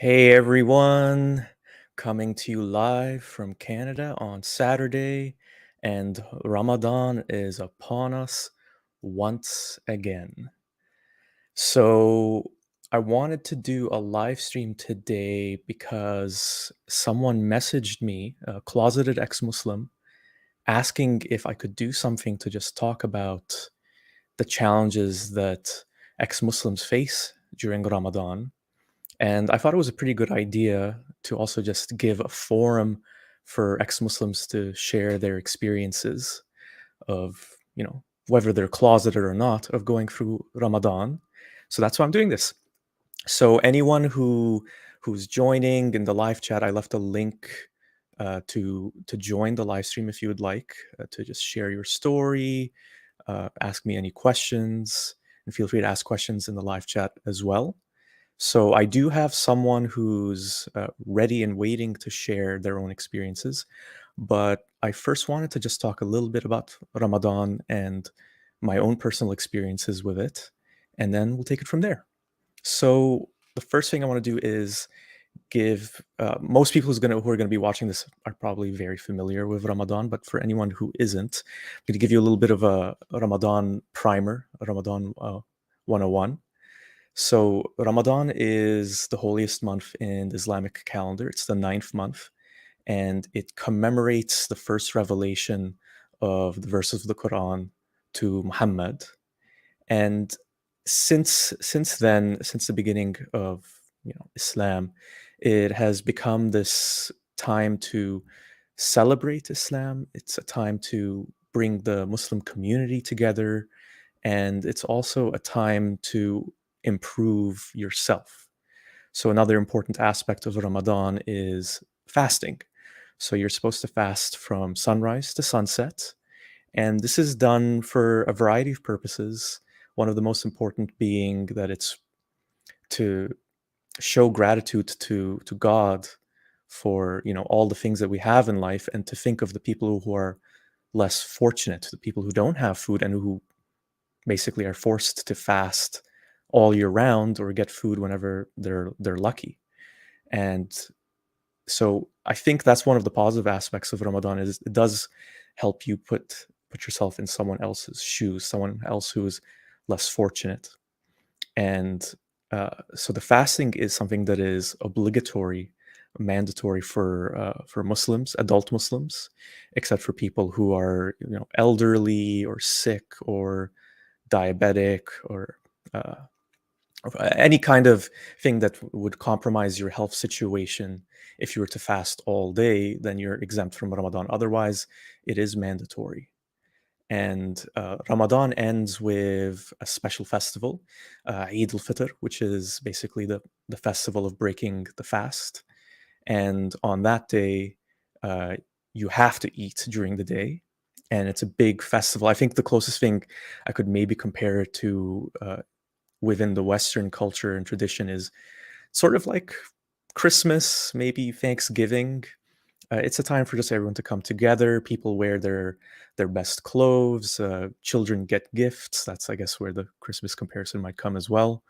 Hey everyone, coming to you live from Canada on Saturday, and Ramadan is upon us once again. So, I wanted to do a live stream today because someone messaged me, a closeted ex Muslim, asking if I could do something to just talk about the challenges that ex Muslims face during Ramadan. And I thought it was a pretty good idea to also just give a forum for ex-Muslims to share their experiences of, whether they're closeted or not, of going through Ramadan. So that's why I'm doing this. So anyone who's joining in the live chat, I left a link to join the live stream if you would like to just share your story, ask me any questions, and feel free to ask questions in the live chat as well. So I do have someone who's ready and waiting to share their own experiences, but I first wanted to just talk a little bit about Ramadan and my own personal experiences with it, and then we'll take it from there. So the first thing I want to do is give most people who are gonna be watching this are probably very familiar with Ramadan, but for anyone who isn't, I'm going to give you a little bit of a Ramadan primer, a Ramadan 101. So Ramadan is the holiest month in the Islamic calendar. It's the ninth month, and it commemorates the first revelation of the verses of the Quran to Muhammad. And since then, since the beginning of Islam, it has become this time to celebrate Islam. It's a time to bring the Muslim community together, and it's also a time to improve yourself. So another important aspect of Ramadan is fasting. So you're supposed to fast from sunrise to sunset, and this is done for a variety of purposes. One of the most important being that it's to show gratitude to God for all the things that we have in life, and to think of the people who are less fortunate, the people who don't have food and who basically are forced to fast all year round or get food whenever they're lucky. And so I think that's one of the positive aspects of Ramadan is it does help you put yourself in someone else's shoes, someone else who is less fortunate. And so the fasting is something that is obligatory, mandatory for Muslims, adult Muslims, except for people who are elderly or sick or diabetic or uh, any kind of thing that would compromise your health situation. If you were to fast all day, then you're exempt from Ramadan. Otherwise, it is mandatory. And Ramadan ends with a special festival, Eid al-Fitr, which is basically the festival of breaking the fast. And on that day, uh, you have to eat during the day. And it's a big festival. I think the closest thing I could maybe compare it to within the Western culture and tradition is sort of like Christmas, maybe Thanksgiving. It's a time for just everyone to come together. People wear their best clothes. Children get gifts. That's, I guess, where the Christmas comparison might come as well.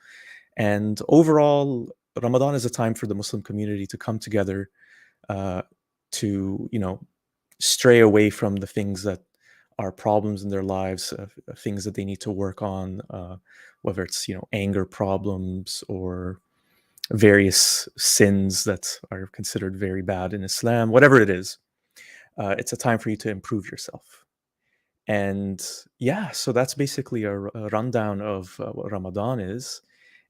And overall, Ramadan is a time for the Muslim community to come together uh, to stray away from the things that are problems in their lives, things that they need to work on, whether it's anger problems or various sins that are considered very bad in Islam, whatever it is. It's a time for you to improve yourself. And yeah, so that's basically a rundown of what Ramadan is.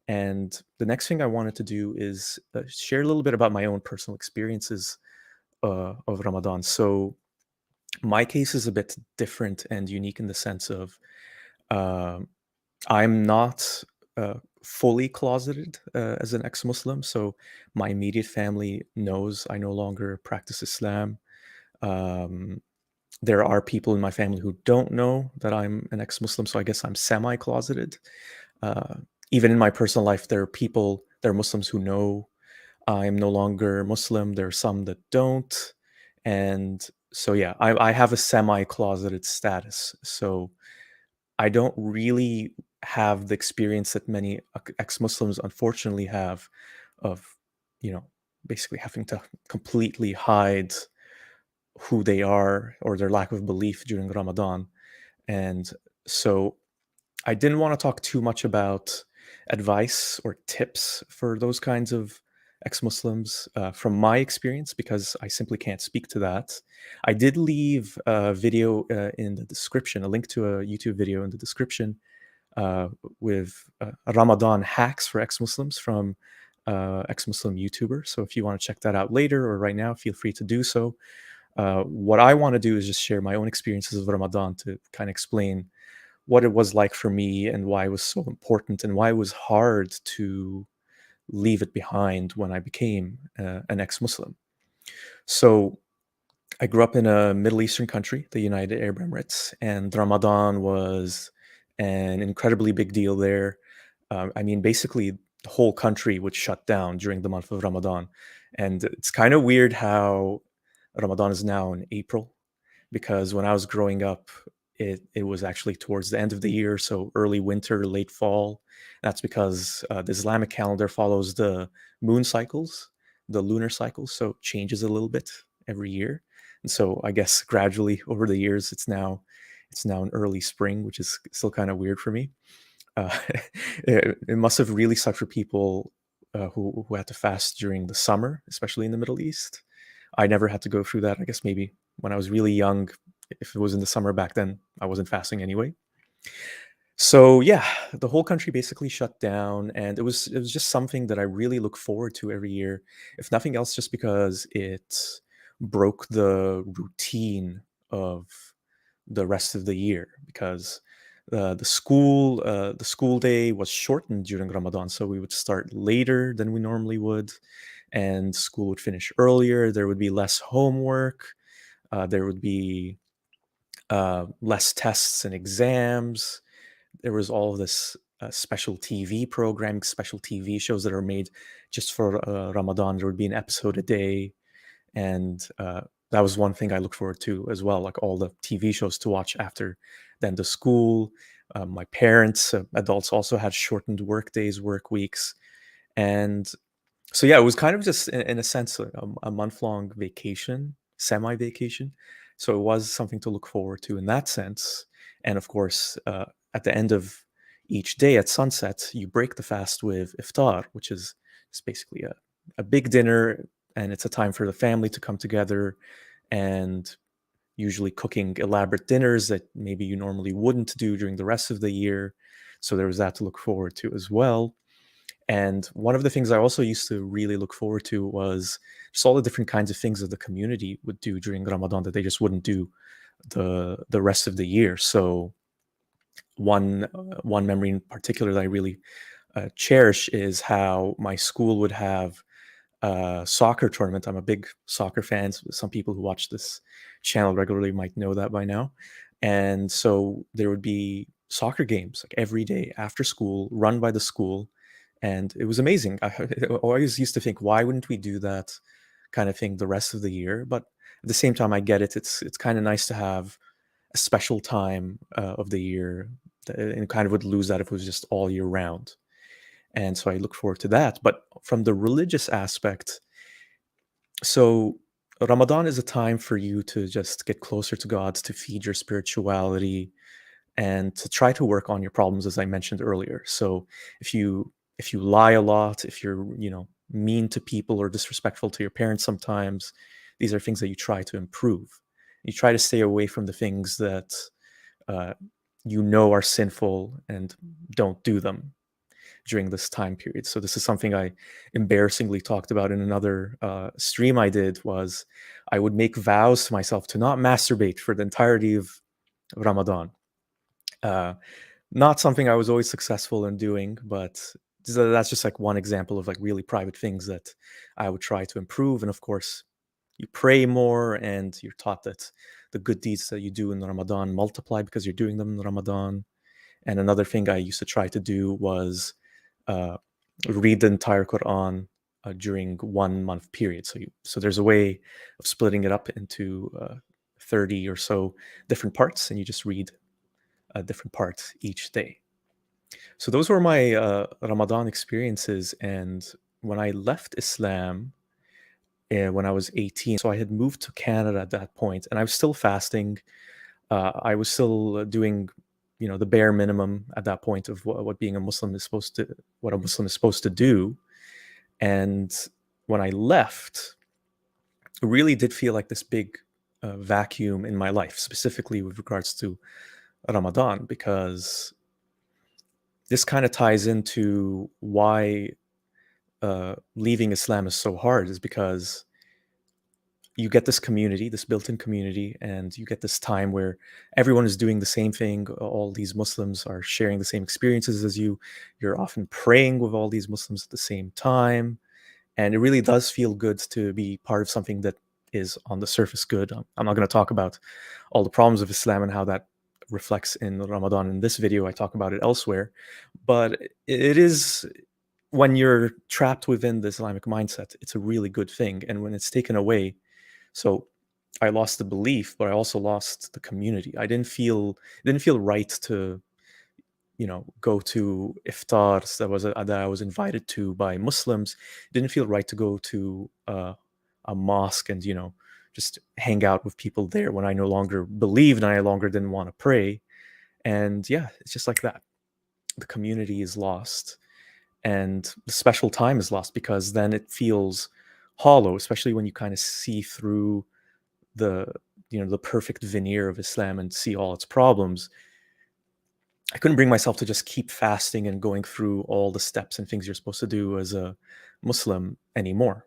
And the next thing I wanted to do is share a little bit about my own personal experiences of Ramadan. So my case is a bit different and unique in the sense of um I'm not fully closeted as an ex-Muslim. So my immediate family knows I no longer practice Islam. Um, there are people in my family who don't know that I'm an ex-Muslim, so I guess I'm semi-closeted. Uh, Even in my personal life, there are Muslims who know I'm no longer Muslim. There are some that don't, and so yeah, I have a semi-closeted status. So I don't really have the experience that many ex-Muslims unfortunately have of you know, basically having to completely hide who they are or their lack of belief during Ramadan. And so I didn't want to talk too much about advice or tips for those kinds of ex Muslims from my experience because I simply can't speak to that. I did leave a video in the description, a link to a YouTube video in the description uh, with Ramadan hacks for ex Muslims from ex Muslim YouTuber. So if you want to check that out later or right now, feel free to do so. What I want to do is just share my own experiences of Ramadan to kind of explain what it was like for me and why it was so important and why it was hard to leave it behind when I became an ex Muslim. So I grew up in a Middle Eastern country, the United Arab Emirates, and Ramadan was an incredibly big deal there. I mean, basically, the whole country would shut down during the month of Ramadan. And it's kind of weird how Ramadan is now in April because when I was growing up, it was actually towards the end of the year, so early winter, late fall. That's because the Islamic calendar follows the moon cycles, the lunar cycles, so it changes a little bit every year. And so I guess gradually over the years, it's now an early spring, which is still kind of weird for me. Uh, it must have really sucked for people who had to fast during the summer, especially in the Middle East. I never had to go through that. I guess maybe when I was really young, if it was in the summer back then, I wasn't fasting anyway. So yeah, the whole country basically shut down, and it was just something that I really look forward to every year, if nothing else, just because it broke the routine of the rest of the year. Because the school day was shortened during Ramadan, so we would start later than we normally would, and school would finish earlier. There would be less homework. There would be less tests and exams. There was all of this special TV programming, special TV shows that are made just for Ramadan. There would be an episode a day, and that was one thing I looked forward to as well, like all the TV shows to watch after then the school. My parents, adults, also had shortened work days, work weeks, and so yeah, it was kind of just in a sense a month-long vacation, semi-vacation. So it was something to look forward to in that sense. And of course, at the end of each day at sunset, you break the fast with iftar, which is it's basically a big dinner, and it's a time for the family to come together and usually cooking elaborate dinners that maybe you normally wouldn't do during the rest of the year. So there was that to look forward to as well. And one of the things I also used to really look forward to was just all the different kinds of things that the community would do during Ramadan that they just wouldn't do the rest of the year. So one memory in particular that I really cherish is how my school would have a soccer tournament. I'm a big soccer fan. Some people who watch this channel regularly might know that by now. And so there would be soccer games like every day after school, run by the school, and it was amazing. I always used to think, why wouldn't we do that kind of thing the rest of the year? But at the same time, I get it. It's kind of nice to have a special time of the year, and kind of would lose that if it was just all year round. And so I look forward to that. But from the religious aspect, so Ramadan is a time for you to just get closer to God, to feed your spirituality, and to try to work on your problems, as I mentioned earlier. So if you lie a lot, if you're mean to people or disrespectful to your parents sometimes, these are things that you try to improve. You try to stay away from the things that uh, are sinful and don't do them during this time period. So this is something I embarrassingly talked about in another stream I did. Was I would make vows to myself to not masturbate for the entirety of Ramadan. Uh, Not something I was always successful in doing, but that's just like one example of like really private things that I would try to improve. And of course, you pray more, and you're taught that the good deeds that you do in Ramadan multiply because you're doing them in Ramadan. And another thing I used to try to do was uh, read the entire Quran during 1 month period. So there's a way of splitting it up into 30 or so different parts, and you just read a different part each day. So those were my Ramadan experiences, and when I left Islam, when I was 18, so I had moved to Canada at that point, and I was still fasting. I was still doing, the bare minimum at that point of what being a Muslim is supposed to, what a Muslim is supposed to do. And when I left, it really did feel like this big vacuum in my life, specifically with regards to Ramadan, because this kind of ties into why leaving Islam is so hard, is because you get this community, this built-in community, and you get this time where everyone is doing the same thing. All these Muslims are sharing the same experiences as you. You're often praying with all these Muslims at the same time, and it really does feel good to be part of something that is on the surface good. I'm not going to talk about all the problems of Islam and how that reflects in Ramadan in this video. I talk about it elsewhere, but it is, when you're trapped within the Islamic mindset, it's a really good thing. And when it's taken away, so I lost the belief, but I also lost the community. It didn't feel right to, go to iftars that I was invited to by Muslims. It didn't feel right to go to a mosque and, just hang out with people there when I no longer believed and I no longer didn't want to pray. And yeah, it's just like that. The community is lost, and the special time is lost, because then it feels hollow, especially when you kind of see through the the perfect veneer of Islam and see all its problems. I couldn't bring myself to just keep fasting and going through all the steps and things you're supposed to do as a Muslim anymore.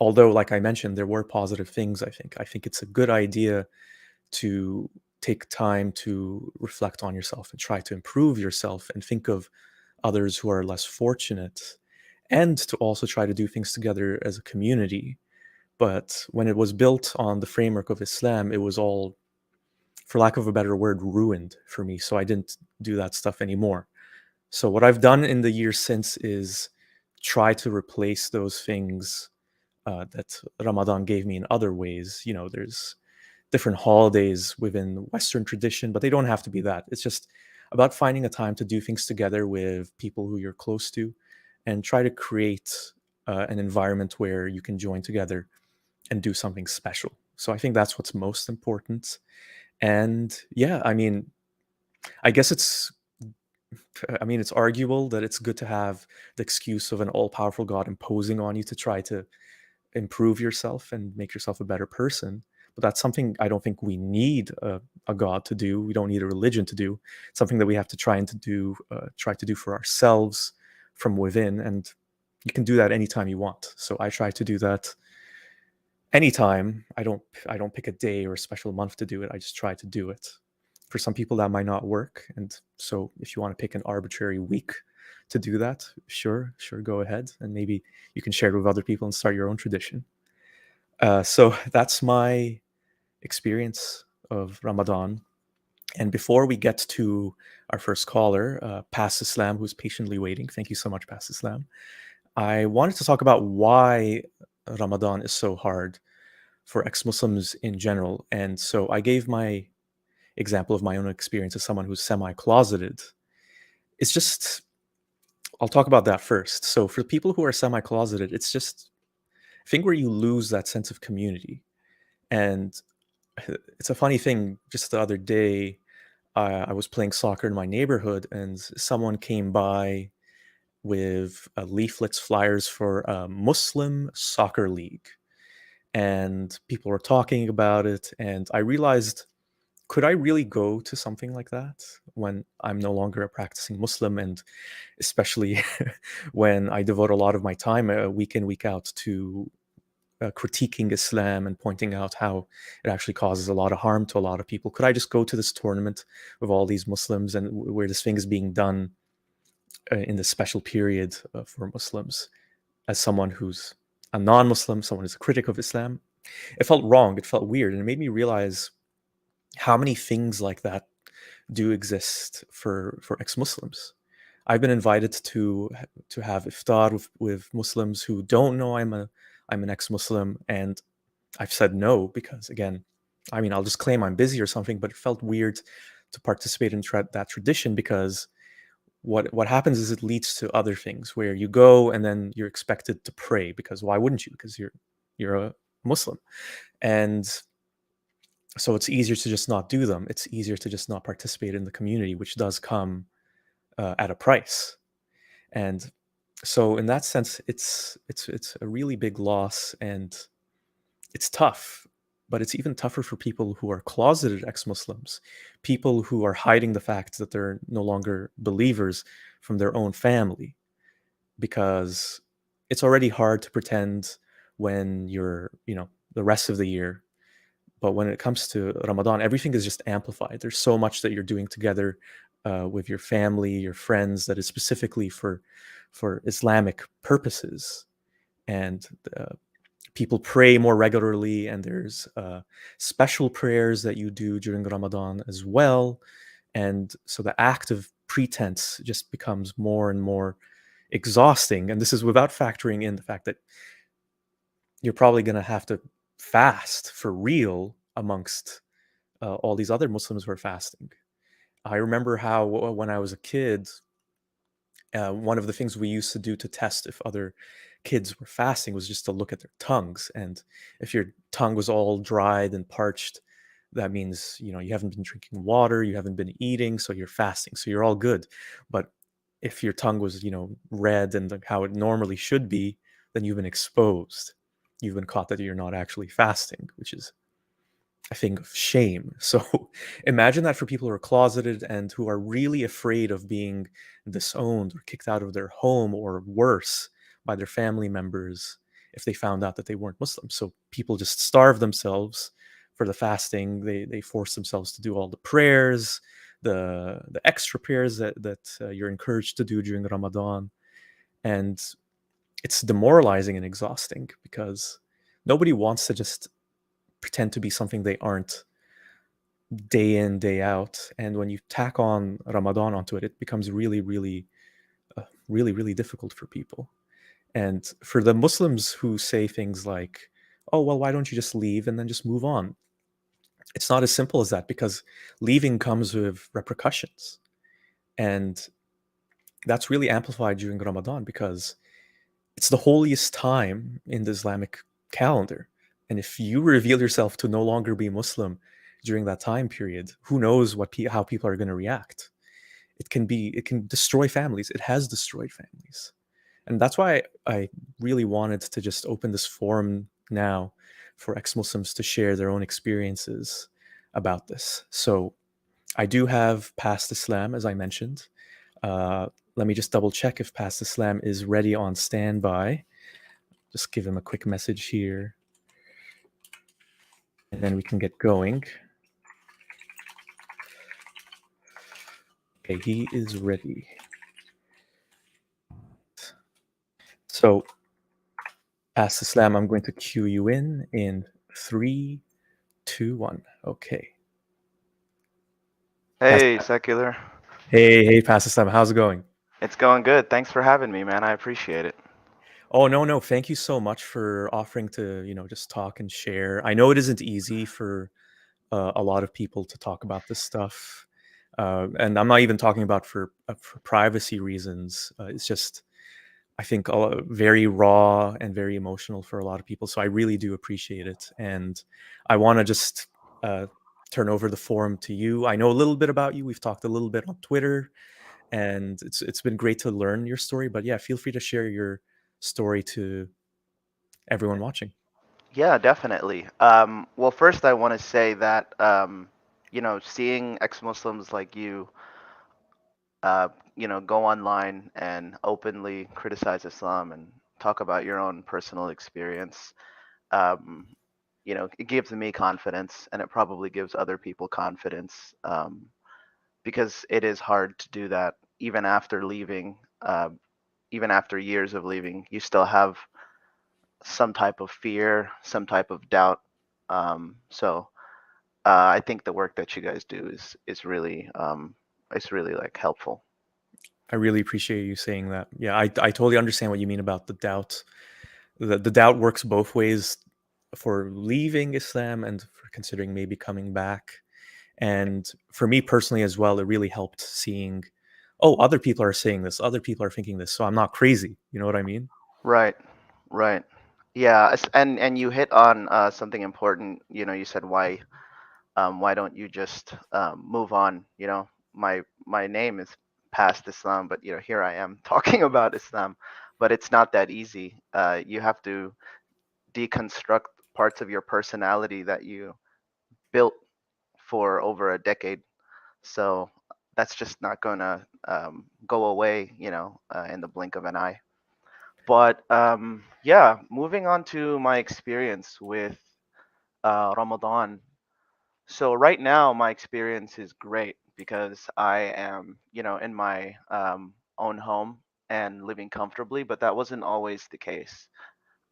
Although, like I mentioned, there were positive things. I think it's a good idea to take time to reflect on yourself and try to improve yourself and think of others who are less fortunate, and to also try to do things together as a community. But when it was built on the framework of Islam, it was all, for lack of a better word, ruined for me. So I didn't do that stuff anymore. So what I've done in the years since is try to replace those things that Ramadan gave me in other ways. There's different holidays within Western tradition, but they don't have to be that. It's just about finding a time to do things together with people who you're close to, and try to create an environment where you can join together and do something special. So I think that's what's most important. And yeah, I guess it's arguable that it's good to have the excuse of an all-powerful God imposing on you to try to improve yourself and make yourself a better person. But that's something I don't think we need a God to do. We don't need a religion to do. It's something that we have to try to do for ourselves from within. And you can do that anytime you want. So I try to do that anytime. I don't pick a day or a special month to do it. I just try to do it. For some people that might not work, and so if you want to pick an arbitrary week to do that, sure, go ahead, and maybe you can share it with other people and start your own tradition. So that's my experience of Ramadan. And before we get to our first caller, Pass Islam, who's patiently waiting, thank you so much, Pass Islam, I wanted to talk about why Ramadan is so hard for ex-Muslims in general. And so I gave my example of my own experience as someone who's semi-closeted. It's just, I'll talk about that first. So for people who are semi-closeted, it's just a thing where you lose that sense of community. And it's a funny thing. Just the other day, I was playing soccer in my neighborhood, and someone came by with leaflets, flyers for a Muslim soccer league. And people were talking about it. And I realized, could I really go to something like that when I'm no longer a practicing Muslim? And especially when I devote a lot of my time week in, week out to critiquing Islam and pointing out how it actually causes a lot of harm to a lot of people. Could I just go to this tournament with all these Muslims, and where this thing is being done in this special period for Muslims, as someone who's a non-Muslim, someone who's a critic of Islam? It felt wrong. It felt weird. And it made me realize how many things like that do exist for ex-Muslims. I've been invited to have iftar with Muslims who don't know I'm an ex-Muslim, and I've said no because, again, I'll just claim I'm busy or something. But it felt weird to participate in that tradition, because what happens is it leads to other things where you go and then you're expected to pray, because why wouldn't you? Because you're a Muslim. And so it's easier to just not do them. It's easier to just not participate in the community, which does come at a price. And so in that sense, it's a really big loss, and it's tough. But it's even tougher for people who are closeted ex-Muslims, people who are hiding the fact that they're no longer believers from their own family, because it's already hard to pretend when you're, the rest of the year. But when it comes to Ramadan, everything is just amplified. There's so much that you're doing together with your family, your friends, that is specifically for Islamic purposes. And people pray more regularly, and there's special prayers that you do during Ramadan as well. And so the act of pretense just becomes more and more exhausting. And this is without factoring in the fact that you're probably going to have to fast for real amongst all these other Muslims who are fasting. I remember how when I was a kid, one of the things we used to do to test if other kids were fasting was just to look at their tongues. And if your tongue was all dried and parched, that means, you haven't been drinking water, you haven't been eating, so you're fasting, so you're all good. But if your tongue was, red and like how it normally should be, then you've been exposed. You've been caught that you're not actually fasting, which is a thing of shame. So imagine that for people who are closeted and who are really afraid of being disowned or kicked out of their home, or worse, by their family members if they found out that they weren't Muslim. So people just starve themselves for the fasting. They force themselves to do all the prayers, the extra prayers that you're encouraged to do during Ramadan. And it's demoralizing and exhausting, because nobody wants to just pretend to be something they aren't day in, day out. And when you tack on Ramadan onto it, it becomes really, really, really difficult for people. And for the Muslims who say things like, oh, well, why don't you just leave and then just move on? It's not as simple as that, because leaving comes with repercussions. And that's really amplified during Ramadan, because it's the holiest time in the Islamic calendar. And if you reveal yourself to no longer be Muslim during that time period, who knows how people are going to react? It can destroy families. It has destroyed families. And that's why I really wanted to just open this forum now for ex-Muslims to share their own experiences about this. So I do have Past Islam, as I mentioned. Let me just double check if Past Islam is ready on standby. Just give him a quick message here, and then we can get going. Okay, he is ready. So, Past Islam, I'm going to cue you in 3, 2, 1. Okay. Past, Hey, Secular. hey, Past Islam, how's it going? It's going good. Thanks for having me, man. I appreciate it. Oh, no. Thank you so much for offering to, just talk and share. I know it isn't easy for a lot of people to talk about this stuff. And I'm not even talking about for privacy reasons. It's just, I think, very raw and very emotional for a lot of people. So I really do appreciate it. And I want to just turn over the forum to you. I know a little bit about you. We've talked a little bit on Twitter, and it's been great to learn your story. But yeah, feel free to share your story to everyone watching. Yeah, definitely. Well, first I want to say that seeing ex-Muslims like you, go online and openly criticize Islam and talk about your own personal experience, um, it gives me confidence, and it probably gives other people confidence, because it is hard to do that even after leaving, even after years of leaving. You still have some type of fear, some type of doubt. So I think the work that you guys do is really it's really like helpful. I really appreciate you saying that. Yeah, I totally understand what you mean about the doubt. The doubt works both ways, for leaving Islam and for considering maybe coming back. And for me personally as well, it really helped seeing "Oh, other people are saying this, other people are thinking this, so I'm not crazy." You know what I mean? Right, right. Yeah, and you hit on something important. You know, you said why don't you just move on? You know, my name is past Islam, but you know, here I am talking about Islam, but it's not that easy. You have to deconstruct parts of your personality that you built for over a decade. So that's just not gonna go away, you know, in the blink of an eye. But yeah, moving on to my experience with Ramadan. So right now, my experience is great because I am, you know, in my own home and living comfortably. But that wasn't always the case.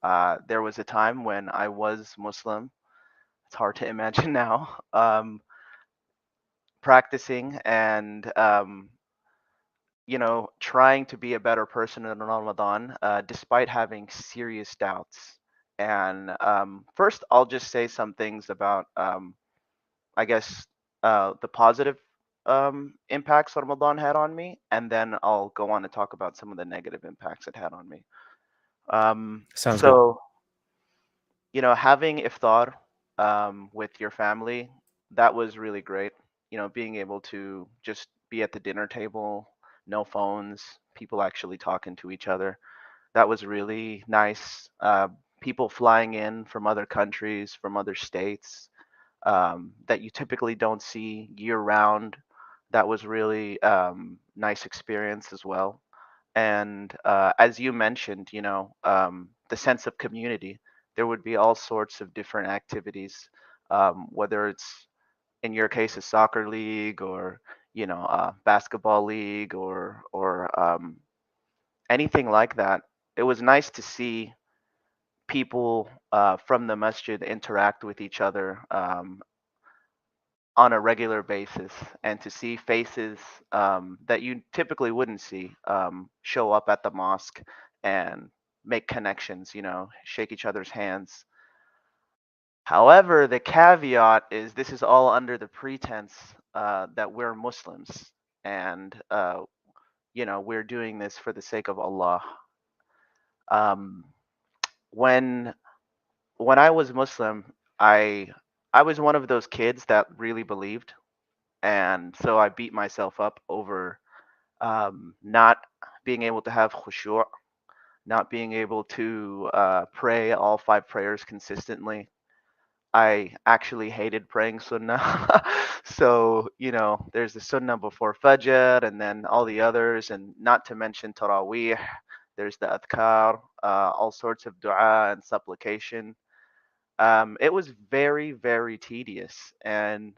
There was a time when I was Muslim. It's hard to imagine now. Practicing and you know, trying to be a better person in Ramadan, despite having serious doubts. And first, I'll just say some things about, I guess, the positive impacts Ramadan had on me, and then I'll go on to talk about some of the negative impacts it had on me. Sounds good. So, you know, having iftar with your family, that was really great. You know, being able to just be at the dinner table, no phones, people actually talking to each other. That was really nice. People flying in from other countries, from other states that you typically don't see year round. That was really nice experience as well. And as you mentioned, you know, the sense of community. There would be all sorts of different activities, whether it's in your case a soccer league or you know a basketball league or anything like that. It was nice to see people from the masjid interact with each other on a regular basis and to see faces that you typically wouldn't see show up at the mosque and make connections, you know, shake each other's hands. However, the caveat is this is all under the pretense that we're Muslims and, you know, we're doing this for the sake of Allah. Um, when when I was Muslim, I I was one of those kids that really believed, and so I beat myself up over not being able to have khushu', not being able to pray all five prayers consistently. I actually hated praying sunnah. So, you know, there's the sunnah before Fajr and then all the others, and not to mention Taraweeh. There's the adhkar, all sorts of dua and supplication. It was very, very tedious. And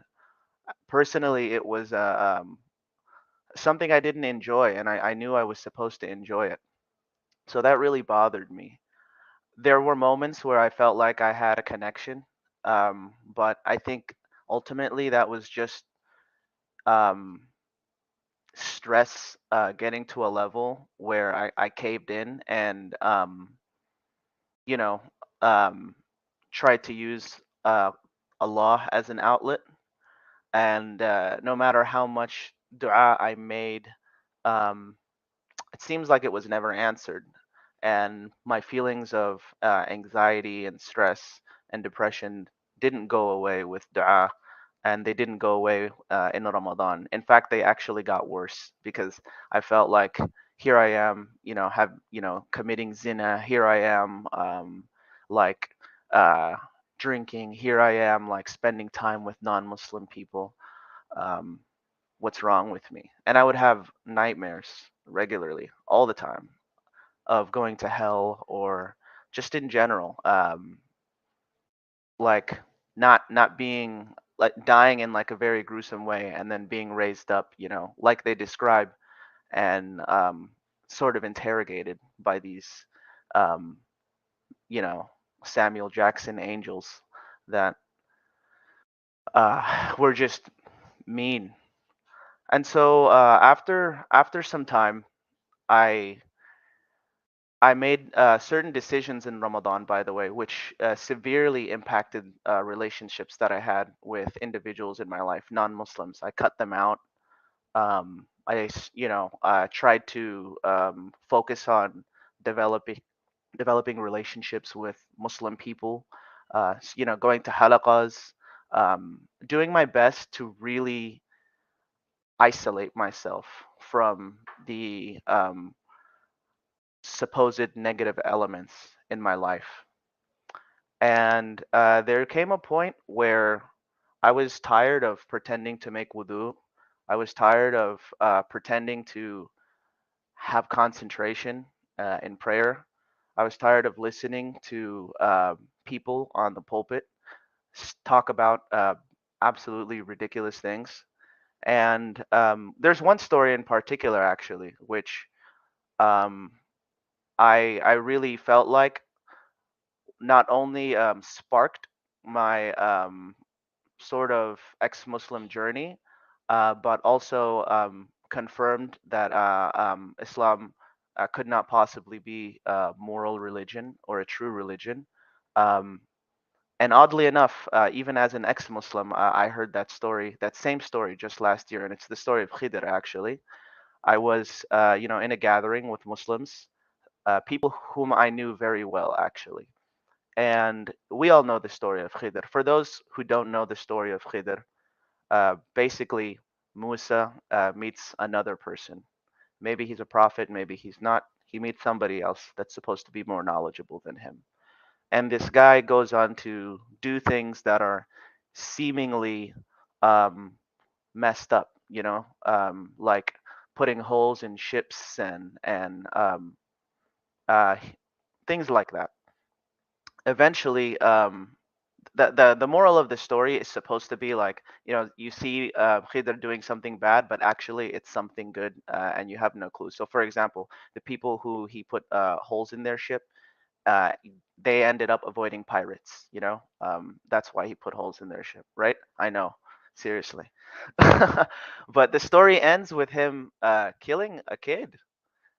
personally, it was something I didn't enjoy, and I knew I was supposed to enjoy it. So that really bothered me. There were moments where I felt like I had a connection, but I think ultimately that was just um, stress getting to a level where I caved in and, you know, um, tried to use Allah as an outlet. And no matter how much dua I made, um, it seems like it was never answered. And my feelings of anxiety and stress and depression didn't go away with dua, and they didn't go away in Ramadan. In fact, they actually got worse because I felt like here I am, you know, have you know committing zina. Here I am, like uh, drinking. Here I am, like spending time with non-Muslim people. Um, what's wrong with me? And I would have nightmares regularly, all the time, of going to hell or just in general, like not being like dying in like a very gruesome way and then being raised up, you know, like they describe and sort of interrogated by these, um, you know, Samuel Jackson angels that were just mean. And so after some time, I I made certain decisions in Ramadan, by the way, which severely impacted relationships that I had with individuals in my life, non-Muslims. I cut them out. tried to focus on developing developing relationships with Muslim people, going to halaqas, doing my best to really isolate myself from the supposed negative elements in my life. And there came a point where I was tired of pretending to make wudu. I was tired of pretending to have concentration in prayer. I was tired of listening to people on the pulpit talk about absolutely ridiculous things. And there's one story in particular, actually, which um, I really felt like not only sparked my sort of ex-Muslim journey, but also confirmed that Islam could not possibly be a moral religion or a true religion. Um, and oddly enough, even as an ex-Muslim, I heard that story, that same story, just last year, and it's the story of Khidr. Actually, I was, in a gathering with Muslims, people whom I knew very well, actually, and we all know the story of Khidr. For those who don't know the story of Khidr, basically, Musa meets another person. Maybe he's a prophet, maybe he's not. He meets somebody else that's supposed to be more knowledgeable than him. And this guy goes on to do things that are seemingly um, messed up, like putting holes in ships and uh, things like that. Eventually, the moral of the story is supposed to be like, you see Khidr doing something bad, but actually it's something good, and you have no clue. So for example, the people who he put holes in their ship, uh, they ended up avoiding pirates. That's why he put holes in their ship, right? I know, seriously. But the story ends with him killing a kid.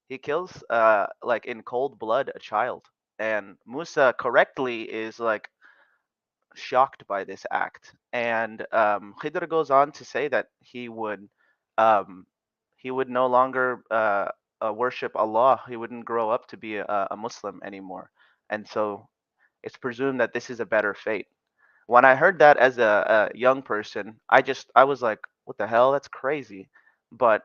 He kills like in cold blood a child, and Musa correctly is like shocked by this act. And Khidr goes on to say that um, he would no longer worship Allah. He wouldn't grow up to be a Muslim anymore. And so it's presumed that this is a better fate. When I heard that as a young person, I was like, what the hell? That's crazy. But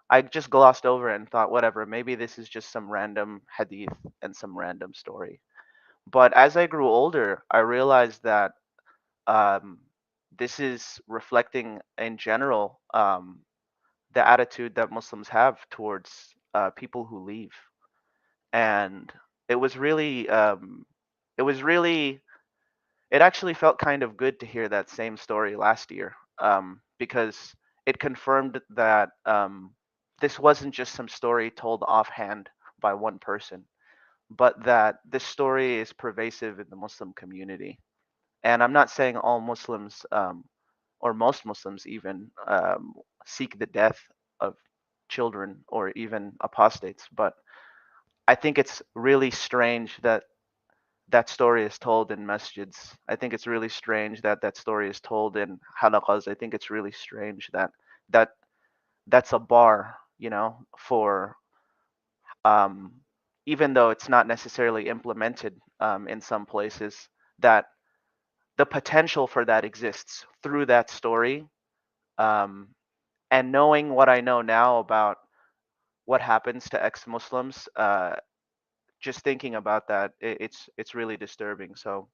I just glossed over it and thought, whatever, maybe this is just some random hadith and some random story. But as I grew older, I realized that um, this is reflecting in general the attitude that Muslims have towards people who leave, and it was really, it was really, it actually felt kind of good to hear that same story last year, because it confirmed that this wasn't just some story told offhand by one person, but that this story is pervasive in the Muslim community. And I'm not saying all Muslims, or most Muslims even, seek the death of children or even apostates, but I think it's really strange that that story is told in masjids. I think it's really strange that that story is told in halaqas. I think it's really strange that that that's a bar, for um, even though it's not necessarily implemented in some places, that the potential for that exists through that story. Um, and knowing what I know now about what happens to ex-Muslims, just thinking about that, it's really disturbing. So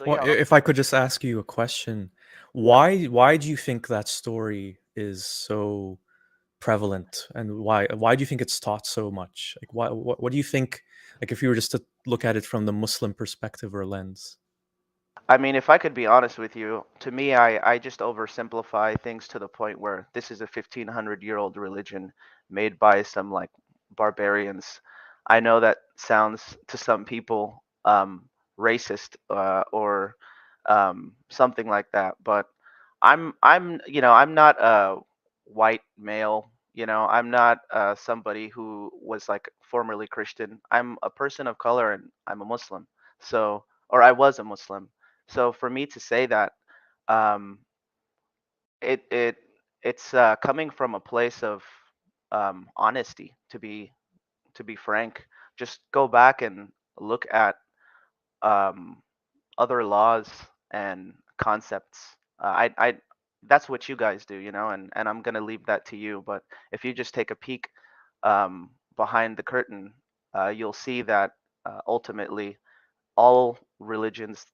Well, yeah, if I could just ask you a question, yeah. why do you think that story is so prevalent, and why do you think it's taught so much? Like, what do you think? Like, if you were just to look at it from the Muslim perspective or lens. I mean, if I could be honest with you, to me, I just oversimplify things to the point where this is a 1500-year-old religion made by some like barbarians. I know that sounds to some people racist, or something like that, but I'm not a white male. I'm not somebody who was like formerly Christian. I'm a person of color and I'm a Muslim. So, or I was a Muslim. So for me to say that, um, it it it's coming from a place of honesty. To be frank, just go back and look at um, other laws and concepts. That's what you guys do, and I'm gonna leave that to you. But if you just take a peek behind the curtain, you'll see that ultimately all religions,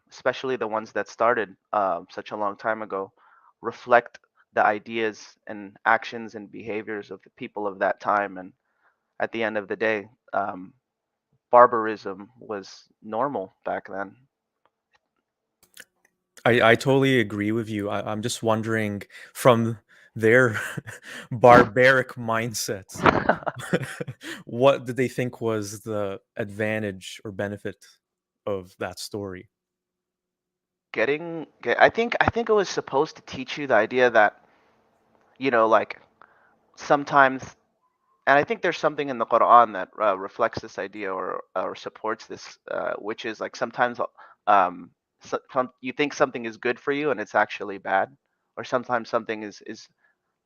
especially the ones that started such a long time ago, reflect the ideas and actions and behaviors of the people of that time. And at the end of the day, barbarism was normal back then. I totally agree with you. I'm just wondering from their barbaric mindset, what did they think was the advantage or benefit of that story? I think it was supposed to teach you the idea that, like sometimes, and I think there's something in the Quran that reflects this idea or supports this, which is like sometimes you think something is good for you and it's actually bad, or sometimes something is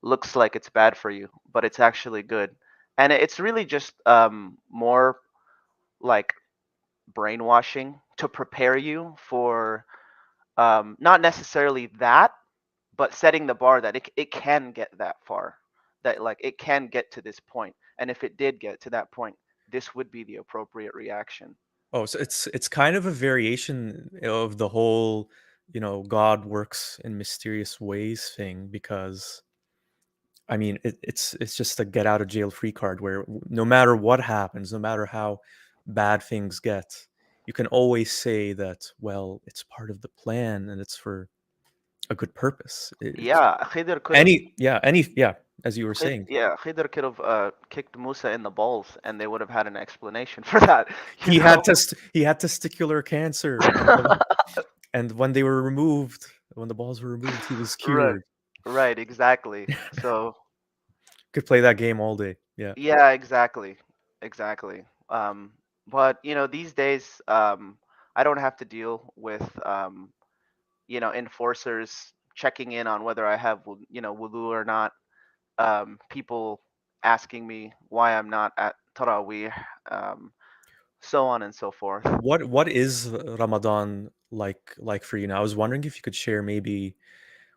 looks like it's bad for you but it's actually good, and it's really just more like brainwashing to prepare you for not necessarily that, but setting the bar that it can get that far, that like it can get to this point, and if it did get to that point, this would be the appropriate reaction. Oh, so it's kind of a variation of the whole, God works in mysterious ways thing because I mean, it's just a get out of jail free card where no matter what happens, no matter how bad things get, you can always say that, well, it's part of the plan and it's for a good purpose. It's Yeah, as you were saying, Khidr could have kicked Musa in the balls and they would have had an explanation for that, you he had know. he had testicular cancer, and when they were removed, when the balls were removed, he was Right, cured. right, exactly. So Could play that game all day. Yeah. yeah, exactly, exactly. But these days, I don't have to deal with enforcers checking in on whether I have wudu or not. People asking me why I'm not at Taraweeh, um, so on and so forth. What is Ramadan like for you now? I was wondering if you could share maybe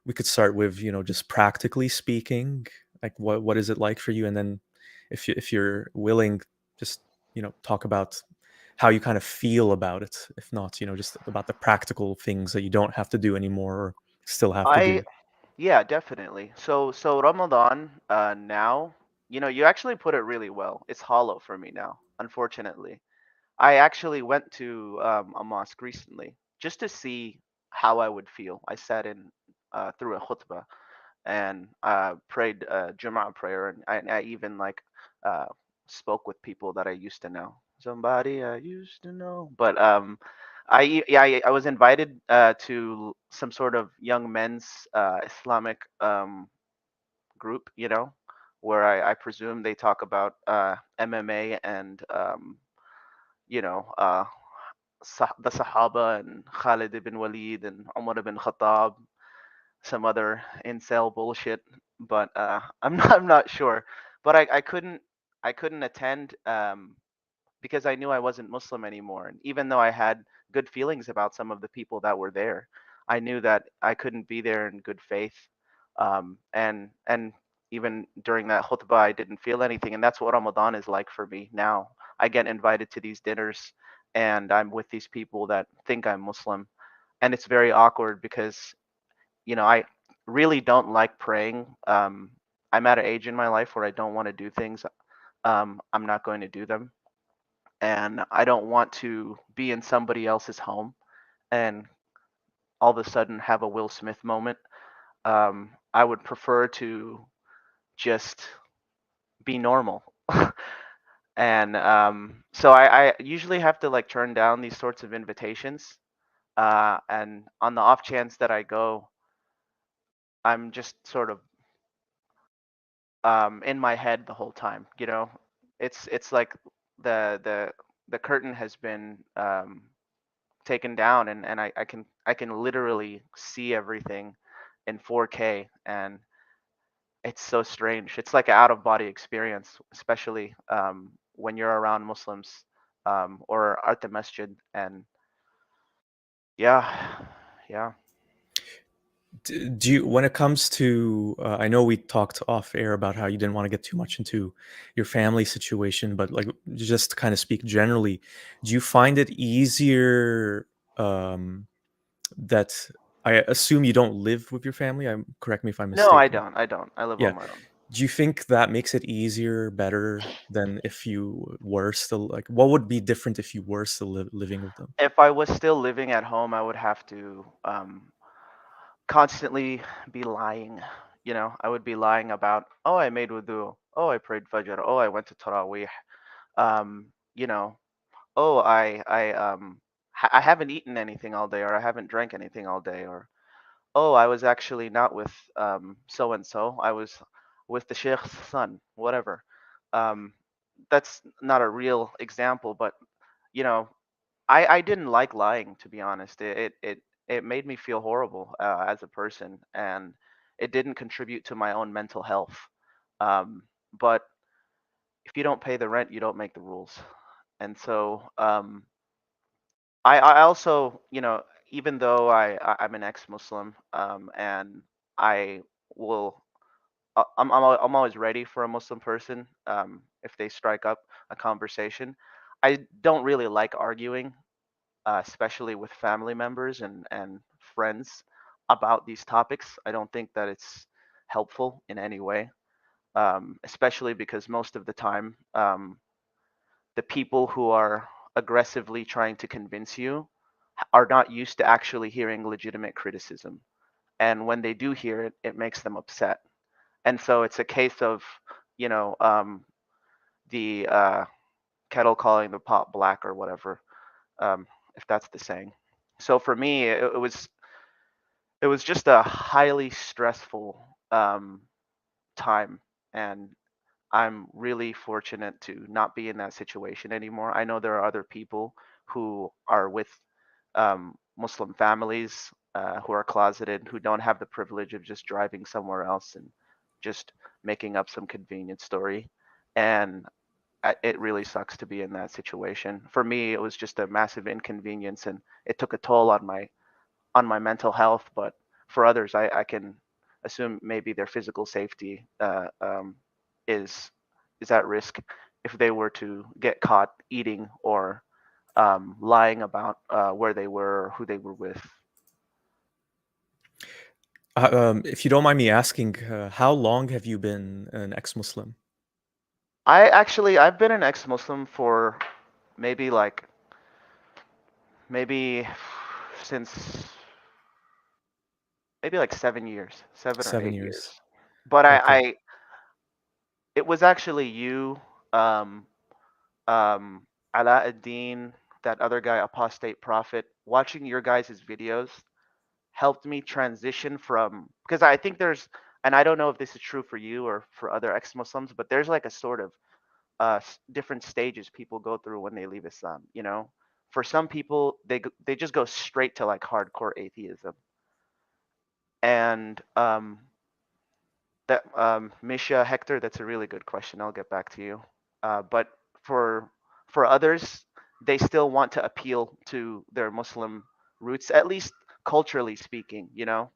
we could start with, just practically speaking, like what is it like for you? And then if you're willing, just, talk about how you kind of feel about it. If not, just about the practical things that you don't have to do anymore or still have to I do. Yeah, definitely. So Ramadan now, you actually put it really well. It's hollow for me now, unfortunately. I actually went to a mosque recently just to see how I would feel. I sat in through a khutbah and prayed Jumu'ah prayer, and I even like uh, spoke with people that I used to know. Somebody I used to know, but yeah, I was invited to some sort of young men's Islamic group, where I presume they talk about MMA and you know uh, the Sahaba and Khalid ibn Walid and Umar ibn Khattab, some other incel bullshit, but I'm not sure. But I couldn't attend because I knew I wasn't Muslim anymore. And even though I had good feelings about some of the people that were there, I knew that I couldn't be there in good faith. And even during that khutbah, I didn't feel anything. And that's what Ramadan is like for me now. I get invited to these dinners, and I'm with these people that think I'm Muslim, and it's very awkward because I really don't like praying. I'm at an age in my life where I don't want to do things. I'm not going to do them, and I don't want to be in somebody else's home and all of a sudden have a Will Smith moment. I would prefer to just be normal. And so I usually have to like turn down these sorts of invitations. And on the off chance that I go, I'm just sort of in my head the whole time. It's like the the curtain has been taken down, and I can literally see everything in 4K, and It's so strange. It's like an out of body experience, especially when you're around Muslims or at the masjid. And yeah, yeah. Do you, when it comes to, I know we talked off air about how you didn't want to get too much into your family situation, but like just to kind of speak generally, do you find it easier um, that I assume you don't live with your family? Correct me if I'm No, I mistaken. don't. I don't. I live Yeah. on my own. Do you think that makes it easier, better than if you were still like? What would be different if you were still living with them? If I was still living at home, I would have to constantly be lying. You know, I would be lying about, oh, I made wudu. Oh, I prayed fajr. Oh, I went to Taraweeh. You know, oh, I haven't eaten anything all day, or I haven't drank anything all day, or oh, I was actually not with so and so. I was with the sheikh's son, whatever. Um, that's not a real example, but you know, I didn't like lying, to be honest. It made me feel horrible as a person, and it didn't contribute to my own mental health. But if you don't pay the rent, you don't make the rules. And so I also, even though I'm an ex-Muslim, and I will, I'm always ready for a Muslim person if they strike up a conversation. I don't really like arguing, especially with family members and friends about these topics. I don't think that it's helpful in any way, especially because most of the time, the people who are aggressively trying to convince you are not used to actually hearing legitimate criticism. And when they do hear it, it makes them upset. And so it's a case of, you know, the kettle calling the pot black or whatever, if that's the saying. So for me, it was just a highly stressful time, and I'm really fortunate to not be in that situation anymore. I know there are other people who are with Muslim families who are closeted, who don't have the privilege of just driving somewhere else and just making up some convenient story. And it really sucks to be in that situation. For me, it was just a massive inconvenience, and it took a toll on my mental health. But for others, I can assume maybe their physical safety is is at risk if they were to get caught eating or lying about where they were or who they were with. If you don't mind me asking, how long have you been an ex-Muslim? I've been an ex-Muslim for maybe like maybe since maybe like 7 years, 7 or 8 years.7 years. But Okay. it was actually you, um, Aladdin, that other guy, Apostate Prophet. Watching your guys' videos helped me transition from, because I think there's, and I don't know if this is true for you or for other ex-Muslims, but there's like a sort of different stages people go through when they leave Islam. You know, for some people they just go straight to like hardcore atheism, and that Misha Hector, that's a really good question. I'll get back to you. But for for others, they still want to appeal to their Muslim roots, at least culturally speaking. You know,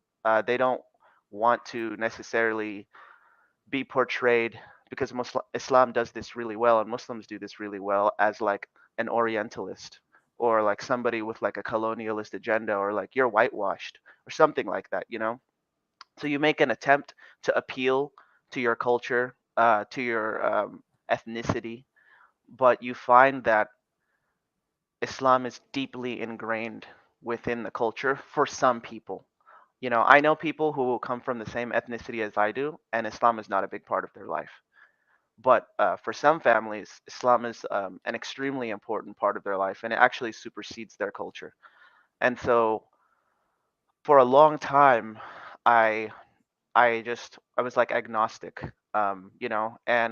they don't want to necessarily be portrayed, because Islam does this really well and Muslims do this really well, as like an Orientalist or like somebody with like a colonialist agenda, or like you're whitewashed or something like that. You know, so you make an attempt to appeal to your culture, to your ethnicity, but you find that Islam is deeply ingrained within the culture for some people. You know, I know people who come from the same ethnicity as I do, and Islam is not a big part of their life. But for some families, Islam is an extremely important part of their life, and it actually supersedes their culture. And so, for a long time, I I was like agnostic, and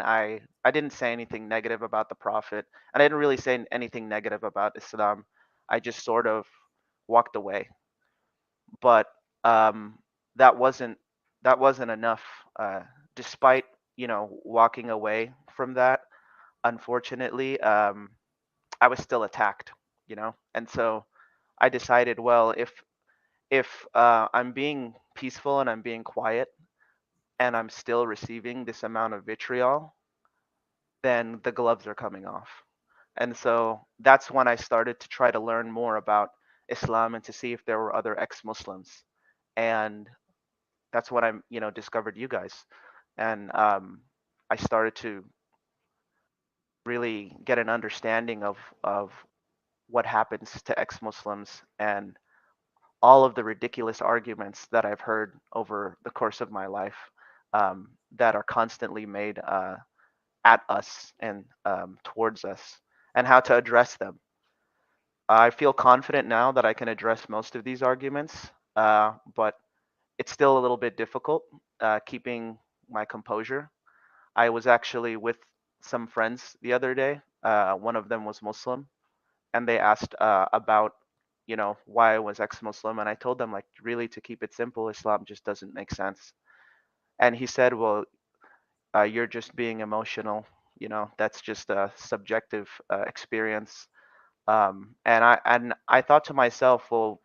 I didn't say anything negative about the Prophet, and I didn't really say anything negative about Islam. I just sort of walked away. But um, that wasn't that wasn't enough. despite walking away from that, unfortunately, I was still attacked. And so I decided, well, if I'm being peaceful and I'm being quiet and I'm still receiving this amount of vitriol, then the gloves are coming off. And so that's when I started to try to learn more about Islam and to see if there were other ex-Muslims. And that's when I, discovered you guys. And I started to really get an understanding of what happens to ex-Muslims and all of the ridiculous arguments that I've heard over the course of my life, that are constantly made at us and towards us, and how to address them. I feel confident now that I can address most of these arguments, but it's still a little bit difficult keeping my composure. I was actually with some friends the other day. One of them was Muslim, and they asked about, why I was ex-Muslim, and I told them, like, really, to keep it simple, Islam just doesn't make sense. And he said, well, you're just being emotional. That's just a subjective experience. And I thought to myself, well,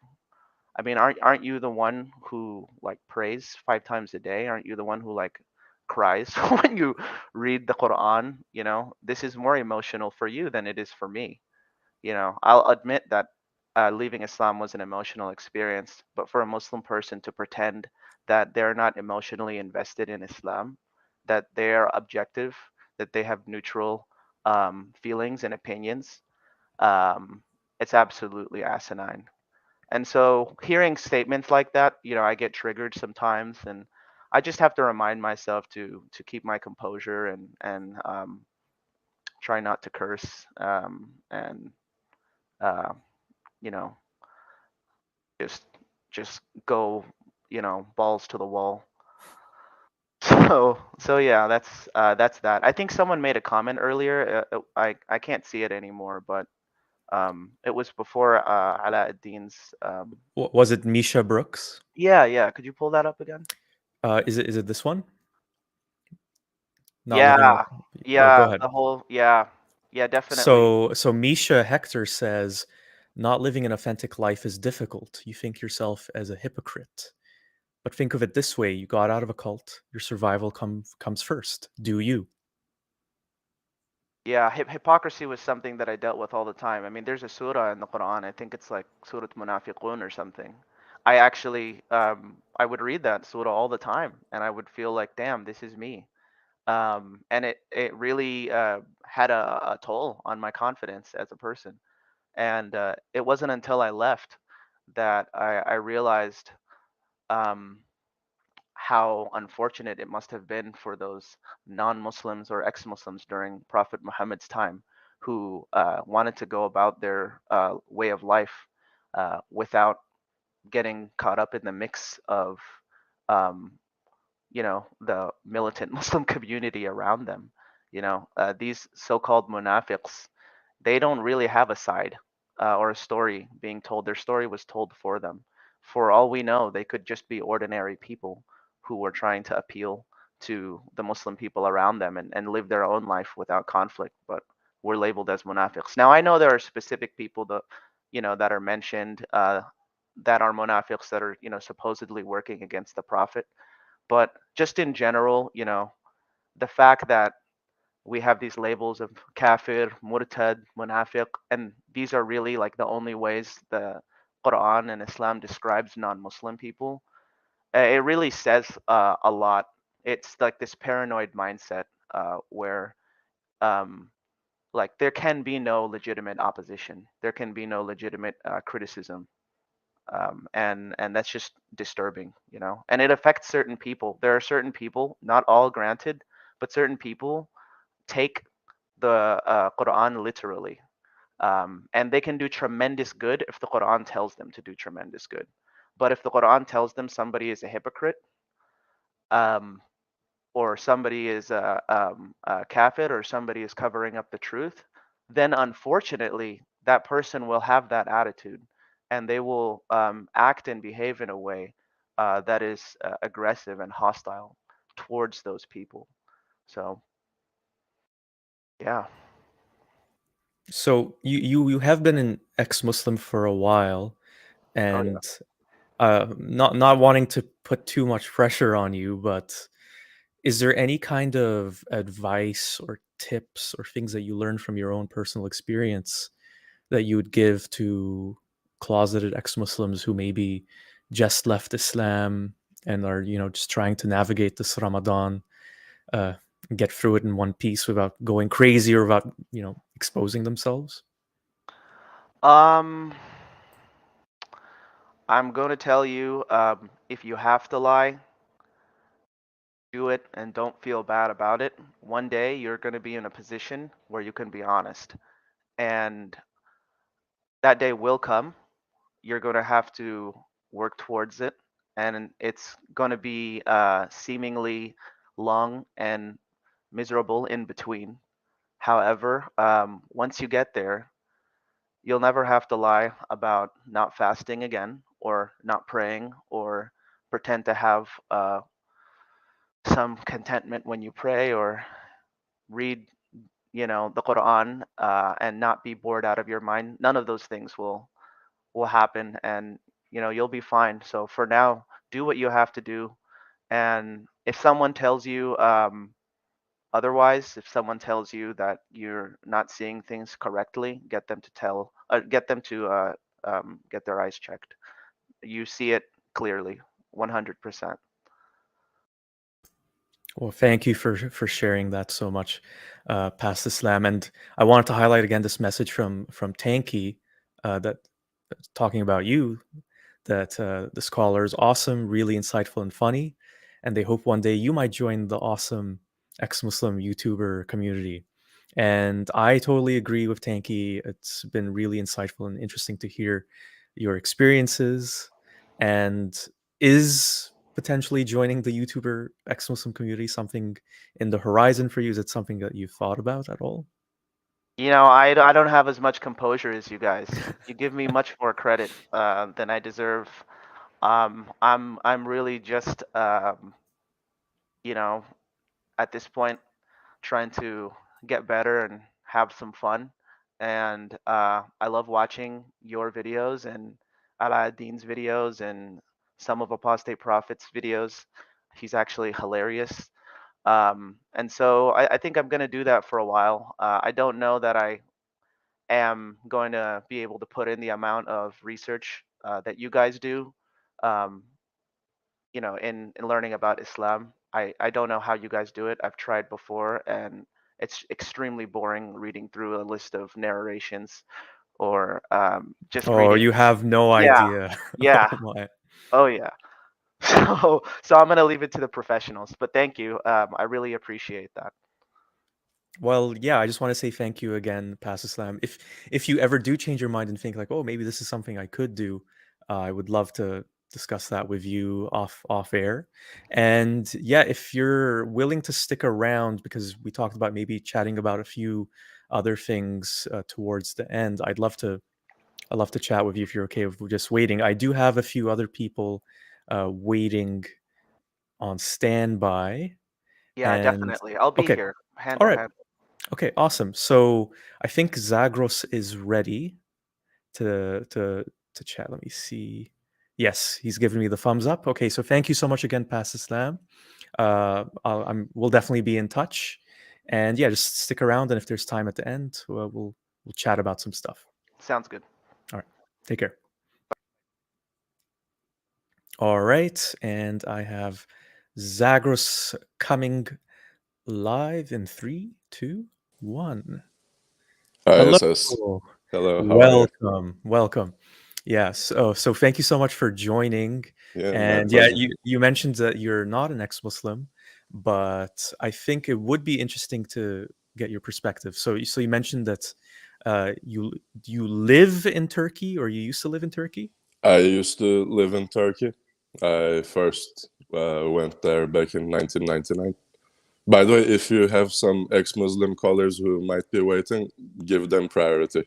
I mean, aren't you the one who like prays 5 times a day? Aren't you the one who like cries when you read the Quran? This is more emotional for you than it is for me. I'll admit that leaving Islam was an emotional experience, but for a Muslim person to pretend that they're not emotionally invested in Islam, that they're objective, that they have neutral feelings and opinions, um, it's absolutely asinine. And so hearing statements like that, I get triggered sometimes, and I just have to remind myself to keep my composure and try not to curse, and uh, you know just just go, balls to the wall. So yeah, that's that. I think someone made a comment earlier. I can't see it anymore, but it was before Aladdin's. Was it Misha Brooks? Yeah, yeah. Could you pull that up again? Is it this one? Not living in a. Yeah, Oh, go yeah. ahead. The whole, yeah, yeah, definitely. So Misha Hector says, not living an authentic life is difficult. You think yourself as a hypocrite. But think of it this way: you got out of a cult. Your survival comes first. Do you? Yeah, hypocrisy was something that I dealt with all the time. I mean, there's a surah in the Quran. I think it's like Surah Munafiqun or something. I actually, I would read that surah all the time, and I would feel like, damn, this is me. And it really had a toll on my confidence as a person. And it wasn't until I left that I realized um, how unfortunate it must have been for those non-Muslims or ex-Muslims during Prophet Muhammad's time, who wanted to go about their way of life without getting caught up in the mix of um, the militant Muslim community around them. These so-called munafiqs, they don't really have a side or a story being told. Their story was told for them. For all we know, they could just be ordinary people who were trying to appeal to the Muslim people around them and live their own life without conflict, but were labeled as munafiqs. Now, I know there are specific people that are mentioned, that are munafiqs, that are, supposedly working against the Prophet. But just in general, the fact that we have these labels of kafir, murtad, munafiq, and these are really like the only ways the Quran and Islam describes non-Muslim people. It really says a lot. It's like this paranoid mindset where um, like there can be no legitimate opposition, there can be no legitimate criticism, and that's just disturbing, and it affects certain people. There are certain people, not all granted, but certain people take the Quran literally, and they can do tremendous good if the Quran tells them to do tremendous good. But if the Quran tells them somebody is a hypocrite, um, or somebody is a kafir, or somebody is covering up the truth, then unfortunately that person will have that attitude, and they will act and behave in a way that is aggressive and hostile towards those people. So yeah. So you have been an ex-Muslim for a while, Oh yeah. and not wanting to put too much pressure on you, but is there any kind of advice or tips or things that you learned from your own personal experience that you would give to closeted ex-Muslims who maybe just left Islam and are, just trying to navigate this Ramadan, uh, get through it in one piece without going crazy or without, exposing themselves? Um, I'm going to tell you, if you have to lie, do it and don't feel bad about it. One day you're going to be in a position where you can be honest, and that day will come. You're going to have to work towards it, and it's going to be seemingly long and miserable in between. However, once you get there, you'll never have to lie about not fasting again or not praying or pretend to have some contentment when you pray or read, the Quran, and not be bored out of your mind. None of those things will happen, and you'll be fine. So for now, do what you have to do. And if someone tells you otherwise, if someone tells you that you're not seeing things correctly, get them to get their eyes checked. You see it clearly, 100%. Well, thank you for sharing that so much, past Islam. And I wanted to highlight again this message from Tanky, that talking about you, that the scholar is awesome, really insightful and funny, and they hope one day you might join the awesome ex-Muslim YouTuber community. And I totally agree with Tanky. It's been really insightful and interesting to hear your experiences. And is potentially joining the YouTuber ex-Muslim community something in the horizon for you? Is it something that you've thought about at all? I don't have as much composure as you guys. You give me much more credit than I deserve. I'm really just, you know, at this point trying to get better and have some fun. And I love watching your videos and Aladdin's videos and some of Apostate Prophet's videos. He's actually hilarious. And so I think I'm going to do that for a while. I don't know that I am going to be able to put in the amount of research that you guys do, um, in learning about Islam. I don't know how you guys do it. I've tried before, and it's extremely boring reading through a list of narrations or just Oh, reading. you have no Yeah, idea. yeah, Oh my. oh yeah. So I'm gonna leave it to the professionals. But thank you. I really appreciate that. Well, yeah, I just want to say thank you again, Pastor Slam. If you ever do change your mind and think like, oh, maybe this is something I could do, I would love to discuss that with you off air. And yeah, if you're willing to stick around, because we talked about maybe chatting about a few other things towards the end, I'd love to chat with you if you're okay with just waiting. I do have a few other people waiting on standby, Yeah, and definitely. I'll be okay, here. all Handle, right. handle. Okay, awesome. So I think Zagros is ready to chat. Let me see. Yes, he's giving me the thumbs up. Okay, so thank you so much again, Pastor Slam. We'll definitely be in touch, and yeah, just stick around. And if there's time at the end, we'll chat about some stuff. Sounds good. All right, take care. All right, and I have Zagros coming live in three, two, one. Hi, Hello. SS. Hello, how are you? Welcome, welcome. Yes. So thank you so much for joining. Yeah, my And yeah, pleasure. you mentioned that you're not an ex-Muslim, but I think it would be interesting to get your perspective. So you mentioned that you live in Turkey, or you used to live in Turkey? I used to live in Turkey. I first went there back in 1999. By the way, if you have some ex-Muslim callers who might be waiting, give them priority.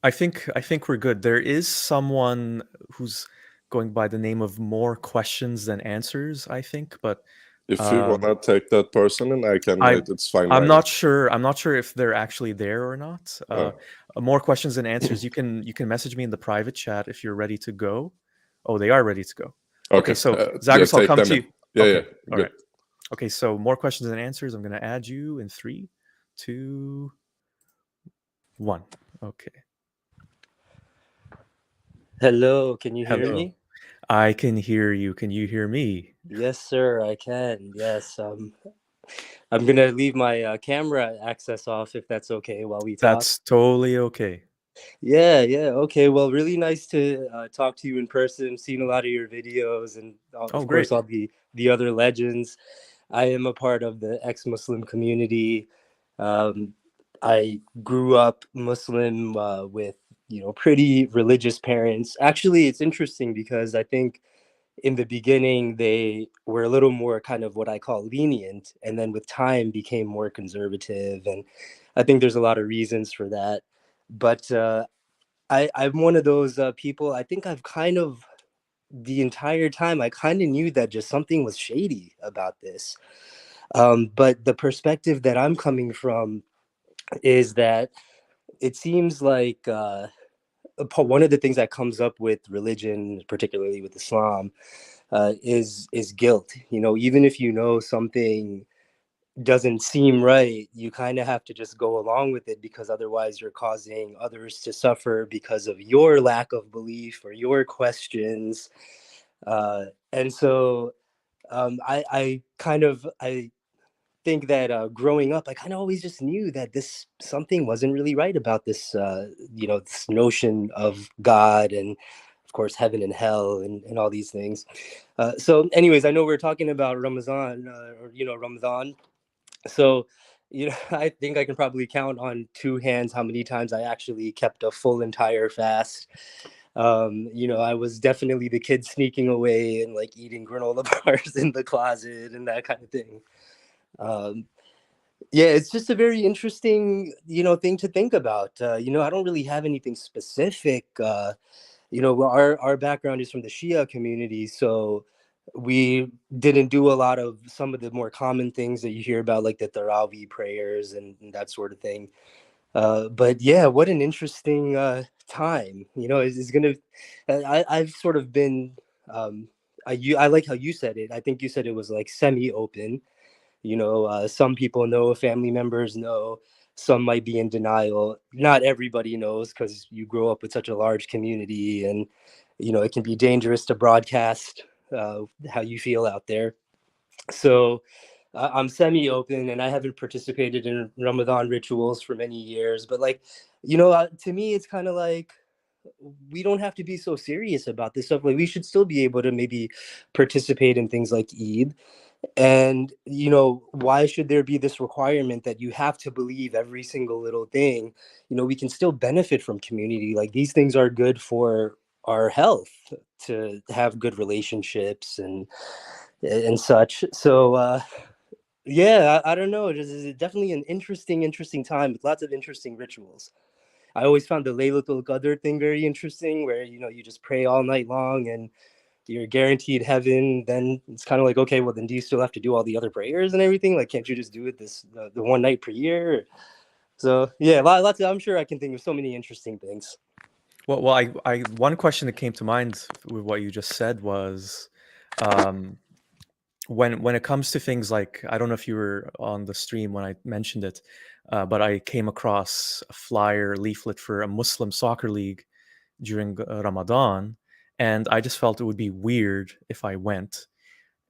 I think we're good. There is someone who's going by the name of More Questions Than Answers, I think, but If you wanna take that person in, I can I wait. It's fine I'm by me. not sure. I'm not sure if they're actually there or not. More questions and answers. You can message me in the private chat if you're ready to go. Oh, they are ready to go. Okay, Okay. so Yeah, Zagros, I'll take come them to in. you. Yeah, yeah, Okay, all good. right. Okay, so more questions and answers. I'm gonna add you in 3, 2, 1. Okay. Hello, can you hear Hello. me? I can hear you. Can you hear me? Yes, sir, I can. Yes. I'm gonna leave my camera access off if that's okay while we talk. That's totally okay. Yeah, yeah. Okay. Well, really nice to talk to you in person. Seen a lot of your videos, and Oh, of course, great. all the other legends. I am a part of the ex-Muslim community. Um, I grew up Muslim with pretty religious parents. Actually, it's interesting because I think in the beginning they were a little more kind of what I call lenient, and then with time became more conservative. And I think there's a lot of reasons for that. But I'm one of those people. I think I've kind of the entire time I kind of knew that just something was shady about this. But the perspective that I'm coming from is that it seems like one of the things that comes up with religion, particularly with Islam, is guilt. Even if you know something doesn't seem right, you kind of have to just go along with it, because otherwise you're causing others to suffer because of your lack of belief or your questions. And so I think that growing up, I kind of always just knew that this something wasn't really right about this, this notion of God and, of course, heaven and hell and all these things. So, anyways, I know we're talking about Ramadan, Ramadan. So, I think I can probably count on two hands how many times I actually kept a full entire fast. I was definitely the kid sneaking away and like eating granola bars in the closet and that kind of thing. Um, yeah, it's just a very interesting, thing to think about. I don't really have anything specific. Our background is from the Shia community, so we didn't do a lot of some of the more common things that you hear about, like the Taraweeh prayers and that sort of thing. But yeah, what an interesting time. Is gonna. I've sort of been. I like how you said it. I think you said it was like semi-open. Some people know, family members know, some might be in denial. Not everybody knows, because you grow up with such a large community, and it can be dangerous to broadcast how you feel out there. So I'm semi-open, and I haven't participated in Ramadan rituals for many years. But like, to me, it's kind of like we don't have to be so serious about this stuff. Like, we should still be able to maybe participate in things like Eid. And why should there be this requirement that you have to believe every single little thing? We can still benefit from community. Like, these things are good for our health, to have good relationships and such. So yeah, I don't know, it is definitely an interesting time with lots of interesting rituals. I always found the Laylatul Qadr thing very interesting, where you just pray all night long and you're guaranteed heaven. Then it's kind of like, okay, well, then do you still have to do all the other prayers and everything? Like, can't you just do it the one night per year? So yeah, lots of, I'm sure I can think of so many interesting things. Well, I one question that came to mind with what you just said was, um, when it comes to things like, I don't know if you were on the stream when I mentioned it, but I came across a flyer leaflet for a Muslim soccer league during Ramadan, and I just felt it would be weird if I went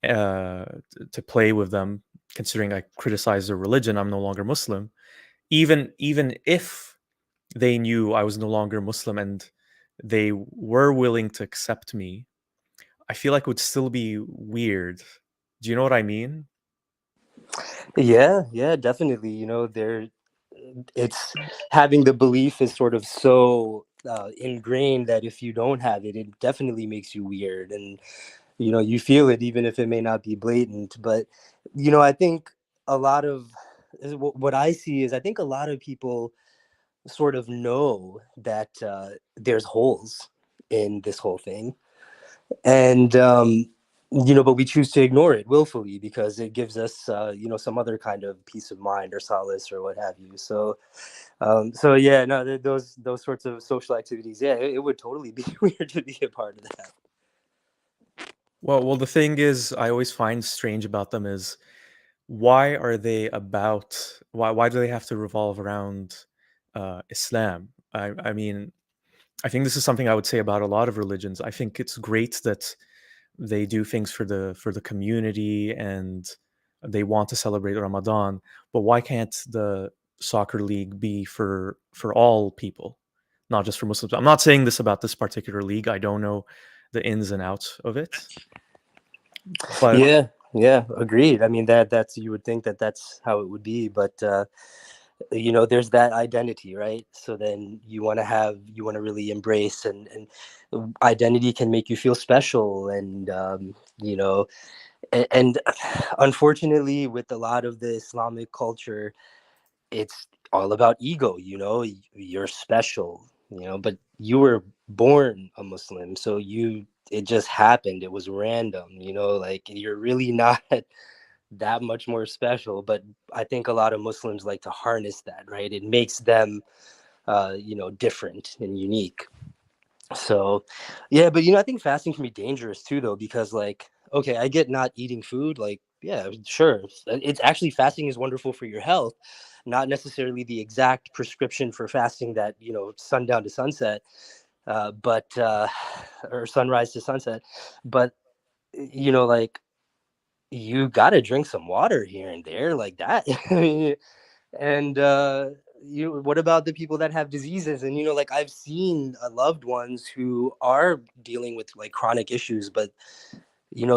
to play with them, considering I criticize their religion. I'm no longer Muslim, even if they knew I was no longer Muslim and they were willing to accept me. I feel like it would still be weird. Do you know what I mean? Yeah, definitely. There, it's having the belief is sort of so ingrained that if you don't have it, it definitely makes you weird, and you feel it even if it may not be blatant. But I think a lot of what I see is, I think a lot of people sort of know that there's holes in this whole thing, and but we choose to ignore it willfully because it gives us, some other kind of peace of mind or solace or what have you. So yeah, no, those sorts of social activities, yeah, it would totally be weird to be a part of that. Well, the thing is, I always find strange about them is why are they about? Why do they have to revolve around Islam? I mean, I think this is something I would say about a lot of religions. I think it's great that they do things for the community and they want to celebrate Ramadan, but why can't the soccer league be for all people, not just for Muslims? I'm not saying this about this particular league. I don't know the ins and outs of it, but Yeah, agreed. I mean, that's, you would think that that's how it would be, but there's that identity, right? So then you want to really embrace, and identity can make you feel special, and and unfortunately, with a lot of the Islamic culture, it's all about ego. You're special, but you were born a Muslim, so it just happened, it was random, like you're really not that much more special. But I think a lot of Muslims like to harness that, right? It makes them different and unique. So yeah, but I think fasting can be dangerous too, though, because, like, okay, I get not eating food, like, yeah, sure, it's actually, fasting is wonderful for your health, not necessarily the exact prescription for fasting that, sundown to sunset, but or sunrise to sunset, but like, you got to drink some water here and there, like that. And what about the people that have diseases? And like, I've seen loved ones who are dealing with like chronic issues, but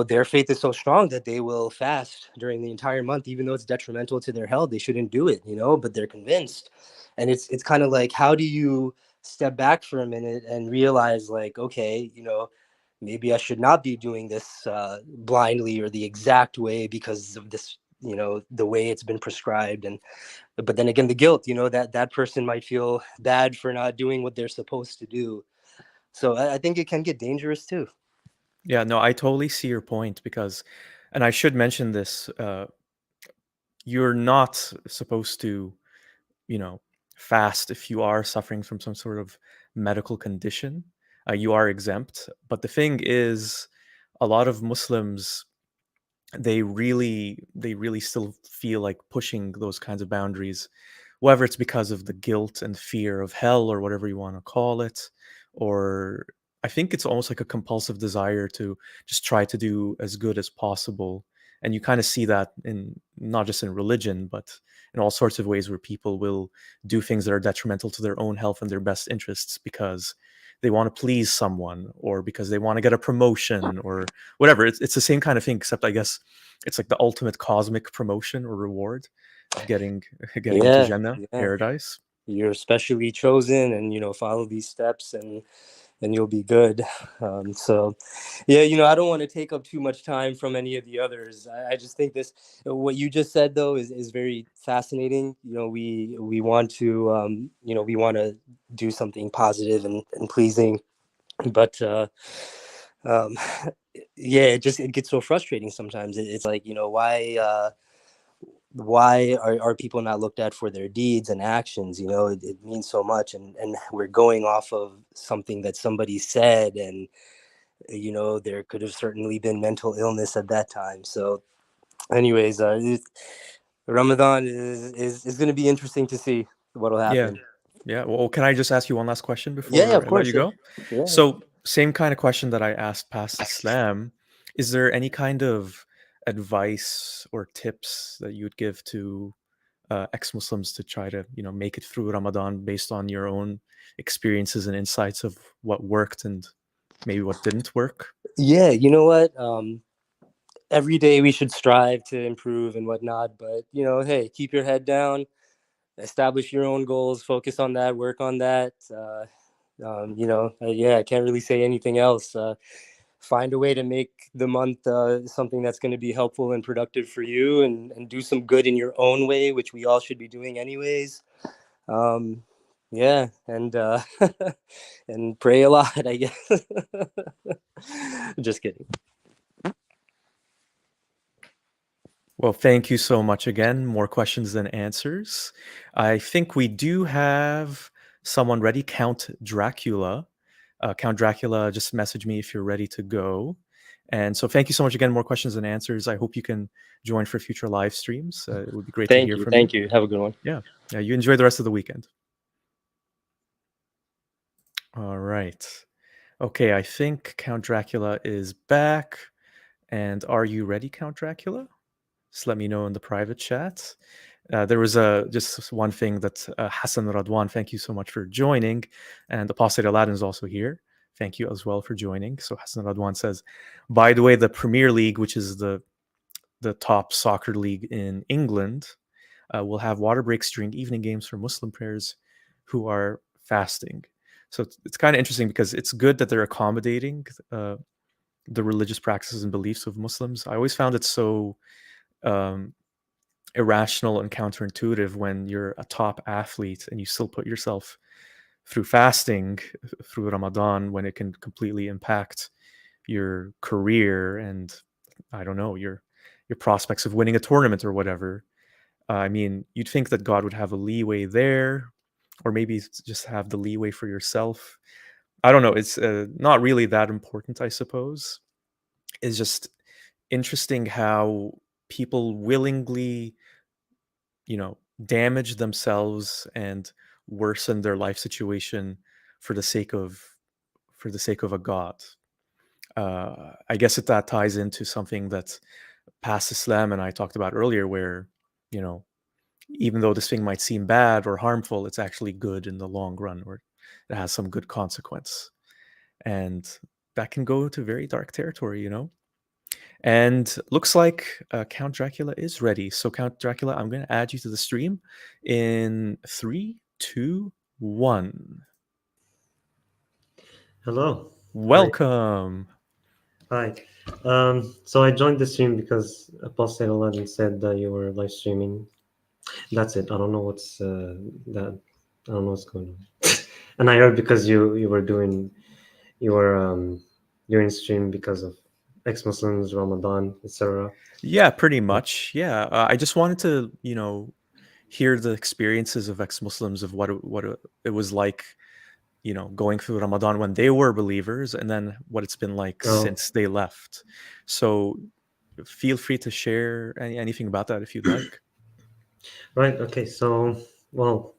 their faith is so strong that they will fast during the entire month, even though it's detrimental to their health. They shouldn't do it, but they're convinced. And it's kind of like, how do you step back for a minute and realize, like, okay, maybe I should not be doing this blindly or the exact way because of this, the way it's been prescribed. And but then again, the guilt, that person might feel bad for not doing what they're supposed to do. So I think it can get dangerous too. yeah, no, I totally see your point because, and I should mention this, you're not supposed to, you know, fast if you are suffering from some sort of medical condition. You are exempt. But the thing is, a lot of Muslims, they really still feel like pushing those kinds of boundaries, whether it's because of the guilt and fear of hell or whatever you want to call it, or I think it's almost like a compulsive desire to just try to do as good as possible. And you kind of see that in not just in religion, but in all sorts of ways where people will do things that are detrimental to their own health and their best interests because they want to please someone or because they want to get a promotion or whatever. It's the same kind of thing, except I guess it's like the ultimate cosmic promotion or reward of getting into Yeah, Jannah, yeah. paradise. You're specially chosen, and follow these steps, and you'll be good. So yeah, I don't want to take up too much time from any of the others. I just think this, what you just said, though, is very fascinating. We want to we want to do something positive and pleasing, but um yeah, it gets so frustrating sometimes. It's like, why are people not looked at for their deeds and actions? It means so much, and we're going off of something that somebody said, and there could have certainly been mental illness at that time. So anyways, Ramadan is going to be interesting to see what'll Yeah. happen. Yeah. Well, can I just ask you one last question Yeah, before of I let you course. Yeah, go? yeah. So, same kind of question that I asked past Islam. Is there any kind of advice or tips that you'd give to ex-Muslims to try to, make it through Ramadan based on your own experiences and insights of what worked and maybe what didn't work? Yeah, you know what, every day we should strive to improve and whatnot, but hey, keep your head down, establish your own goals, focus on that, work on that. Yeah, I can't really say anything else. Find a way to make the month something that's going to be helpful and productive for you, and do some good in your own way, which we all should be doing anyways. um yeah, and and pray a lot, I guess. Just kidding. Well, thank you so much again. More questions than answers. I think we do have someone ready. Count Dracula. Count Dracula, just message me if you're ready to go. And so, thank you so much again. More questions than answers. I hope you can join for future live streams. It would be great to Thank hear you. from you. Thank you. Have a good one. Yeah. Yeah. You enjoy the rest of the weekend. All right. Okay. I think Count Dracula is back. And are you ready, Count Dracula? Just let me know in the private chat. There was just one thing that Hassan Radwan, thank you so much for joining. And Apostate Aladdin is also here. Thank you as well for joining. So Hassan Radwan says, by the way, the Premier League, which is the top soccer league in England, will have water breaks during evening games for Muslim prayers who are fasting. So it's kind of interesting because it's good that they're accommodating the religious practices and beliefs of Muslims. I always found it so irrational and counterintuitive when you're a top athlete and you still put yourself through fasting through Ramadan when it can completely impact your career and I don't know your prospects of winning a tournament or whatever. I mean, you'd think that God would have a leeway there, or maybe just have the leeway for yourself. I don't know. It's not really that important, I suppose. It's just interesting how people willingly, damage themselves and worsen their life situation for the sake of a god. I guess that ties into something that past Islam and I talked about earlier, where you know even though this thing might seem bad or harmful, it's actually good in the long run, or it has some good consequence, and that can go to very dark territory. And looks like Count Dracula is ready. So, Count Dracula, I'm going to add you to the stream in 3, 2, 1. Hello. Welcome. Hi. So I joined the stream because Apostate Aladdin said that you were live streaming. That's it. I don't know what's that. I don't know what's going on. And I heard because you were doing stream because of ex-Muslims, Ramadan, etc. Yeah, pretty much. Yeah, I just wanted to, hear the experiences of ex-Muslims of it was like, going through Ramadan when they were believers, and then what it's been like Oh, since they left. So, feel free to share anything about that if you'd like. right. Okay. So well,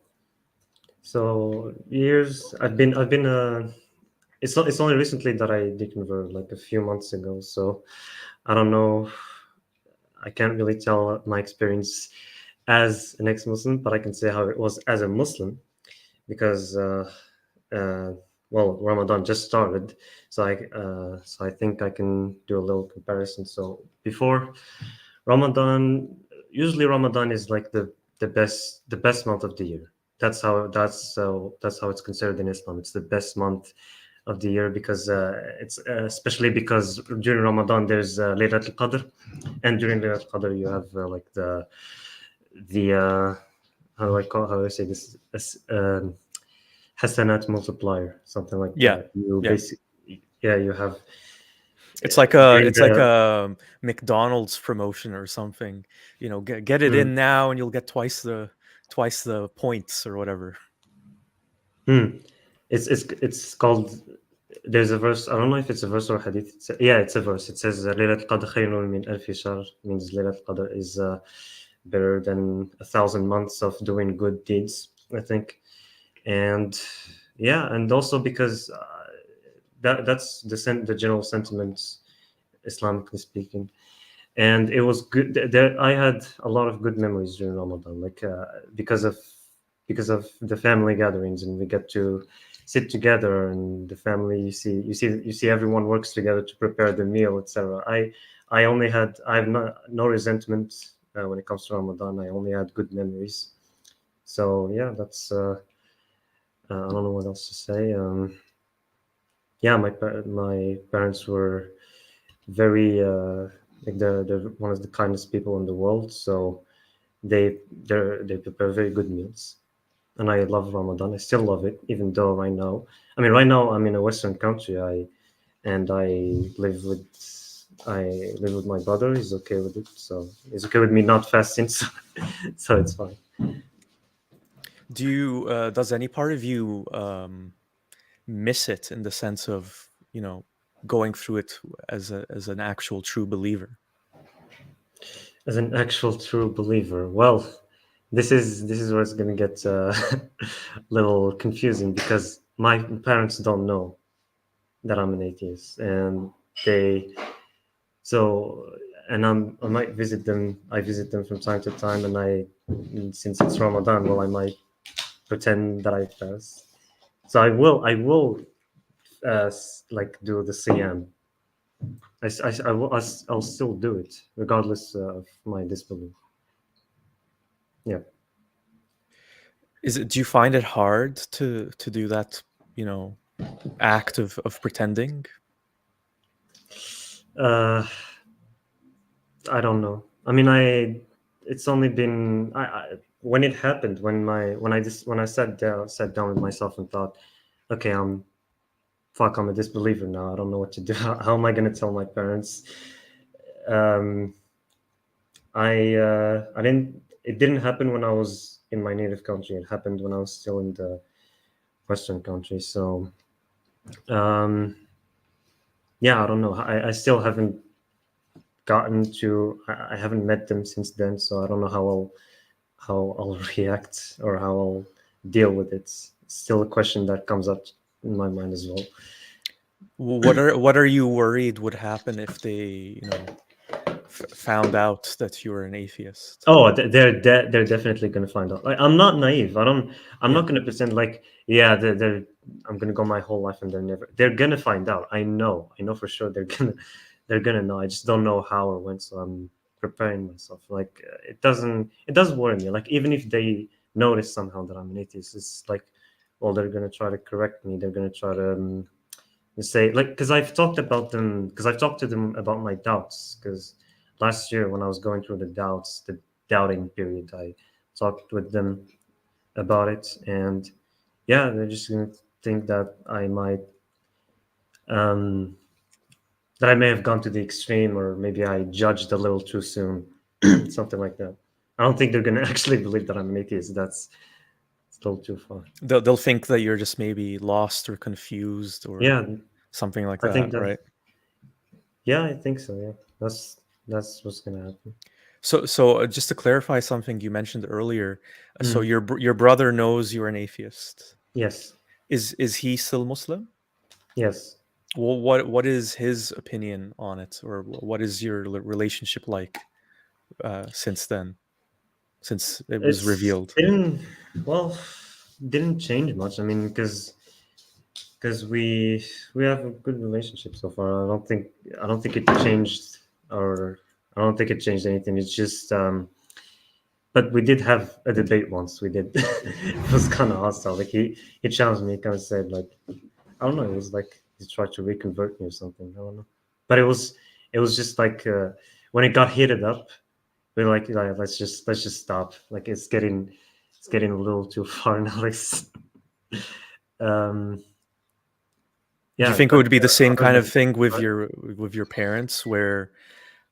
so years I've been it's only recently that I deconverted, like a few months ago. So I don't know. I can't really tell my experience as an ex-Muslim, but I can say how it was as a Muslim because, uh, well, Ramadan just started, so I think I can do a little comparison. So before Ramadan, usually Ramadan is like the best month of the year. That's how it's considered in Islam. It's the best month of the year because it's especially because during Ramadan there's Laylatul Qadr, and during Laylatul Qadr you have like the how do I say this, hasanat multiplier, something like Yeah, that. You yeah. basically, yeah, you have It's like a during it's like the a McDonald's promotion or something. Get it in now, and you'll get twice the points or whatever. It's called. There's a verse. I don't know if it's a verse or a hadith. Yeah, it's a verse. It says Laylat al-Qadr khayrun min alfi shahr, means Laylat al-Qadr is better than 1,000 months of doing good deeds, I think. And yeah, and also because that's the general sentiment, Islamically speaking. And it was good. There, I had a lot of good memories during Ramadan, like because of the family gatherings, and we get to sit together, and the family. You see everyone works together to prepare the meal, etc. I have no resentment when it comes to Ramadan. I only had good memories. So yeah, that's I don't know what else to say. Yeah, my parents were very like they're one of the kindest people in the world. So they prepare very good meals, and I love Ramadan. I still love it, even though right now I'm in a Western country. I live with I live with my brother. He's okay with it, so he's okay with me not fasting. So it's fine. Do you does any part of you miss it in the sense of, going through it as an actual true believer? As an actual true believer, well, this is where it's gonna get a little confusing, because my parents don't know that I'm an atheist, and they so and I might visit them. I visit them from time to time, and since it's Ramadan, well, I might pretend that I fast. So I will like do the siyam. I'll still do it regardless of my disbelief. Yeah. Do you find it hard to do that, act of pretending? Uh, I don't know. I mean, it's only been when it happened, when I sat down with myself and thought, okay, I'm a disbeliever now. I don't know what to do. How am I going to tell my parents? Um, I didn't. It didn't happen when I was in my native country. It happened when I was still in the Western country. So, um, yeah, I don't know. I still haven't gotten to. I haven't met them since then, so I don't know how I'll react or how I'll deal with it. It's still a question that comes up in my mind as well. What are you worried would happen if they, found out that you were an atheist? Oh, they're definitely gonna find out. Like, I'm not naive. I'm Yeah. not gonna pretend like, yeah, they're I'm gonna go my whole life and they're gonna find out. I know for sure they're gonna know. I just don't know how or when. So I'm preparing myself. Like, it doesn't worry me. Like, even if they notice somehow that I'm an atheist, it's like, well, they're gonna try to correct me. They're gonna try to say, like, because I've talked to them about my doubts, because last year when I was going through the doubting period, I talked with them about it, and yeah, they're just gonna think that um I may have gone to the extreme, or maybe I judged a little too soon, something like that. I don't think they're gonna actually believe that I'm an atheist. That's still too far. They'll think that you're just maybe lost or confused or Yeah, something like I think that, that. right? Yeah, I think so. Yeah, that's what's gonna happen. So just to clarify something you mentioned earlier, so Mm. your brother knows you're an atheist. Yes. Is he still Muslim? Yes. Well, what is his opinion on it, or what is your relationship like since then, since it was It's revealed? didn't well didn't change much. I mean, because we have a good relationship so far. I don't think it changed, or I don't think it changed anything. It's just but we did have a debate once. We did. It was kind of hostile. Like, he challenged me. Kind of said, like, I don't know. It was like he tried to reconvert me or something. I don't know. But it was just like, when it got heated up, we're like, let's just stop. Like, it's getting a little too far now. Like, um, Do you yeah. think it But would be the same other kind of than thing with what? your parents, where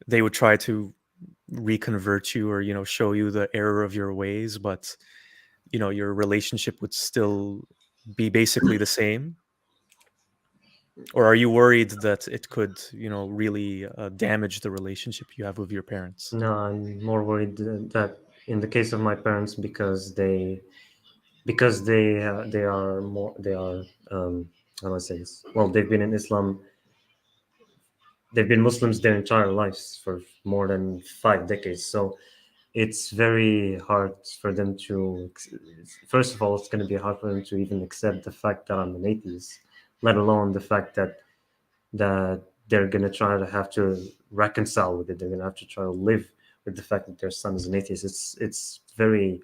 they would try to reconvert you, or show you the error of your ways, but your relationship would still be basically the same? Or are you worried that it could really damage the relationship you have with your parents? No, I'm more worried that in the case of my parents, because they are how do I say this? Well, they've been in Islam. They've been Muslims their entire lives for more than 5 decades. So it's very hard for them to. First of all, it's going to be hard for them to even accept the fact that I'm an atheist, let alone the fact that they're going to try to have to reconcile with it. They're going to have to try to live with the fact that their son is an atheist. It's very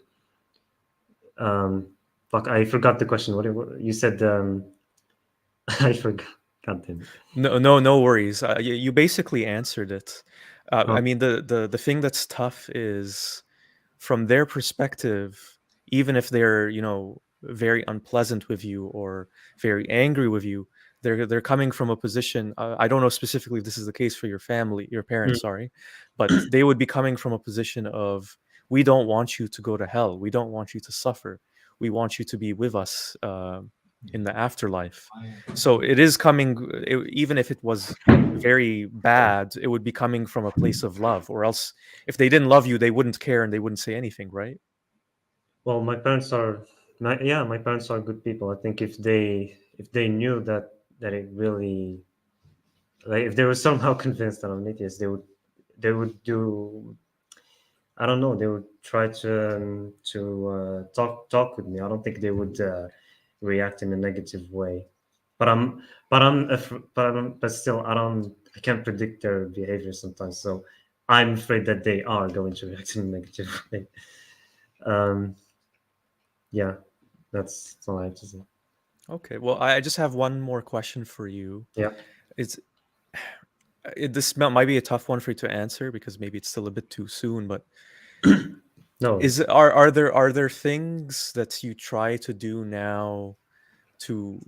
um fuck. I forgot the question. What you said? I forgot. God damn it. No worries. You basically answered it. I Oh, mean, the thing that's tough is, from their perspective, even if they're very unpleasant with you or very angry with you, they're coming from a position. I don't know specifically if this is the case for your family, your parents, Mm. sorry, but they would be coming from a position of, we don't want you to go to hell. We don't want you to suffer. We want you to be with us in the afterlife. So it is coming, even if it was very bad, it would be coming from a place of love. Or else, if they didn't love you, they wouldn't care and they wouldn't say anything, right? Well, my parents are my parents are good people. I think if they knew that it really, like, if they were somehow convinced that I'm an atheist, they would do, I don't know, they would try to talk with me. I don't think they would react in a negative way. But but still, I can't predict their behavior sometimes. So I'm afraid that they are going to react in a negative way. Um, yeah, that's all I have to say. Okay. Well, I just have one more question for you. Yeah. It's this might be a tough one for you to answer because maybe it's still a bit too soon, but No worries. are there things that you try to do now to,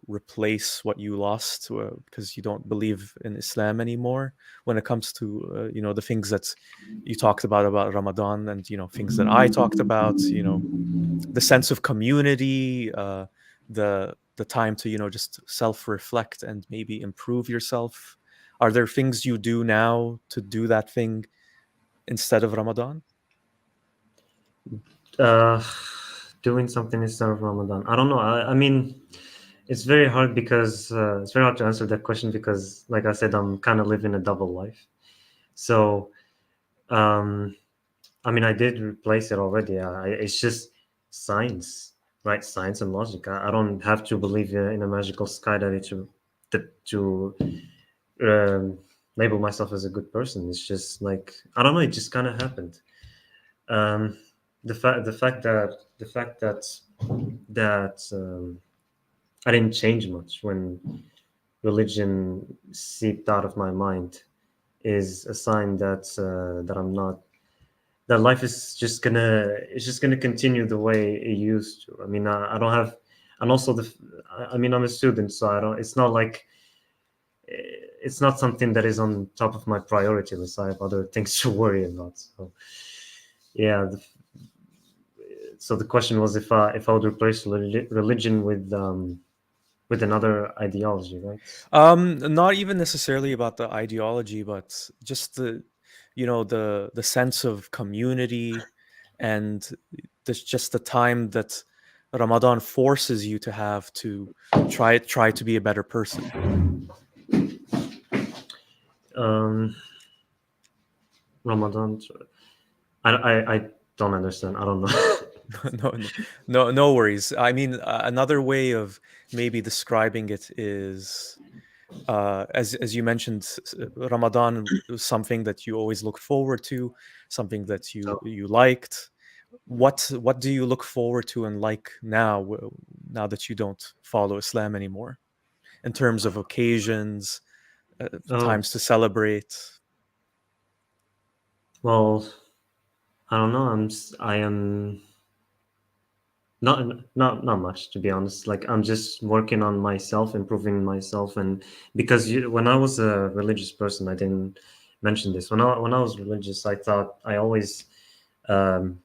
replace what you lost because you don't believe in Islam anymore, when it comes to the things that you talked about Ramadan, and things that I talked about, the sense of community, the time to just self-reflect and maybe improve yourself? Are there things you do now to do that thing instead of Ramadan? Uh, Doing something instead of Ramadan. I don't know. I mean, it's very hard because it's very hard to answer that question because, like I said, I'm kind of living a double life. So, um, I mean, I did replace it already. It's just science, right? Science and logic. I don't have to believe in a magical sky that to um, label myself as a good person. It's just like, I don't know. It just kind of happened. Um, the fact that I didn't change much when religion seeped out of my mind is a sign that I'm not, that life is just gonna continue the way it used to. I mean, I don't have, and also I mean, I'm a student, so I don't. It's not like it's not something that is on top of my priority list. I have other things to worry about. So yeah. So the question was if I would replace religion with another ideology, right? Not even necessarily about the ideology, but just the sense of community, and just the time that Ramadan forces you to have to try to be a better person. Um, Ramadan. I don't understand. I don't know. No worries. I mean, another way of maybe describing it is, as you mentioned, Ramadan was something that you always looked forward to, something that you So, you liked. What do you look forward to and like now, now that you don't follow Islam anymore, in terms of occasions, oh times to celebrate? well, I don't know. I am not much, to be honest. Like, I'm just working on myself, improving myself, and because when I was a religious person, I didn't mention this. When I was religious, I thought I always um,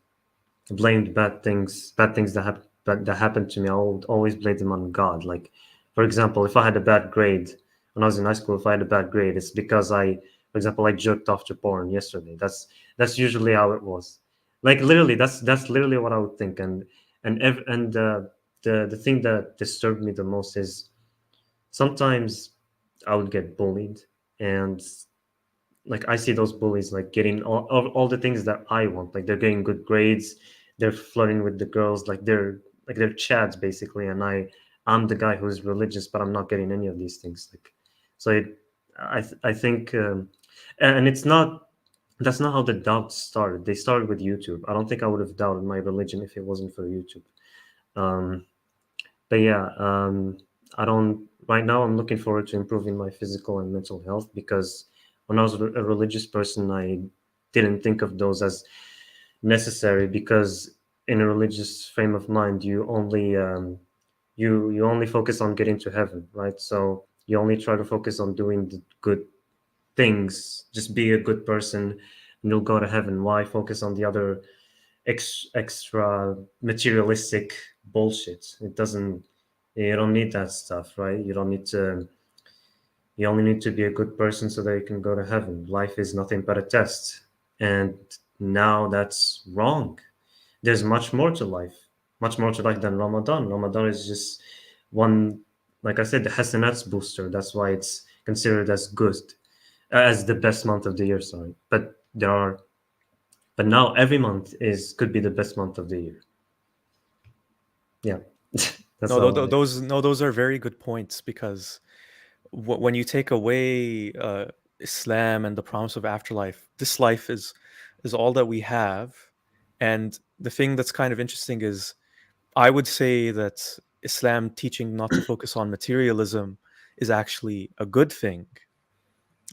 blamed bad things that happened to me. I would always blame them on God. Like, for example, if I had a bad grade when I was in high school, if I had a bad grade, it's because for example, I jerked off to porn yesterday. That's usually how it was. Like, literally, that's literally what I would think. And the thing that disturbed me the most is sometimes I would get bullied, and like I see those bullies like getting all the things that I want. Like, they're getting good grades, they're flirting with the girls, like they're chads basically, and I'm the guy who's religious, but I'm not getting any of these things. Like, so I think, and it's not, that's not how the doubts started. They started with YouTube. I don't think I would have doubted my religion if it wasn't for YouTube. Um, but yeah, I don't. Right now, I'm looking forward to improving my physical and mental health because when I was a religious person, I didn't think of those as necessary because in a religious frame of mind, you only you only focus on getting to heaven, right? So you only try to focus on doing the good things. Just be a good person, and you'll go to heaven. Why focus on the other extra materialistic bullshit? It doesn't. You don't need that stuff, right? You don't need to. You only need to be a good person so that you can go to heaven. Life is nothing but a test, and now that's wrong. There's much more to life, much more to life than Ramadan. Ramadan is just one, like I said, the hasanats booster. That's why it's considered as good, as the best month of the year. Sorry, but now every month is could be the best month of the year. Yeah, that's No, all. those are very good points, because when you take away Islam and the promise of afterlife, this life is all that we have. And the thing that's kind of interesting is, I would say that Islam teaching not to focus on materialism is actually a good thing,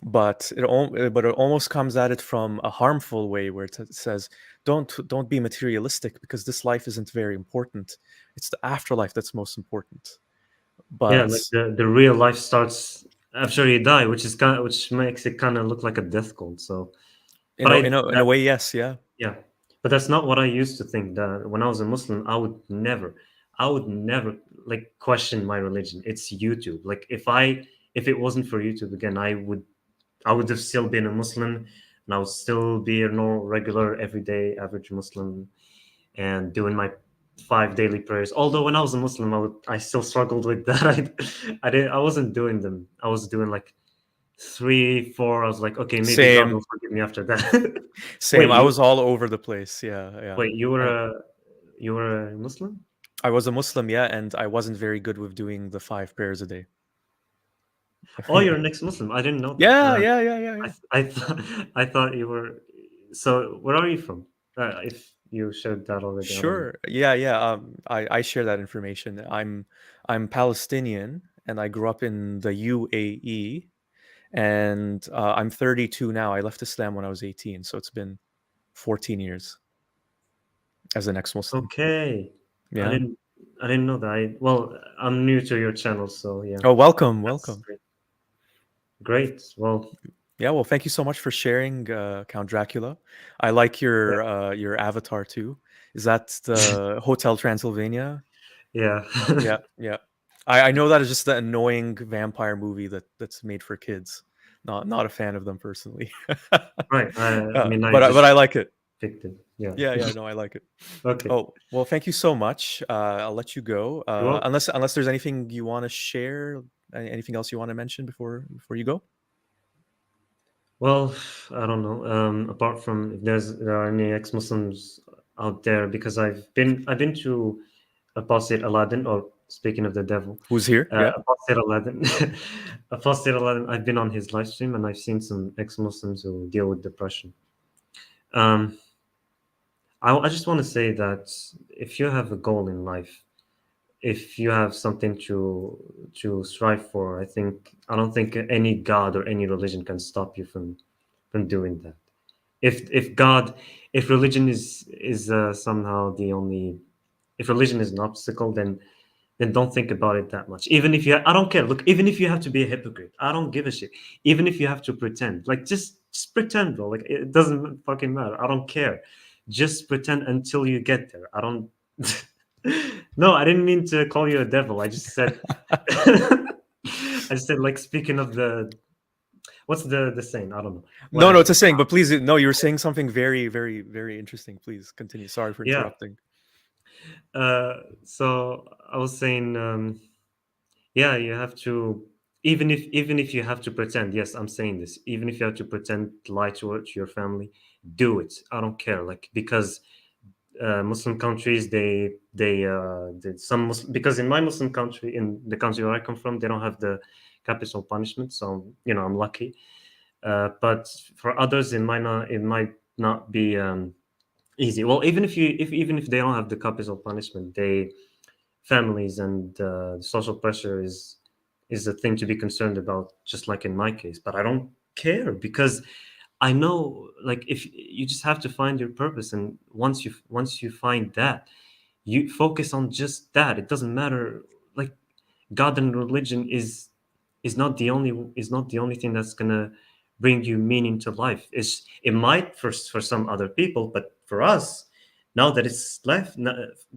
but it almost comes at it from a harmful way, where it says, don't be materialistic, because this life isn't very important. It's the afterlife that's most important. Yeah, But like the real life starts after you die, which makes it kind of look like a death cult. So, in but a, I in a, in a that way, yes, yeah. yeah, but that's not what I used to think. That when I was a Muslim, I would never like question my religion. It's YouTube. Like if it wasn't for YouTube, again, I would have still been a Muslim, and I would still be a normal, regular, everyday, average Muslim, and doing my 5 daily prayers. Although when I was a Muslim, I still struggled with that. I wasn't doing them. I was doing like 3, 4. I was like, okay, maybe God Same, will forgive me after that. same. Wait, I you was all over the place. Yeah, yeah. wait, you were a Muslim? I was a Muslim, yeah, and I wasn't very good with doing the 5 prayers a day. Oh, you're an ex-Muslim. I didn't know that. Yeah, yeah, yeah, yeah, yeah. I thought you were. So where are you from? If you shared that already, I don't know. Sure. Yeah, yeah. I share that information. I'm Palestinian, and I grew up in the UAE, and I'm 32 now. I left Islam when I was 18, so it's been 14 years as an ex-Muslim. Okay, I Yeah. didn't I didn't know that. Well, I'm new to your channel, so yeah, Oh, welcome, that's welcome. great. Great. Well, Yeah, well, thank you so much for sharing, Count Dracula. I like your avatar too. Is that the Hotel Transylvania? yeah, Yeah, yeah. I know that is just the annoying vampire movie that's made for kids. Not a fan of them personally. right. I mean, I But just I like it. picked it. Yeah. Yeah, yeah, no, I like it. Okay. Oh, well, thank you so much. I'll let you go. Well, Unless there's anything you want to share, anything else you want to mention before you go? well, I don't know. Apart from if there are any ex-Muslims out there, because I've been to Apostate Aladdin, or speaking of the devil, Who's here? Yeah. Apostate Aladdin. Apostate Aladdin. I've been on his live stream, and I've seen some ex-Muslims who deal with depression. Um, I just want to say that if you have a goal in life, if you have something to strive for, I don't think any god or any religion can stop you from doing that. If religion is somehow the only, if religion is an obstacle, then don't think about it that much. Even if I don't care. Look, even if you have to be a hypocrite, I don't give a shit. Even if you have to pretend, like just pretend, bro. Like it doesn't fucking matter. I don't care. Just pretend until you get there. I don't. No, I didn't mean to call you a devil. I just said. I just said, like, speaking of what's the saying? I don't know. No, it's Whatever. a saying, but please, no, you were saying something very, very, very interesting. Please continue. Sorry for Yeah. interrupting. So I was saying, yeah, you have to, even if you have to pretend. Yes, I'm saying this. Even if you have to pretend, lie to your family, do it. I don't care. Like, because Muslim countries, some Muslim, because in my Muslim country, in the country where I come from, they don't have the capital punishment. So I'm lucky. But for others, it might not be easy. Well, even if they don't have the capital punishment, families and social pressure is a thing to be concerned about, just like in my case. But I don't care, because I know, like, if you just have to find your purpose, and once you find that, you focus on just that. It doesn't matter like God and religion is not the only thing that's gonna bring you meaning to life. It might for some other people, but for us, now that it's left,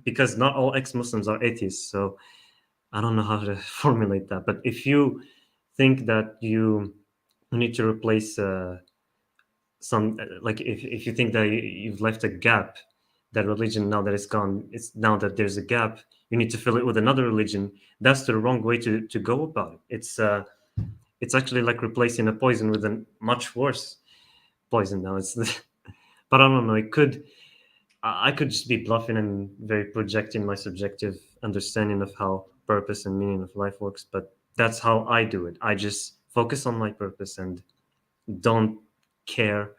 because not all ex-Muslims are atheists, so I don't know how to formulate that. But if you think that you need to replace some, like if you think that you've left a gap, that religion, now that it's gone, it's now that there's a gap, you need to fill it with another religion. That's the wrong way to go about it. It's actually like replacing a poison with a much worse poison now. It's but I don't know, I could just be bluffing and very projecting my subjective understanding of how purpose and meaning of life works, but that's how I do it. I just focus on my purpose and don't care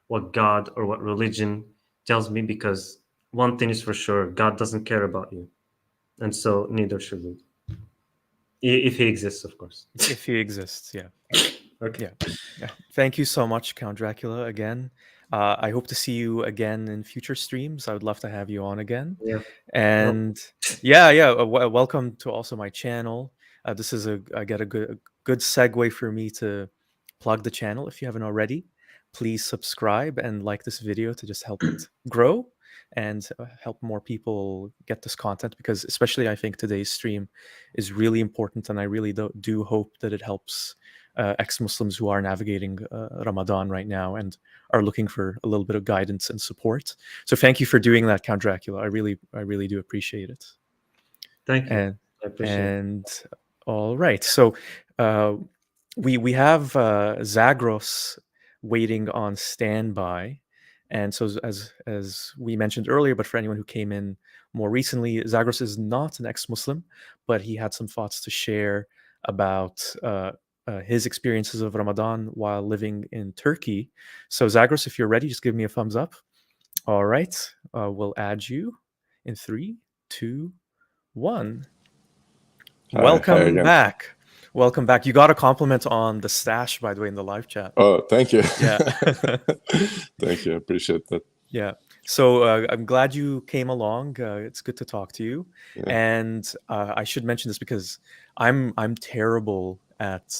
what God or what religion tells me, because one thing is for sure, God doesn't care about you, and so neither should we, if he exists, of course. If he exists, yeah. Okay. Yeah. Thank you so much, Count Dracula, again. I hope to see you again in future streams. I would love to have you on again. Yeah. And welcome to also my channel. This is a good segue for me to plug the channel. If you haven't already, please subscribe and like this video to just help it grow and help more people get this content, because especially I think today's stream is really important, and I really do hope that it helps ex-Muslims who are navigating Ramadan right now and are looking for a little bit of guidance and support. So thank you for doing that, Count Dracula. I really do appreciate it. Thank you. And I appreciate it. All right, so we have Zagros waiting on standby. And so as we mentioned earlier, but for anyone who came in more recently, Zagros is not an ex-Muslim, but he had some thoughts to share about his experiences of Ramadan while living in Turkey. So Zagros, if you're ready, just give me a thumbs up. All right, we'll add you in 3, 2, 1. Welcome back. Welcome back. You got a compliment on the stash, by the way, in the live chat. Oh, thank you. Yeah. Thank you. I appreciate that. Yeah. So I'm glad you came along. It's good to talk to you. Yeah. And I should mention this because I'm terrible at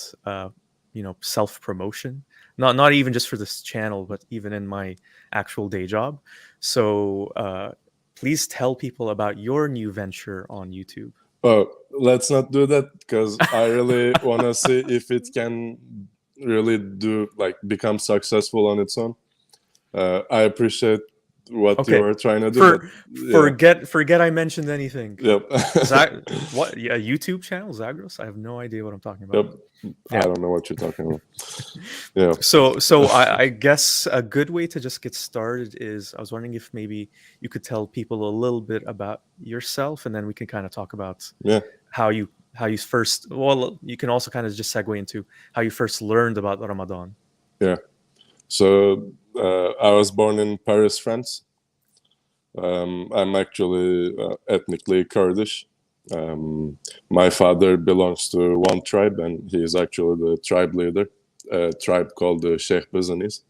self-promotion. Not even just for this channel, but even in my actual day job. So please tell people about your new venture on YouTube. Oh, let's not do that, because I really want to see if it can really become successful on its own. I appreciate what you were trying to do. Forget I mentioned anything. Yep. What? Yeah, YouTube channel, Zagros? I have no idea what I'm talking about. Yep. Yeah. I don't know what you're talking about. Yeah. So I guess a good way to just get started is, I was wondering if maybe you could tell people a little bit about yourself, and then we can kind of talk about how you first. Well, you can also kind of just segue into how you first learned about Ramadan. Yeah. So I was born in Paris, France. I'm actually ethnically Kurdish. My father belongs to one tribe, and he is actually the tribe leader, a tribe called the Sheikh Bizanis.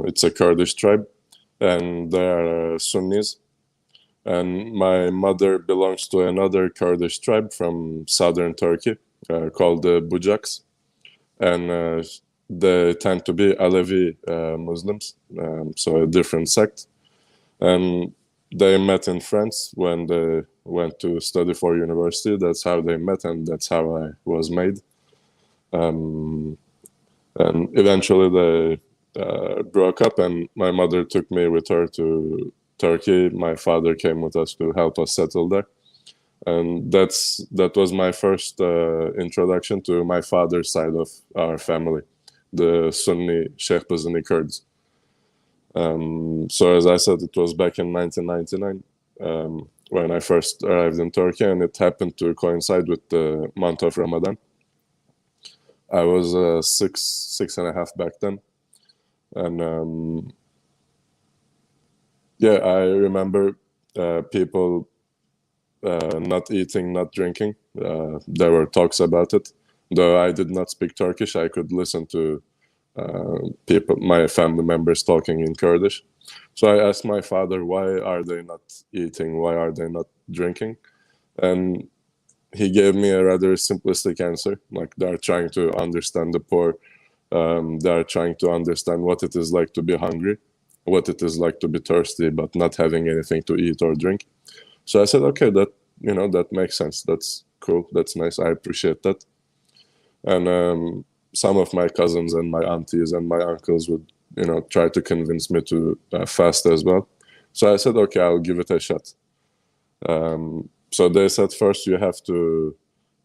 It's a Kurdish tribe, and they are Sunnis. And my mother belongs to another Kurdish tribe from southern Turkey called the Bujaks. And they tend to be Alevi Muslims, so a different sect. And they met in France when they went to study for university. That's how they met, and that's how I was made. And eventually they broke up, and my mother took me with her to Turkey. My father came with us to help us settle there. And that was my first introduction to my father's side of our family, the Sunni Sheikh Bizani Kurds. So as I said, it was back in 1999 when I first arrived in Turkey, and it happened to coincide with the month of Ramadan. I was six and a half back then. And I remember people not eating, not drinking. There were talks about it. Though I did not speak Turkish, I could listen to people, my family members, talking in Kurdish. So I asked my father, why are they not eating? Why are they not drinking? And he gave me a rather simplistic answer. Like, they are trying to understand the poor. They are trying to understand what it is like to be hungry, what it is like to be thirsty, but not having anything to eat or drink. So I said, okay, that makes sense. That's cool. That's nice. I appreciate that. And some of my cousins and my aunties and my uncles would, try to convince me to fast as well. So I said, okay, I'll give it a shot. So they said, first you have to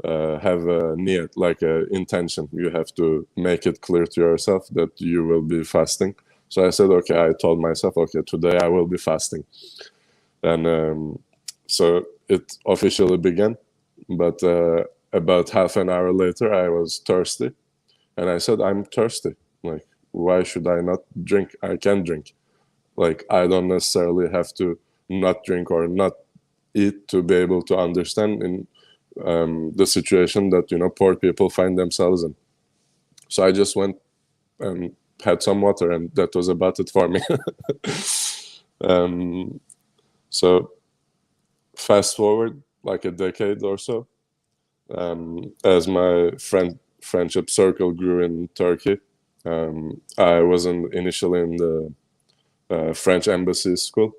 have a niyat, like an intention. You have to make it clear to yourself that you will be fasting. So I said, okay, I told myself, okay, today I will be fasting. And so it officially began. But about half an hour later, I was thirsty. And I said, I'm thirsty. Like, why should I not drink? I can drink. Like, I don't necessarily have to not drink or not eat to be able to understand in the situation that, poor people find themselves in. So I just went and had some water, and that was about it for me. So fast forward like a decade or so, as my friendship circle grew in Turkey, I wasn't initially in the French embassy school,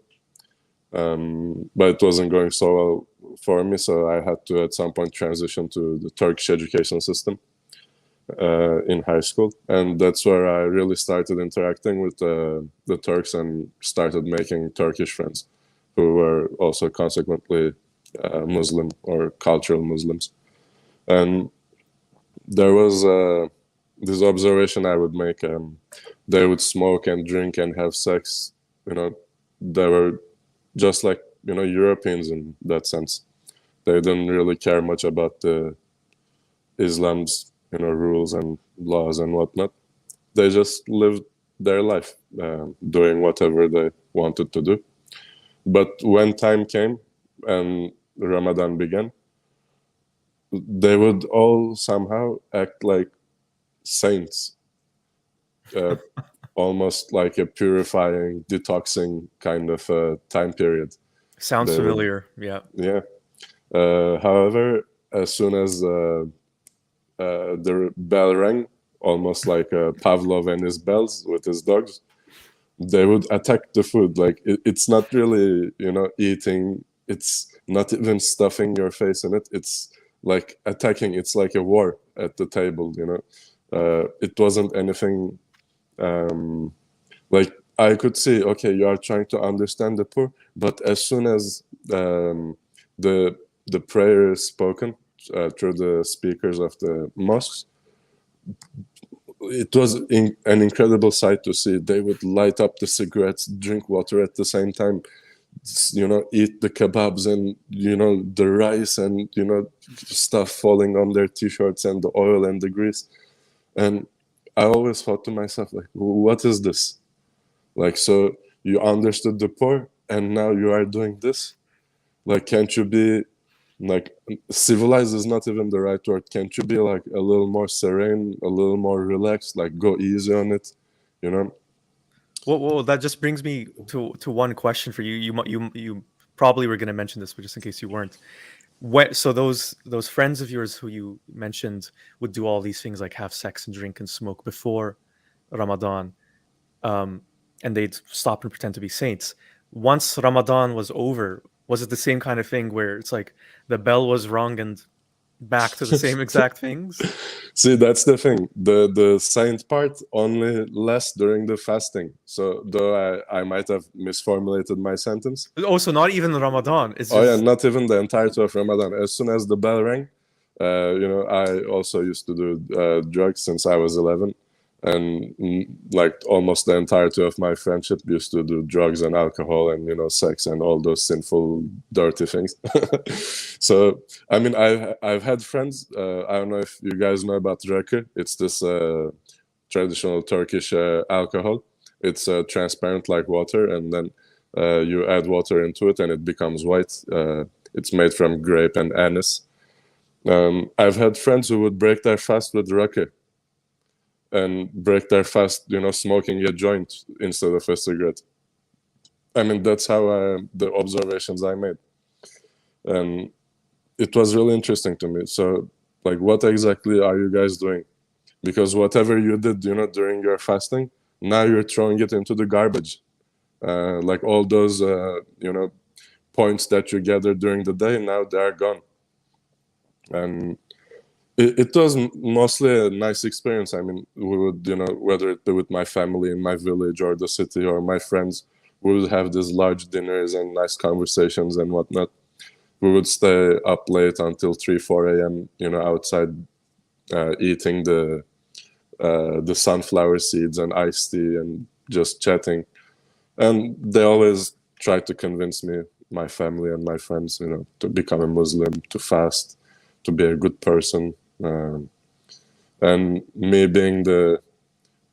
but it wasn't going so well for me, so I had to at some point transition to the Turkish education system in high school, and that's where I really started interacting with the Turks and started making Turkish friends who were also consequently Muslim or cultural Muslims. And there was this observation I would make. They would smoke and drink and have sex. They were just like, Europeans in that sense. They didn't really care much about the Islam's, rules and laws and whatnot. They just lived their life, doing whatever they wanted to do. But when time came and Ramadan began, they would all somehow act like saints, almost like a purifying, detoxing kind of time period. Sounds They would- familiar. Yeah. Yeah. However, as soon as the bell rang, almost like Pavlov and his bells with his dogs, they would attack the food. Like, it's not really, eating. It's not even stuffing your face in it. It's like attacking. It's like a war at the table. It wasn't anything. Like, I could see, okay, you are trying to understand the poor, but as soon as the prayer is spoken through the speakers of the mosques, it was an incredible sight to see. They would light up the cigarettes, drink water at the same time, eat the kebabs and, the rice and, stuff falling on their t-shirts and the oil and the grease. And I always thought to myself, like, what is this? Like, so you understood the poor and now you are doing this? Like, can't you be, like, civilized is not even the right word. Can't you be like a little more serene, a little more relaxed, like go easy on it, Well, that just brings me to one question for you. You probably were going to mention this, but just in case you weren't. So those friends of yours who you mentioned would do all these things like have sex and drink and smoke before Ramadan, and they'd stop and pretend to be saints. Once Ramadan was over, was it the same kind of thing where it's like the bell was rung and back to the same exact things? See, that's the thing. The saint part only lasts during the fasting. So though I might have misformulated my sentence. Oh, so not even Ramadan. It's just... Oh yeah, not even the entirety of Ramadan. As soon as the bell rang, I also used to do drugs since I was 11. And like almost the entirety of my friendship used to do drugs and alcohol and sex and all those sinful, dirty things. So I mean, I've had friends. I don't know if you guys know about Rakı. It's this traditional Turkish alcohol. It's transparent like water, and then you add water into it, and it becomes white. It's made from grape and anise. I've had friends who would break their fast with Rakı. And break their fast, smoking a joint instead of a cigarette. I mean, that's how the observations I made. And it was really interesting to me. So, like, what exactly are you guys doing? Because whatever you did, during your fasting, now you're throwing it into the garbage. Like all those, points that you gathered during the day, now they're gone. And it was mostly a nice experience. I mean, we would, whether it be with my family in my village or the city or my friends, we would have these large dinners and nice conversations and whatnot. We would stay up late until 3, 4 a.m., outside eating the sunflower seeds and iced tea and just chatting. And they always tried to convince me, my family and my friends, to become a Muslim, to fast, to be a good person. And me being the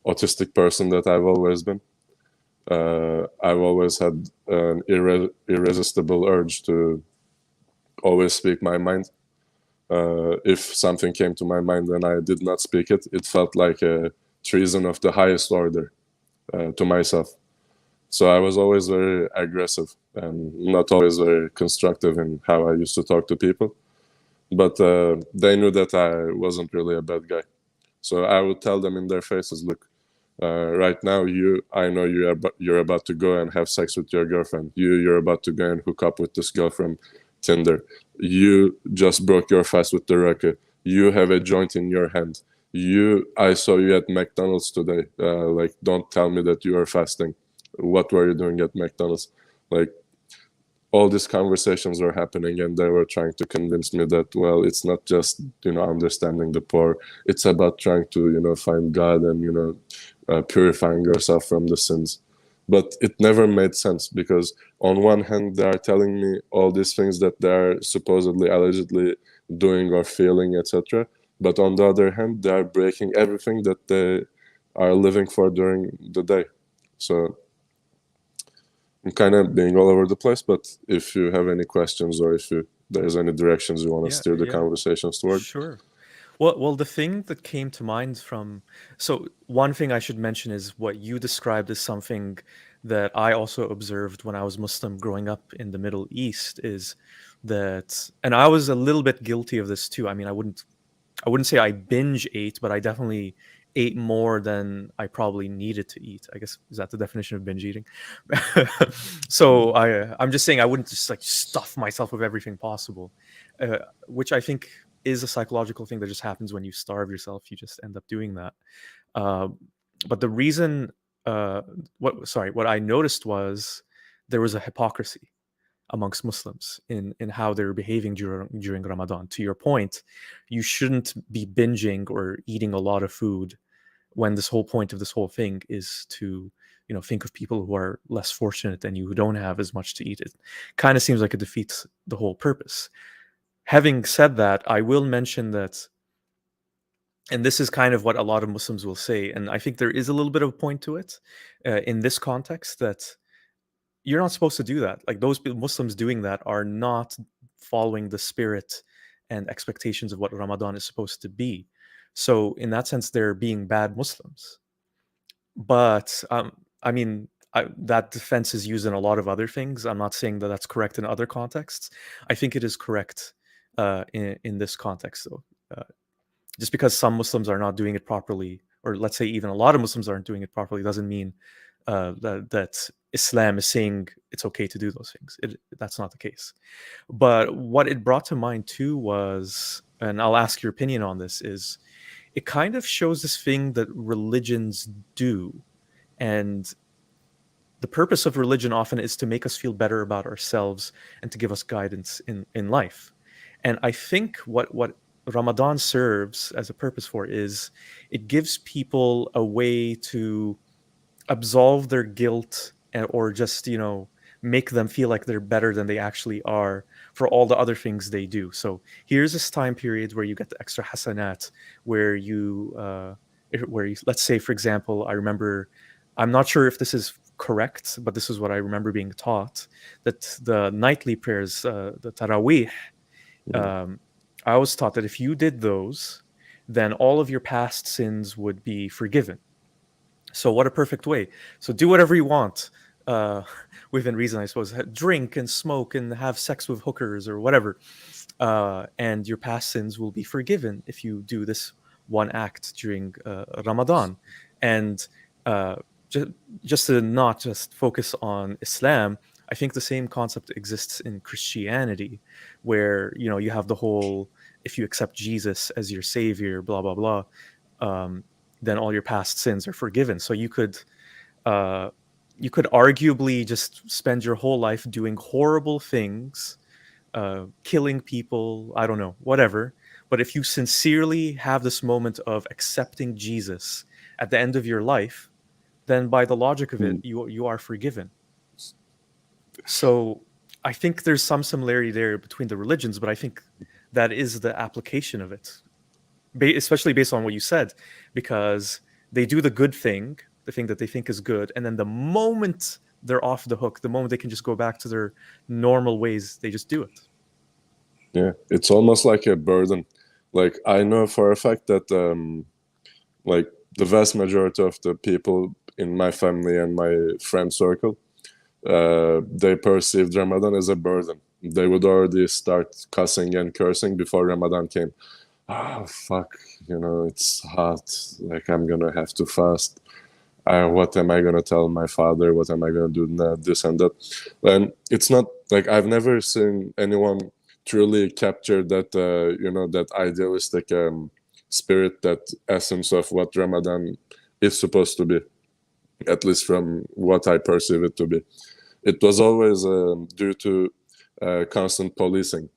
autistic person that I've always been, I've always had an irresistible urge to always speak my mind. If something came to my mind and I did not speak it, it felt like a treason of the highest order to myself. So I was always very aggressive and not always very constructive in how I used to talk to people. But they knew that I wasn't really a bad guy. So I would tell them in their faces, look, right now, I know you're about to go and have sex with your girlfriend. You're about to go and hook up with this girl from Tinder. You just broke your fast with the Drakula. You have a joint in your hand. I saw you at McDonald's today. Like, don't tell me that you are fasting. What were you doing at McDonald's? Like, all these conversations were happening, and they were trying to convince me that, well, it's not just, understanding the poor. It's about trying to, find God and, purifying yourself from the sins. But it never made sense, because on one hand, they are telling me all these things that they are supposedly, allegedly doing or feeling, etc. But on the other hand, they are breaking everything that they are living for during the day. So I'm kind of being all over the place, but if you have any questions or if there's any directions you want to steer the conversations toward. Sure. Well, the thing that came to mind so one thing I should mention is what you described as something that I also observed when I was Muslim growing up in the Middle East is that, and I was a little bit guilty of this too. I mean, I wouldn't say I binge ate, but I definitely ate more than I probably needed to eat. I guess, is that the definition of binge eating? So I'm just saying I wouldn't just like stuff myself with everything possible, which I think is a psychological thing that just happens when you starve yourself. You just end up doing that. But the reason, what I noticed was there was a hypocrisy amongst Muslims in how they're behaving during Ramadan. To your point, you shouldn't be binging or eating a lot of food when this whole point of this whole thing is to think of people who are less fortunate than you, who don't have as much to eat. It kind of seems like it defeats the whole purpose. Having said that, I will mention that, and this is kind of what a lot of Muslims will say, and I think there is a little bit of a point to it in this context, that you're not supposed to do that. Like, those Muslims doing that are not following the spirit and expectations of what Ramadan is supposed to be. So in that sense, they're being bad Muslims. But I mean, that defense is used in a lot of other things. I'm not saying that that's correct in other contexts. I think it is correct in this context, though. Just because some Muslims are not doing it properly, or let's say even a lot of Muslims aren't doing it properly, doesn't mean that Islam is saying it's okay to do those things. That's not the case. But what it brought to mind too was, and I'll ask your opinion on this, is it kind of shows this thing that religions do. And the purpose of religion often is to make us feel better about ourselves and to give us guidance in life. And I think what Ramadan serves as a purpose for is it gives people a way to absolve their guilt, or just make them feel like they're better than they actually are for all the other things they do. So here's this time period where you get the extra hasanat, where you let's say, for example, I'm not sure if this is correct, but this is what I remember being taught, that the nightly prayers, the Taraweeh, I was taught that if you did those, then all of your past sins would be forgiven. So what a perfect way. So do whatever you want. within reason, I suppose, drink and smoke and have sex with hookers or whatever, and your past sins will be forgiven if you do this one act during Ramadan. And uh, just to not just focus on Islam, I think the same concept exists in Christianity, where you have the whole, if you accept Jesus as your savior, blah blah blah, then all your past sins are forgiven. So uh, you could arguably just spend your whole life doing horrible things, killing people, I don't know, whatever. But if you sincerely have this moment of accepting Jesus at the end of your life, then by the logic of it, you are forgiven. So I think there's some similarity there between the religions, but I think that is the application of it, especially based on what you said, because they do the good thing, the thing that they think is good, and then the moment they're off the hook, the moment they can just go back to their normal ways, they just do it. Yeah, it's almost like a burden. Like, I know for a fact that like the vast majority of the people in my family and my friend circle, they perceived Ramadan as a burden. They would already start cussing and cursing before Ramadan came. Oh, fuck, it's hot. Like, I'm gonna have to fast. What am I gonna tell my father? What am I gonna do? This and that. And it's not like I've never seen anyone truly capture that, that idealistic spirit, that essence of what Ramadan is supposed to be, at least from what I perceive it to be. It was always due to constant policing.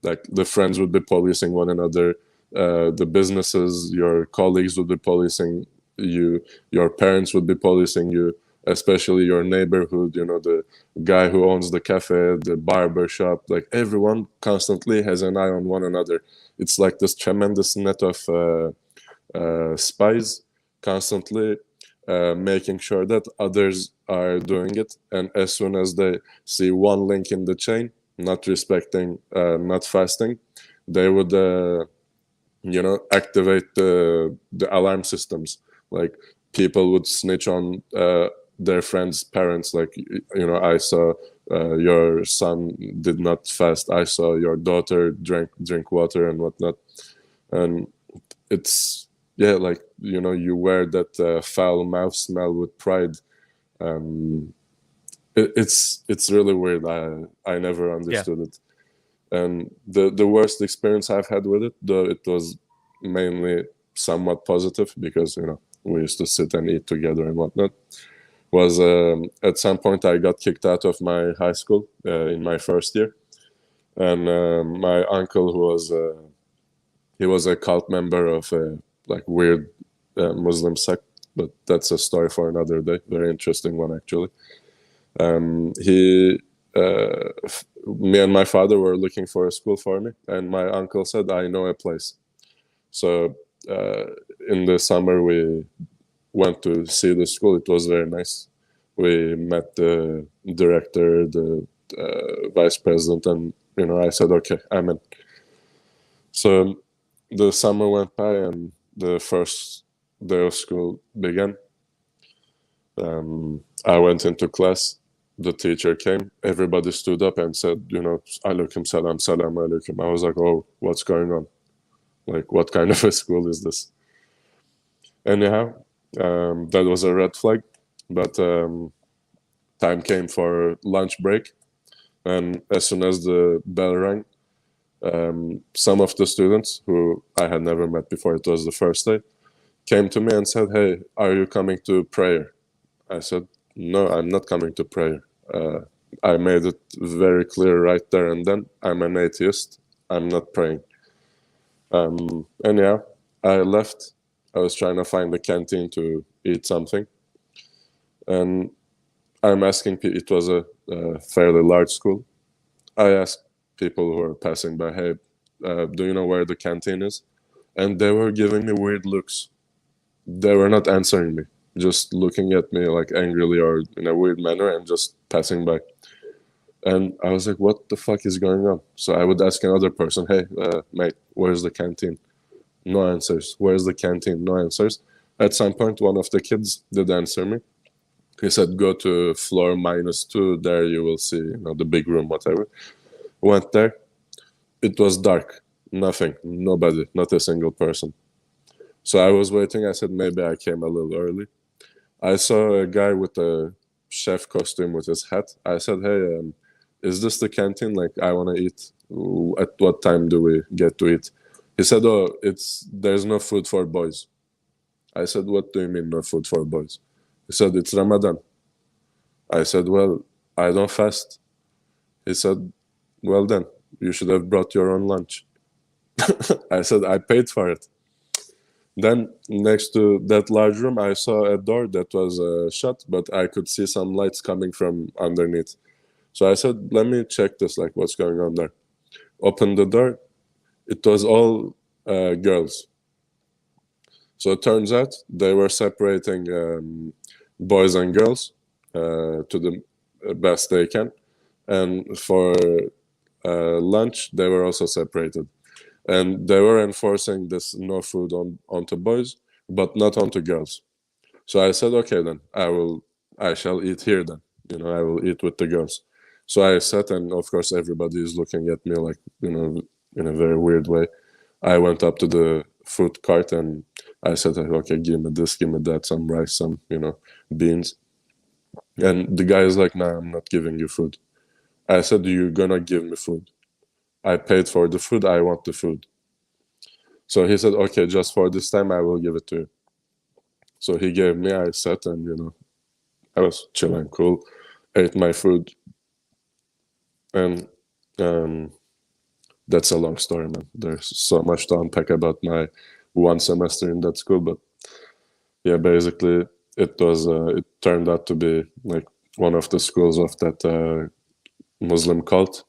Like, the friends would be policing one another, the businesses, your colleagues would be policing you, your parents would be policing you, especially your neighborhood, the guy who owns the cafe, the barber shop. Like, everyone constantly has an eye on one another. It's like this tremendous net of spies constantly making sure that others are doing it, and as soon as they see one link in the chain, not respecting, not fasting, they would activate the alarm systems. Like, people would snitch on their friends' parents, like, I saw your son did not fast, I saw your daughter drink water and whatnot. And it's, yeah, like, you wear that foul mouth smell with pride. It's really weird. I never understood it. And the worst experience I've had with it, though it was mainly somewhat positive, because we used to sit and eat together and whatnot, was at some point I got kicked out of my high school in my first year. And my uncle, who was he was a cult member of a like weird Muslim sect, but that's a story for another day. Very interesting one, actually. Me and my father were looking for a school for me, and my uncle said, I know a place. So in the summer we went to see the school. It was very nice. We met the director, the vice president, and I said, okay, I'm in. So the summer went by and the first day of school began. I went into class. The teacher came. Everybody stood up and said, alaikum salam, salam alaikum. I was like, oh, what's going on? Like, what kind of a school is this? Anyhow, that was a red flag. But time came for lunch break. And as soon as the bell rang, some of the students who I had never met before, it was the first day, came to me and said, hey, are you coming to prayer? I said, no, I'm not coming to prayer. I made it very clear right there and then, I'm an atheist. I'm not praying. Anyhow, I left. I was trying to find a canteen to eat something. And I'm asking people, it was a fairly large school. I asked people who were passing by, hey, do you know where the canteen is? And they were giving me weird looks. They were not answering me, just looking at me like angrily or in a weird manner and just passing by. And I was like, what the fuck is going on? So I would ask another person, hey, mate, where's the canteen? No answers. Where's the canteen? No answers. At some point, one of the kids did answer me. He said, go to floor -2. There you will see, the big room, whatever. Went there. It was dark. Nothing. Nobody. Not a single person. So I was waiting. I said, maybe I came a little early. I saw a guy with a chef costume with his hat. I said, hey, is this the canteen? Like, I want to eat. At what time do we get to eat? He said, oh, there's no food for boys. I said, what do you mean no food for boys? He said, it's Ramadan. I said, well, I don't fast. He said, well then, you should have brought your own lunch. I said, I paid for it. Then next to that large room, I saw a door that was shut, but I could see some lights coming from underneath. So I said, let me check this, like what's going on there. Opened the door. It was all girls. So it turns out they were separating boys and girls to the best they can. And for lunch, they were also separated. And they were enforcing this no food onto boys, but not onto girls. So I said, okay, then I shall eat here then. I will eat with the girls. So I sat, and of course everybody is looking at me like, in a very weird way. I went up to the food cart and I said, okay, give me this, give me that, some rice, some, beans. And the guy is like, nah, I'm not giving you food. I said, you're gonna give me food. I paid for the food, I want the food. So he said, okay, just for this time, I will give it to you. So he gave me, I sat and, I was chilling, cool, ate my food. And that's a long story, man. There's so much to unpack about my one semester in that school. But yeah, basically, it turned out to be like one of the schools of that Muslim cult.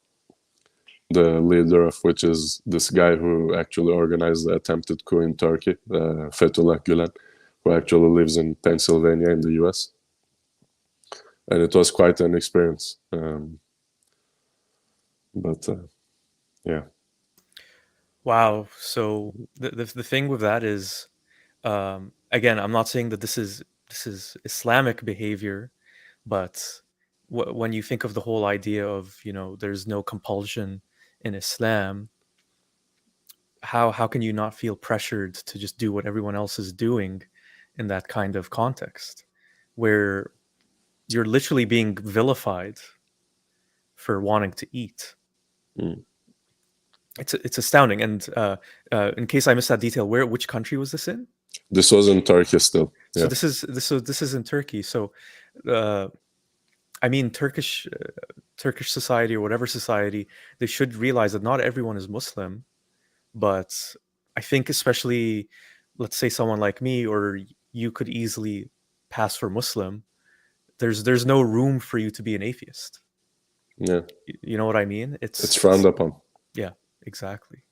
The leader of which is this guy who actually organized the attempted coup in Turkey, Fethullah Gulen, who actually lives in Pennsylvania in the US. And it was quite an experience. But yeah. Wow. So the thing with that is, again, I'm not saying that this is Islamic behavior, but when you think of the whole idea of, there's no compulsion in Islam, how can you not feel pressured to just do what everyone else is doing in that kind of context, where you're literally being vilified for wanting to eat? Mm. It's astounding. And in case I missed that detail, which country was this in? This was in Turkey still. So Yeah. this is in Turkey. So I mean, Turkish society, or whatever society, they should realize that not everyone is Muslim. But I think especially, let's say someone like me, or you could easily pass for Muslim. There's no room for you to be an atheist. Yeah. You know what I mean? It's frowned upon. Yeah, exactly.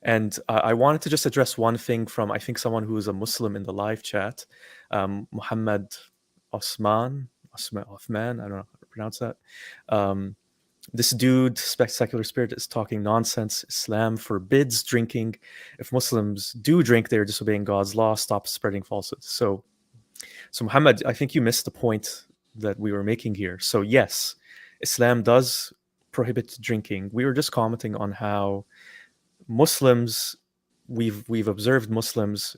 And I wanted to just address one thing from, I think, someone who is a Muslim in the live chat, Muhammad Osman, I don't know how to pronounce that. This dude, secular spirit, is talking nonsense. Islam forbids drinking. If Muslims do drink, they're disobeying God's law. Stop spreading falsehoods. So Muhammad, I think you missed the point that we were making here. So yes, Islam does prohibit drinking. We were just commenting on how Muslims, we've observed Muslims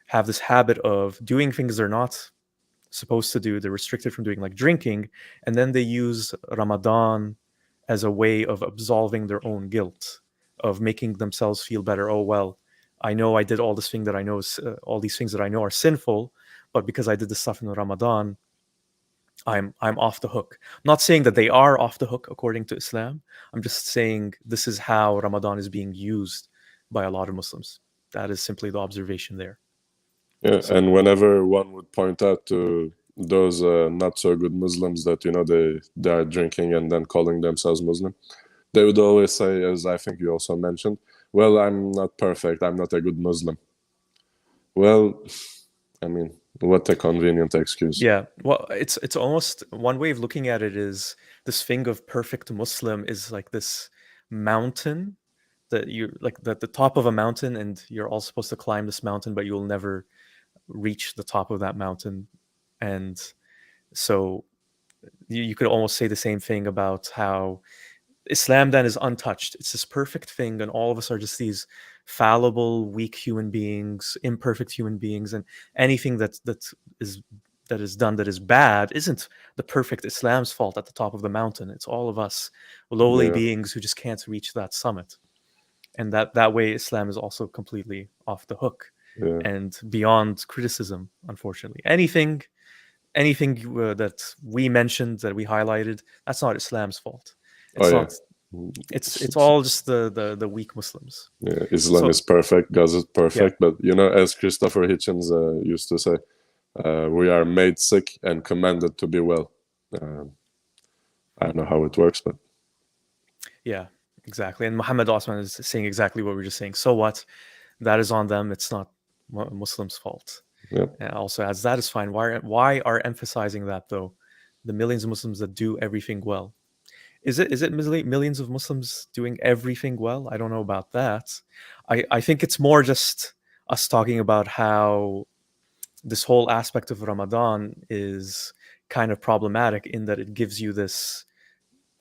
have this habit of doing things they're not supposed to do. They're restricted from doing, like drinking, and then they use Ramadan as a way of absolving their own guilt, of making themselves feel better. Oh well, I know I did all this thing that I know is all these things that I know are sinful, but because I did this stuff in Ramadan, I'm off the hook. I'm not saying that they are off the hook according to Islam. I'm just saying this is how Ramadan is being used by a lot of Muslims. That is simply the observation there. Yeah, so, and whenever one would point out to those not so good Muslims that they are drinking and then calling themselves Muslim, they would always say, as I think you also mentioned, well, I'm not perfect, I'm not a good Muslim. Well, I mean, what a convenient excuse. Yeah, well, it's almost, one way of looking at it is this thing of perfect Muslim is like this mountain that you're like the top of a mountain, and you're all supposed to climb this mountain, but you'll never reach the top of that mountain. And So you could almost say the same thing about how Islam then is untouched. It's this perfect thing, and all of us are just these fallible, weak human beings, imperfect human beings, and anything is that is done that is bad isn't the perfect Islam's fault at the top of the mountain. It's all of us lowly Yeah, beings who just can't reach that summit. And that way Islam is also completely off the hook yeah. and beyond criticism, unfortunately. Anything that we mentioned, that we highlighted, that's not Islam's fault. Oh It's yeah. not. It's all just the weak Muslims. Yeah, Islam So is perfect, God is yeah, perfect, but you know, as Christopher Hitchens used to say, we are made sick and commanded to be well. I don't know how it works, but yeah, exactly. And Muhammad Osman is saying exactly what we we're just saying. So what? That is on them. It's not Muslims' fault. yeah, And also, as that is fine. Why are emphasizing that though? The millions of Muslims that do everything well. Is it millions of Muslims doing everything well? I don't know about that. I think it's more just us talking about how this whole aspect of Ramadan is kind of problematic in that it gives you this,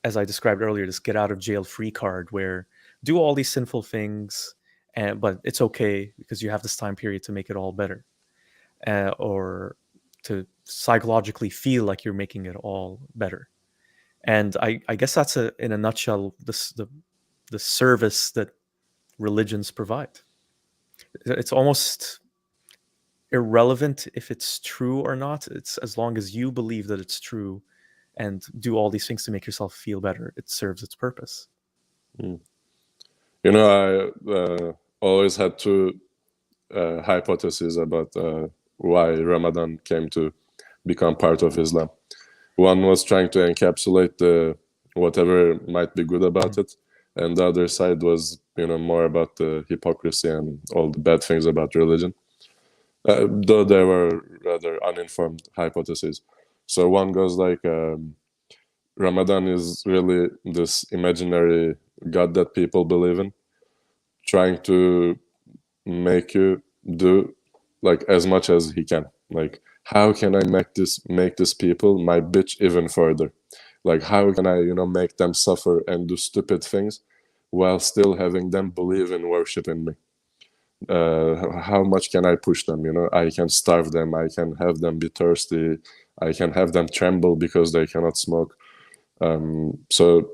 as I described earlier, this get out of jail free card where do all these sinful things, but it's okay because you have this time period to make it all better, or to psychologically feel like you're making it all better. And I guess that's in a nutshell the service that religions provide. It's almost irrelevant if it's true or not. It's as long as you believe that it's true and do all these things to make yourself feel better, it serves its purpose. mm. You know, I always had two hypotheses about why Ramadan came to become part of Islam. One was trying to encapsulate whatever might be good about it, and the other side was, you know, more about the hypocrisy and all the bad things about religion. Though they were rather uninformed hypotheses. So one goes like Ramadan is really this imaginary God that people believe in, trying to make you do like as much as he can. Like, how can I make this people my bitch even further? Like, how can I, you know, make them suffer and do stupid things while still having them believe in worship in me? How much can I push them? You know, I can starve them, I can have them be thirsty, I can have them tremble because they cannot smoke. So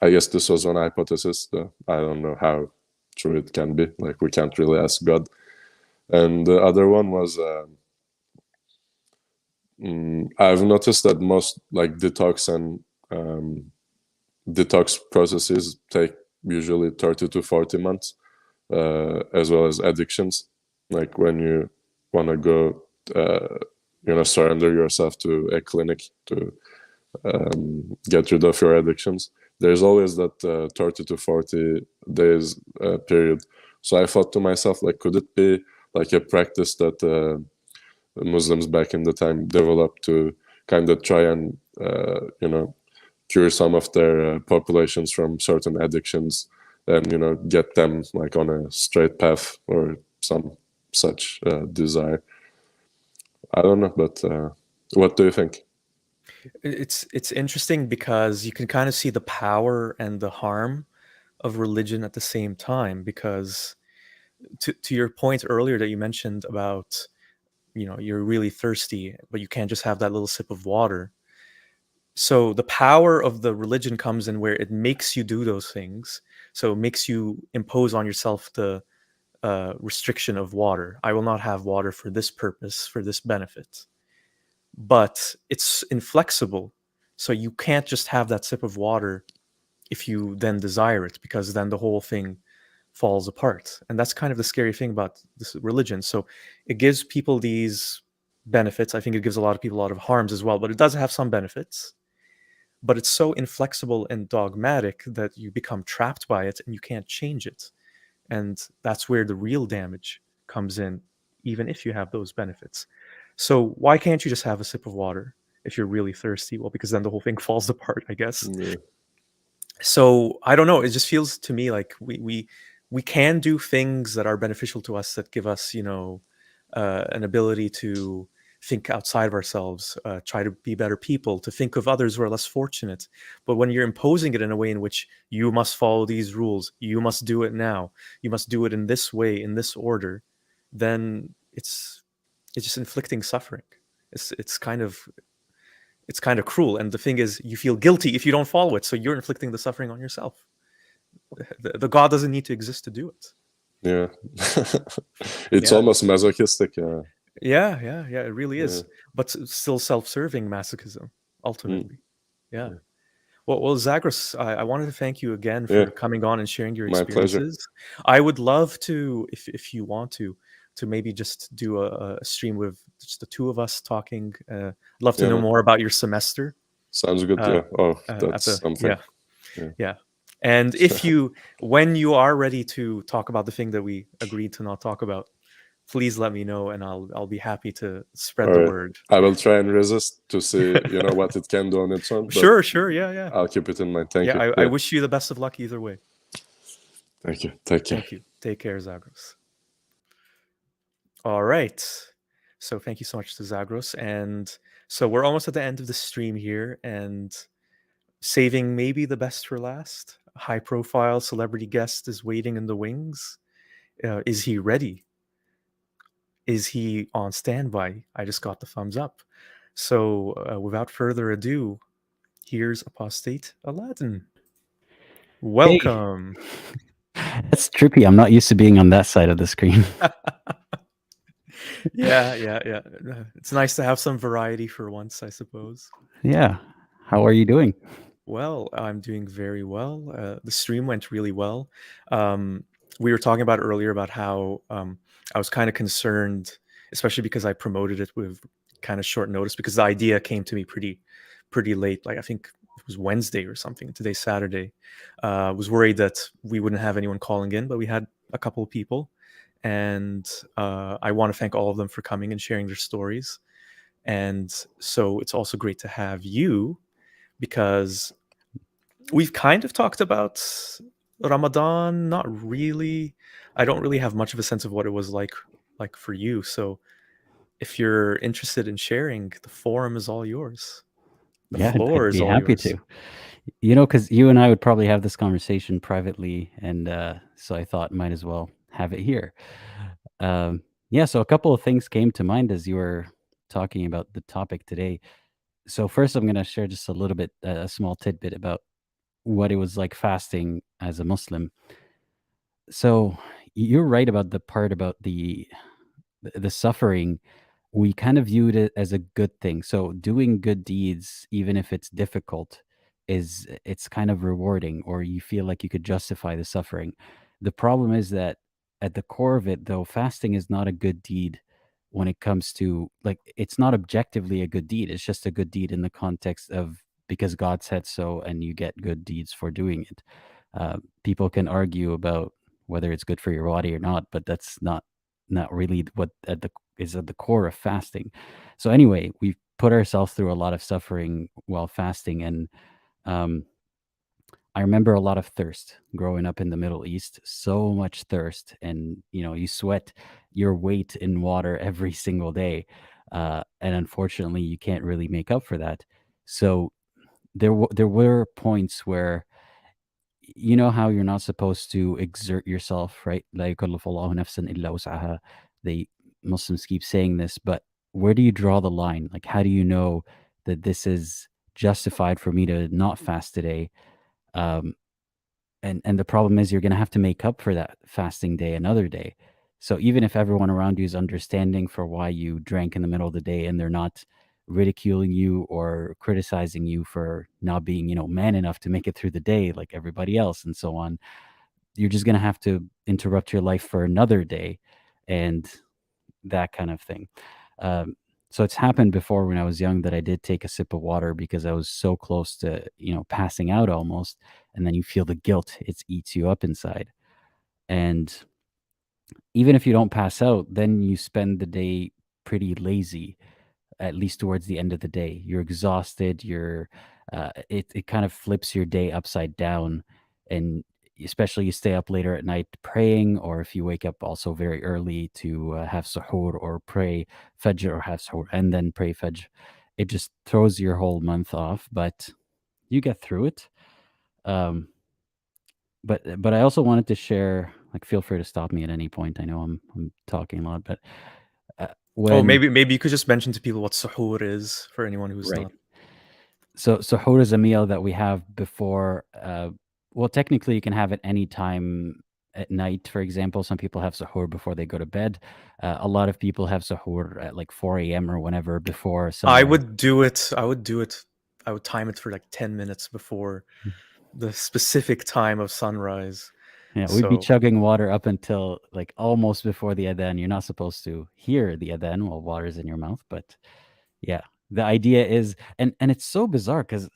I guess this was one hypothesis. I don't know how true it can be. Like, we can't really ask God. And the other one was I've noticed that most like detox processes take usually 30 to 40 months, as well as addictions. Like when you want to go, you know, surrender yourself to a clinic to get rid of your addictions, there's always that 30 to 40 days period. So I thought to myself, like, could it be like a practice that Muslims back in the time developed to kind of try and you know, cure some of their populations from certain addictions and, you know, get them like on a straight path or some such desire? I don't know, but what do you think? It's interesting because you can kind of see the power and the harm of religion at the same time, because to your point earlier that you mentioned about, you know, you're really thirsty but you can't just have that little sip of water. So the power of the religion comes in where it makes you do those things. So it makes you impose on yourself the restriction of water. I will not have water for this purpose, for this benefit. But it's inflexible. So you can't just have that sip of water if you then desire it, because then the whole thing falls apart. And that's kind of the scary thing about this religion. So it gives people these benefits. I think it gives a lot of people a lot of harms as well, but it does have some benefits. But it's so inflexible and dogmatic that you become trapped by it and you can't change it. And that's where the real damage comes in, even if you have those benefits. So why can't you just have a sip of water if you're really thirsty? Well, because then the whole thing falls apart, I guess. Yeah. So I don't know. It just feels to me like we can do things that are beneficial to us, that give us, you know, an ability to think outside of ourselves, try to be better people, to think of others who are less fortunate. But when you're imposing it in a way in which you must follow these rules, you must do it now, you must do it in this way, in this order, then it's just inflicting suffering. It's kind of cruel. And the thing is, you feel guilty if you don't follow it, so you're inflicting the suffering on yourself. The God doesn't need to exist to do it. Yeah. It's Yeah. almost masochistic. Yeah, it really is. Yeah. But still self-serving masochism, ultimately. Yeah. Yeah. Well, Zagros, I wanted to thank you again for Yeah. coming on and sharing your My pleasure. experiences. I would love to, if you want to maybe just do a stream with just the two of us talking. I'd love to Yeah, know man. more about your semester. Sounds good. Yeah. Oh, that's something. Yeah. And if you, when you are ready to talk about the thing that we agreed to not talk about, please let me know, and I'll be happy to spread All the right. word. I will try and resist to see, what it can do on its own. But Sure. Yeah. I'll keep it in mind. Thank you. I wish you the best of luck either way. Thank you. Take care. Thank you. Take care, Zagros. All right. So thank you so much to Zagros. And so we're almost at the end of the stream here, and saving maybe the best for last. A high-profile celebrity guest is waiting in the wings. Is he ready? Is he on standby? I just got the thumbs up. So without further ado, here's Apostate Aladdin. Welcome. Hey. That's trippy. I'm not used to being on that side of the screen. Yeah. It's nice to have some variety for once, I suppose. Yeah. How are you doing? Well, I'm doing very well. The stream went really well. We were talking about earlier about how I was kind of concerned, especially because I promoted it with kind of short notice, because the idea came to me pretty late. Like I think it was Wednesday or something. Today's Saturday. Was worried that we wouldn't have anyone calling in, but we had a couple of people, and I want to thank all of them for coming and sharing their stories. And so it's also great to have you, because we've kind of talked about Ramadan, not really. I don't really have much of a sense of what it was like for you. So if you're interested in sharing, the forum is all yours. The floor I'd is be all happy yours. to. Because you and I would probably have this conversation privately, and so I thought might as well have it here. So a couple of things came to mind as you were talking about the topic today. So first, I'm going to share just a little bit, a small tidbit about what it was like fasting as a Muslim. So you're right about the part about the suffering. We kind of viewed it as a good thing. So doing good deeds, even if it's difficult, it's kind of rewarding, or you feel like you could justify the suffering. The problem is that at the core of it, though, fasting is not a good deed when it comes to, like, it's not objectively a good deed. It's just a good deed in the context of because God said so, and you get good deeds for doing it. People can argue about whether it's good for your body or not, but that's not really what is at the core of fasting. So anyway, we've put ourselves through a lot of suffering while fasting, and I remember a lot of thirst growing up in the Middle East. So much thirst, and you sweat your weight in water every single day, and unfortunately, you can't really make up for that. So there were points where, how you're not supposed to exert yourself, right? La yukallifu Allahu nafsan illa wus'aha. The Muslims keep saying this, but where do you draw the line? Like, how do you know that this is justified for me to not fast today? And the problem is you're going to have to make up for that fasting day another day. So even if everyone around you is understanding for why you drank in the middle of the day, and they're not ridiculing you or criticizing you for not being, man enough to make it through the day like everybody else and so on, you're just going to have to interrupt your life for another day and that kind of thing. So it's happened before when I was young that I did take a sip of water because I was so close to, passing out almost. And then you feel the guilt. It eats you up inside. And even if you don't pass out, then you spend the day pretty lazy, at least towards the end of the day. You're exhausted. It kind of flips your day upside down, and especially you stay up later at night praying, or if you wake up also very early to have suhoor or pray fajr or have suhoor and then pray fajr, it just throws your whole month off, but you get through it. Um, but I also wanted to share, like, feel free to stop me at any point. I know I'm talking a lot, but Oh, when maybe you could just mention to people what suhoor is for anyone who's right. not. So suhoor is a meal that we have before. Well, technically, you can have it any time at night. For example, some people have suhoor before they go to bed. A lot of people have suhoor at like 4 a.m. or whenever before I sunrise. would do it. I would time it for like 10 minutes before the specific time of sunrise. Yeah, we'd be So chugging water up until like almost before the adhan. You're not supposed to hear the adhan while water's in your mouth, but yeah, the idea is, and it's so bizarre because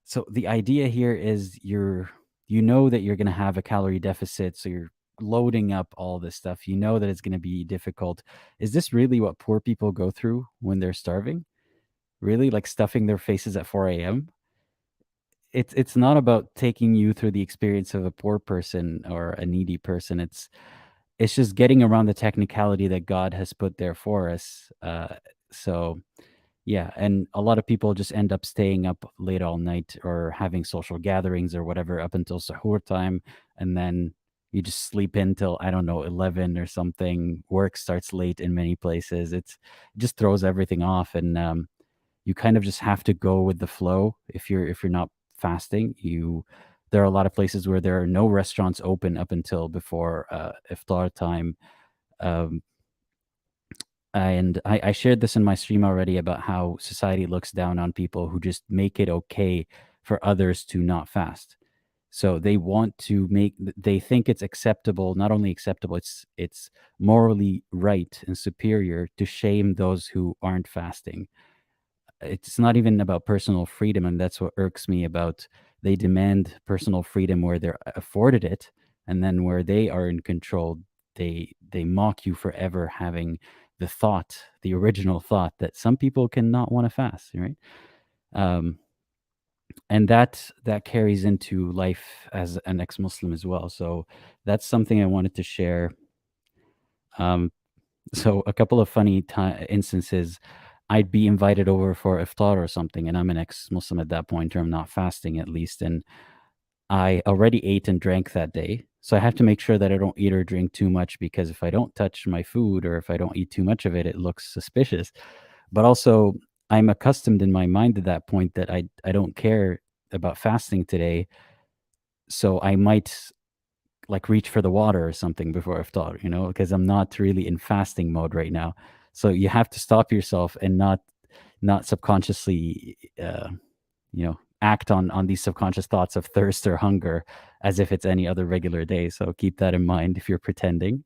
so the idea here is you know that you're going to have a calorie deficit, so you're loading up all this stuff. You know that it's going to be difficult. Is this really what poor people go through when they're starving? Really, like stuffing their faces at 4 a.m.? It's not about taking you through the experience of a poor person or a needy person. It's just getting around the technicality that God has put there for us. So yeah, and a lot of people just end up staying up late all night or having social gatherings or whatever up until suhoor time, and then you just sleep in till, I don't know, 11 or something. Work starts late in many places. It just throws everything off, and you kind of just have to go with the flow. If you're not fasting, there are a lot of places where there are no restaurants open up until before iftar time. Um, and I shared this in my stream already about how society looks down on people who just make it okay for others to not fast. So they want to they think it's acceptable, not only acceptable, it's morally right and superior to shame those who aren't fasting. It's not even about personal freedom, and that's what irks me about, they demand personal freedom where they're afforded it, and then where they are in control, they mock you for ever having the original thought that some people cannot want to fast, right? um and that carries into life as an ex-Muslim as well. So that's something I wanted to share. um so a couple of funny instances, I'd be invited over for iftar or something, and I'm an ex-Muslim at that point, or I'm not fasting at least, and I already ate and drank that day. So I have to make sure that I don't eat or drink too much, because if I don't touch my food or if I don't eat too much of it, it looks suspicious. But also, I'm accustomed in my mind at that point that I don't care about fasting today. So I might like reach for the water or something before iftar, because I'm not really in fasting mode right now. So you have to stop yourself and not subconsciously act on these subconscious thoughts of thirst or hunger as if it's any other regular day. So keep that in mind if you're pretending.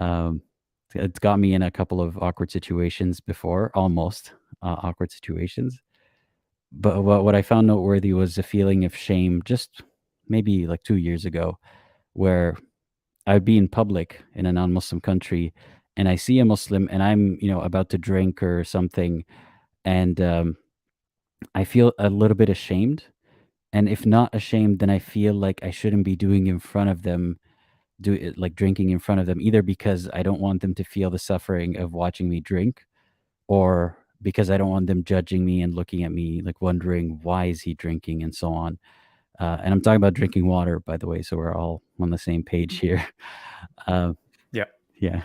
um it's got me in a couple of awkward situations before, almost awkward situations. But what I found noteworthy was a feeling of shame just maybe like 2 years ago, where I'd be in public in a non-Muslim country, and I see a Muslim, and I'm about to drink or something, and I feel a little bit ashamed. And if not ashamed, then I feel like I shouldn't be doing in front of them, do it like drinking in front of them, either because I don't want them to feel the suffering of watching me drink, or because I don't want them judging me and looking at me like wondering why is he drinking and so on. And I'm talking about drinking water, by the way, so we're all on the same page here. Uh, yeah. yeah,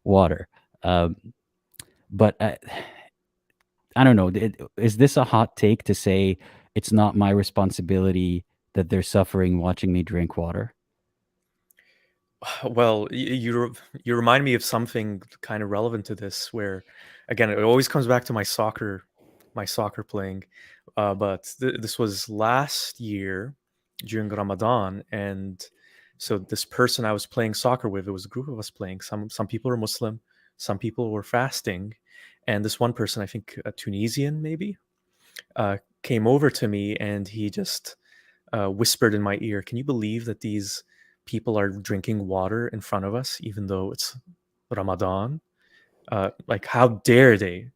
water. But I don't know. Is this a hot take to say it's not my responsibility that they're suffering watching me drink water? Well, you remind me of something kind of relevant to this, where again it always comes back to my soccer playing. But this was last year during Ramadan, and so this person I was playing soccer with, it was a group of us playing. Some people were Muslim, some people were fasting, and this one person, I think a Tunisian maybe, came over to me and he just whispered in my ear, "Can you believe that these people are drinking water in front of us, even though it's Ramadan? Like, how dare they?"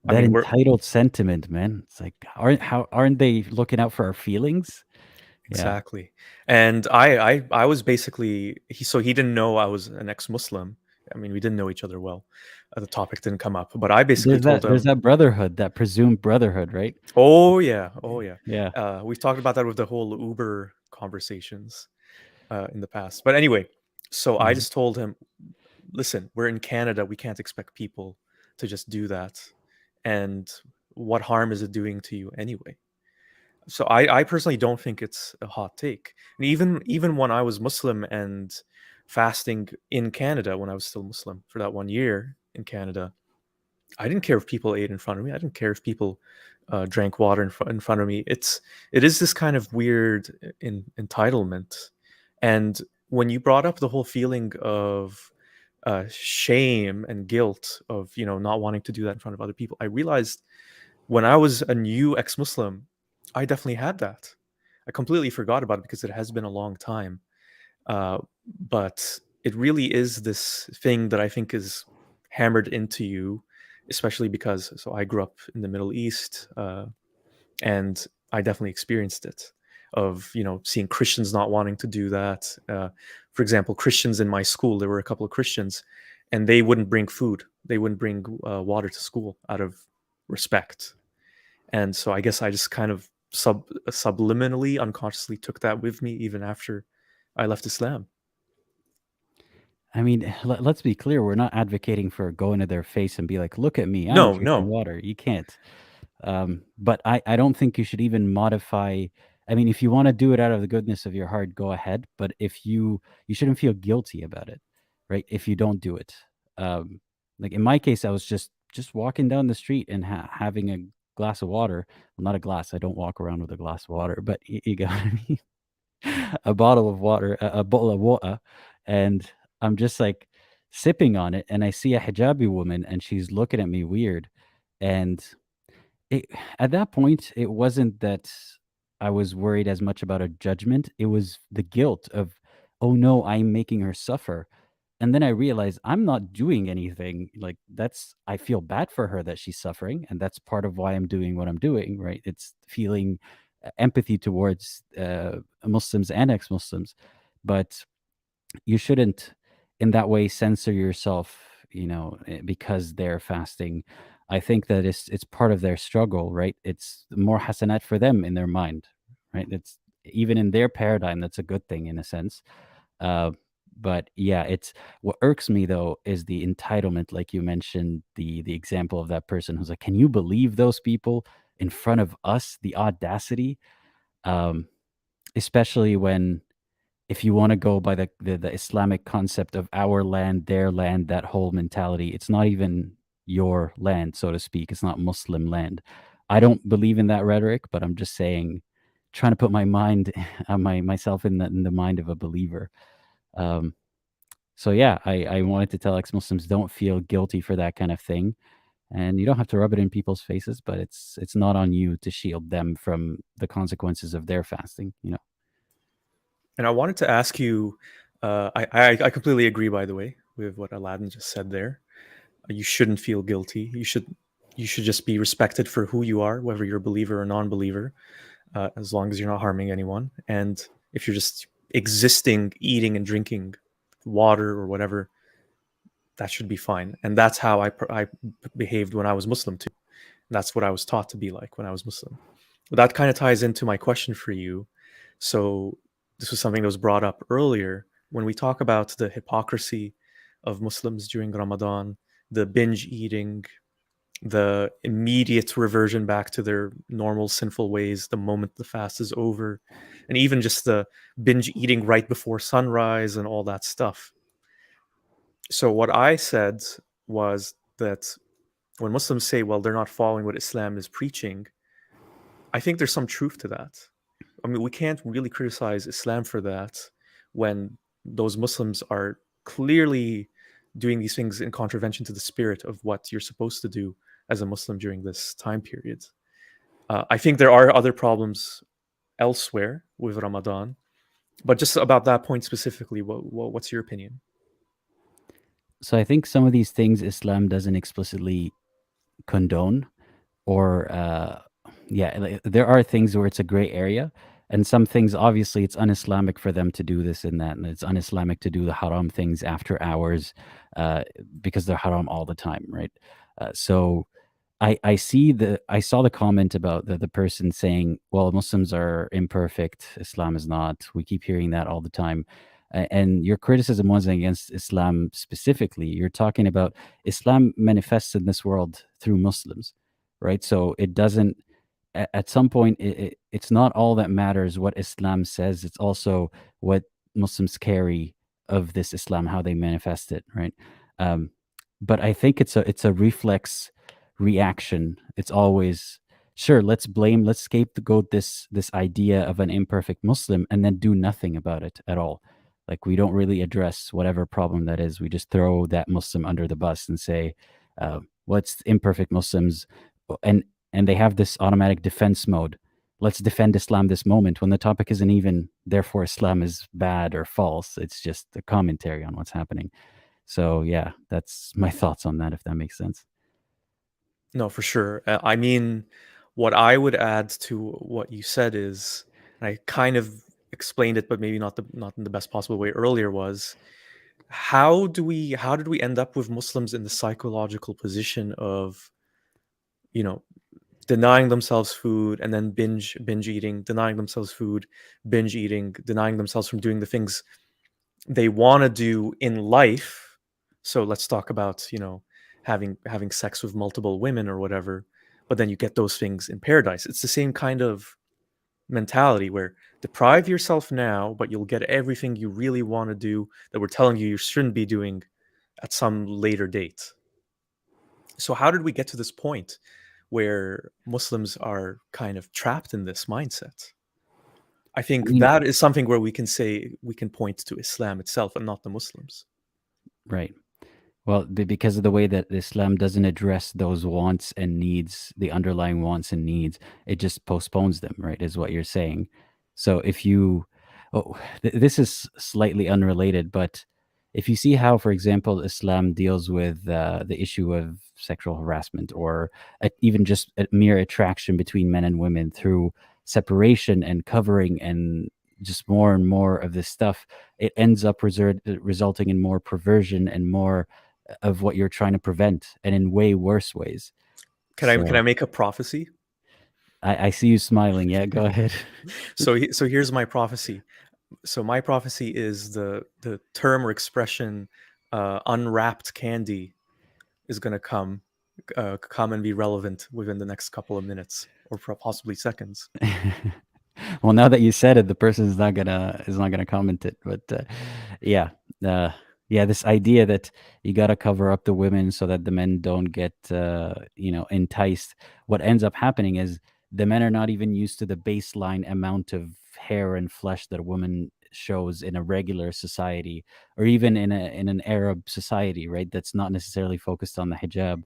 I That mean, entitled sentiment, man. It's like, aren't they looking out for our feelings? Exactly. And I was basically he didn't know I was an ex-Muslim. I mean, we didn't know each other well. The topic didn't come up, but I basically told There's him, that brotherhood, that presumed brotherhood, right? "Oh yeah, oh yeah." Yeah. We've talked about that with the whole Uber conversations in the past. But anyway, so I Mhm. just told him, "Listen, we're in Canada. We can't expect people to just do that. And what harm is it doing to you anyway?" So I personally don't think it's a hot take. And even when I was Muslim and fasting in Canada, when I was still Muslim for that 1 year in Canada, I didn't care if people ate in front of me. I didn't care if people drank water in front of me. It is this kind of weird entitlement. And when you brought up the whole feeling of shame and guilt of not wanting to do that in front of other people, I realized when I was a new ex-Muslim, I definitely had that. I completely forgot about it because it has been a long time. Uh, but it really is this thing that I think is hammered into you, especially because I grew up in the Middle East, and I definitely experienced it of seeing Christians not wanting to do that. For example, Christians in my school, there were a couple of Christians, and they wouldn't bring food. They wouldn't bring water to school out of respect. And so I guess I just kind of subliminally, unconsciously took that with me even after I left Islam. I mean, let's be clear. We're not advocating for go into their face and be like, "Look at me, I'm No, drinking no. water." You can't. But I don't think you should even modify. I mean, if you want to do it out of the goodness of your heart, go ahead. But if you shouldn't feel guilty about it, right? If you don't do it, like in my case, I was just walking down the street and having a glass of water. Well, not a glass. I don't walk around with a glass of water, but you got what I mean? A bottle of water, a bottle of water, and I'm just like sipping on it, and I see a hijabi woman, and she's looking at me weird, and it at that point, it wasn't that I was worried as much about a judgment, it was the guilt of, "Oh, no, I'm making her suffer." And then I realized I'm not doing anything, like, that's I feel bad for her that she's suffering, and that's part of why I'm doing what I'm doing, right? It's feeling empathy towards, Muslims and ex-Muslims, but you shouldn't in that way censor yourself, because they're fasting. I think that it's part of their struggle, right? It's more hasanat for them in their mind, right? It's even in their paradigm, that's a good thing in a sense. uh, but yeah, it's what irks me though is the entitlement, like you mentioned, the example of that person who's like, can you believe those people in front of us, the audacity? um, Especially when, if you want to go by the Islamic concept of our land, their land, that whole mentality, it's not even your land, so to speak. It's not Muslim land. I don't believe in that rhetoric, but I'm just saying, trying to put my mind, myself in the mind of a believer. Um, so yeah, I wanted to tell ex-Muslims, don't feel guilty for that kind of thing, and you don't have to rub it in people's faces, but it's not on you to shield them from the consequences of their fasting. And I wanted to ask you, I completely agree, by the way, with what Aladdin just said there. You shouldn't feel guilty. You should just be respected for who you are, whether you're a believer or non-believer, as long as you're not harming anyone. And if you're just existing, eating and drinking water or whatever, that should be fine. And that's how I behaved when I was Muslim too. That's what I was taught to be like when I was Muslim. But that kind of ties into my question for you. So this was something that was brought up earlier when we talk about the hypocrisy of Muslims during Ramadan, the binge eating, the immediate reversion back to their normal sinful ways the moment the fast is over, and even just the binge eating right before sunrise and all that stuff. So what I said was that when Muslims say, well, they're not following what Islam is preaching, I think there's some truth to that. I mean, we can't really criticize Islam for that when those Muslims are clearly doing these things in contravention to the spirit of what you're supposed to do as a Muslim during this time period. I think there are other problems elsewhere with Ramadan, but just about that point specifically, what's your opinion? So I think some of these things Islam doesn't explicitly condone, or yeah, there are things where it's a gray area, And some things, obviously, it's un-Islamic for them to do this and that, and it's un-Islamic to do the haram things after hours, because they're haram all the time, right? So I saw the comment about the person saying, well, Muslims are imperfect, Islam is not. We keep hearing that all the time. And your criticism wasn't against Islam specifically. You're talking about Islam manifests in this world through Muslims, right? So it doesn't, at some point, it's not all that matters what Islam says. It's also what Muslims carry of this Islam, how they manifest it, right? But I think it's a reflex reaction. It's always, sure, let's scapegoat this idea of an imperfect Muslim and then do nothing about it at all. Like, we don't really address whatever problem that is. We just throw that Muslim under the bus and say, what's imperfect Muslims? And they have this automatic defense mode. Let's defend Islam this moment, when the topic isn't even therefore Islam is bad or false. It's just a commentary on what's happening. So yeah, that's my thoughts on that, if that makes sense. No, for sure. I mean, what I would add to what you said is, and I kind of explained it, but maybe not in the best possible way earlier, was how did we end up with Muslims in the psychological position of, you know, denying themselves food and then binge eating, denying themselves food, binge eating, denying themselves from doing the things they want to do in life. So let's talk about, having sex with multiple women or whatever, but then you get those things in paradise. It's the same kind of mentality where deprive yourself now, but you'll get everything you really want to do that we're telling you shouldn't be doing at some later date. So how did we get to this point where Muslims are kind of trapped in this mindset? I think that is something where we can point to Islam itself and not the Muslims. Right. Well, because of the way that Islam doesn't address those wants and needs, the underlying wants and needs, it just postpones them, right, is what you're saying. So if you, this is slightly unrelated, but if you see how, for example, Islam deals with the issue of sexual harassment, or even just a mere attraction between men and women through separation and covering and just more and more of this stuff, it ends up resulting in more perversion and more of what you're trying to prevent, and in way worse ways. Can I make a prophecy? I see you smiling. Yeah, go ahead. So here's my prophecy. So my prophecy is the term or expression unwrapped candy is going to come and be relevant within the next couple of minutes or possibly seconds. Well, now that you said it, the person is not gonna comment it. But yeah, this idea that you got to cover up the women so that the men don't get enticed. What ends up happening is the men are not even used to the baseline amount of hair and flesh that a woman shows in a regular society, or even in an Arab society, right? That's not necessarily focused on the hijab,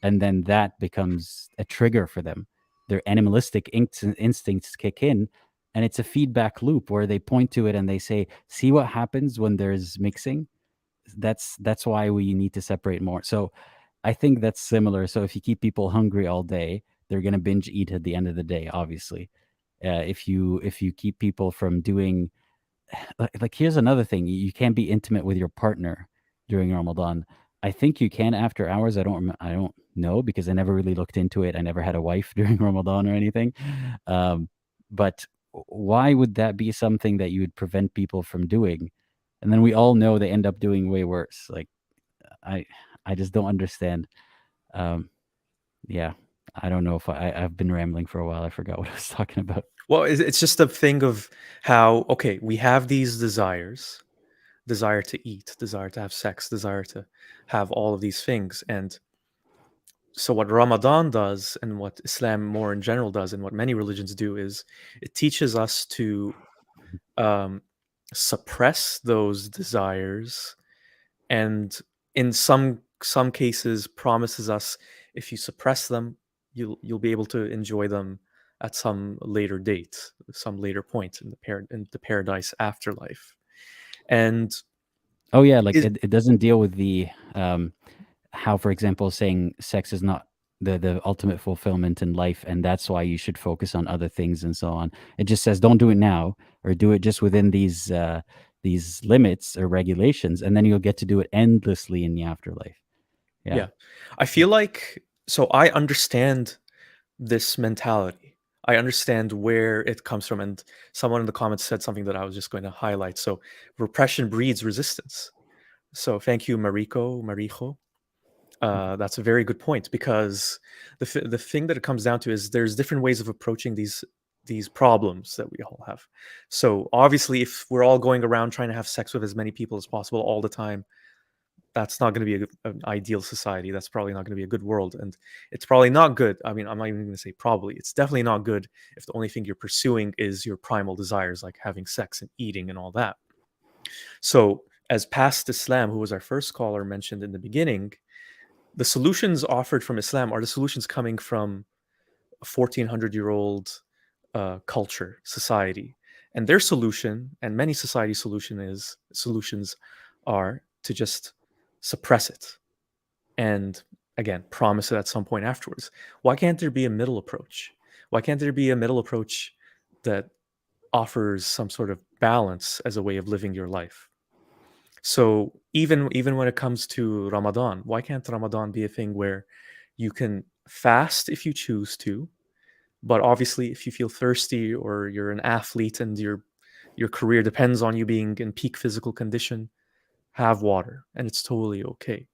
and then that becomes a trigger for them. Their animalistic instincts kick in, and it's a feedback loop where they point to it and they say, see what happens when there's mixing. That's why we need to separate more. So I think that's similar. So if you keep people hungry all day, they're going to binge eat at the end of the day, obviously. If you keep people from doing, like here's another thing, you can't be intimate with your partner during Ramadan. I think you can after hours. I don't know, because I never really looked into it. I never had a wife during Ramadan or anything. But why would that be something that you would prevent people from doing? And then we all know they end up doing way worse. Like, I just don't understand. Yeah, I don't know if I've been rambling for a while. I forgot what I was talking about. Well, it's just a thing of how, okay, we have these desires, desire to eat, desire to have sex, desire to have all of these things. And so what Ramadan does, and what Islam more in general does, and what many religions do, is it teaches us to suppress those desires, and in some cases promises us, if you suppress them, you'll be able to enjoy them at some later date, some later point in the paradise afterlife. And it doesn't deal with the how, for example, saying sex is not the ultimate fulfillment in life, and that's why you should focus on other things and so on. It just says don't do it now, or do it just within these limits or regulations, and then you'll get to do it endlessly in the afterlife. Yeah. I feel like, so I understand this mentality. I understand where it comes from. And someone in the comments said something that I was just going to highlight. So repression breeds resistance. So thank you, Marijo. That's a very good point, because the thing that it comes down to is there's different ways of approaching these problems that we all have. So obviously, if we're all going around trying to have sex with as many people as possible all the time, that's not going to be an ideal society. That's probably not going to be a good world, and it's probably not good. I mean, I'm not even going to say probably. It's definitely not good if the only thing you're pursuing is your primal desires, like having sex and eating and all that. So, as past Islam, who was our first caller, mentioned in the beginning, the solutions offered from Islam are the solutions coming from a 1400-year-old culture, society. And their solution, and many society solutions are to just suppress it and, again, promise it at some point afterwards. Why can't there be a middle approach? Why can't there be a middle approach that offers some sort of balance as a way of living your life? So even when it comes to Ramadan, why can't Ramadan be a thing where you can fast if you choose to, but obviously if you feel thirsty or you're an athlete and your career depends on you being in peak physical condition, have water, and it's totally okay.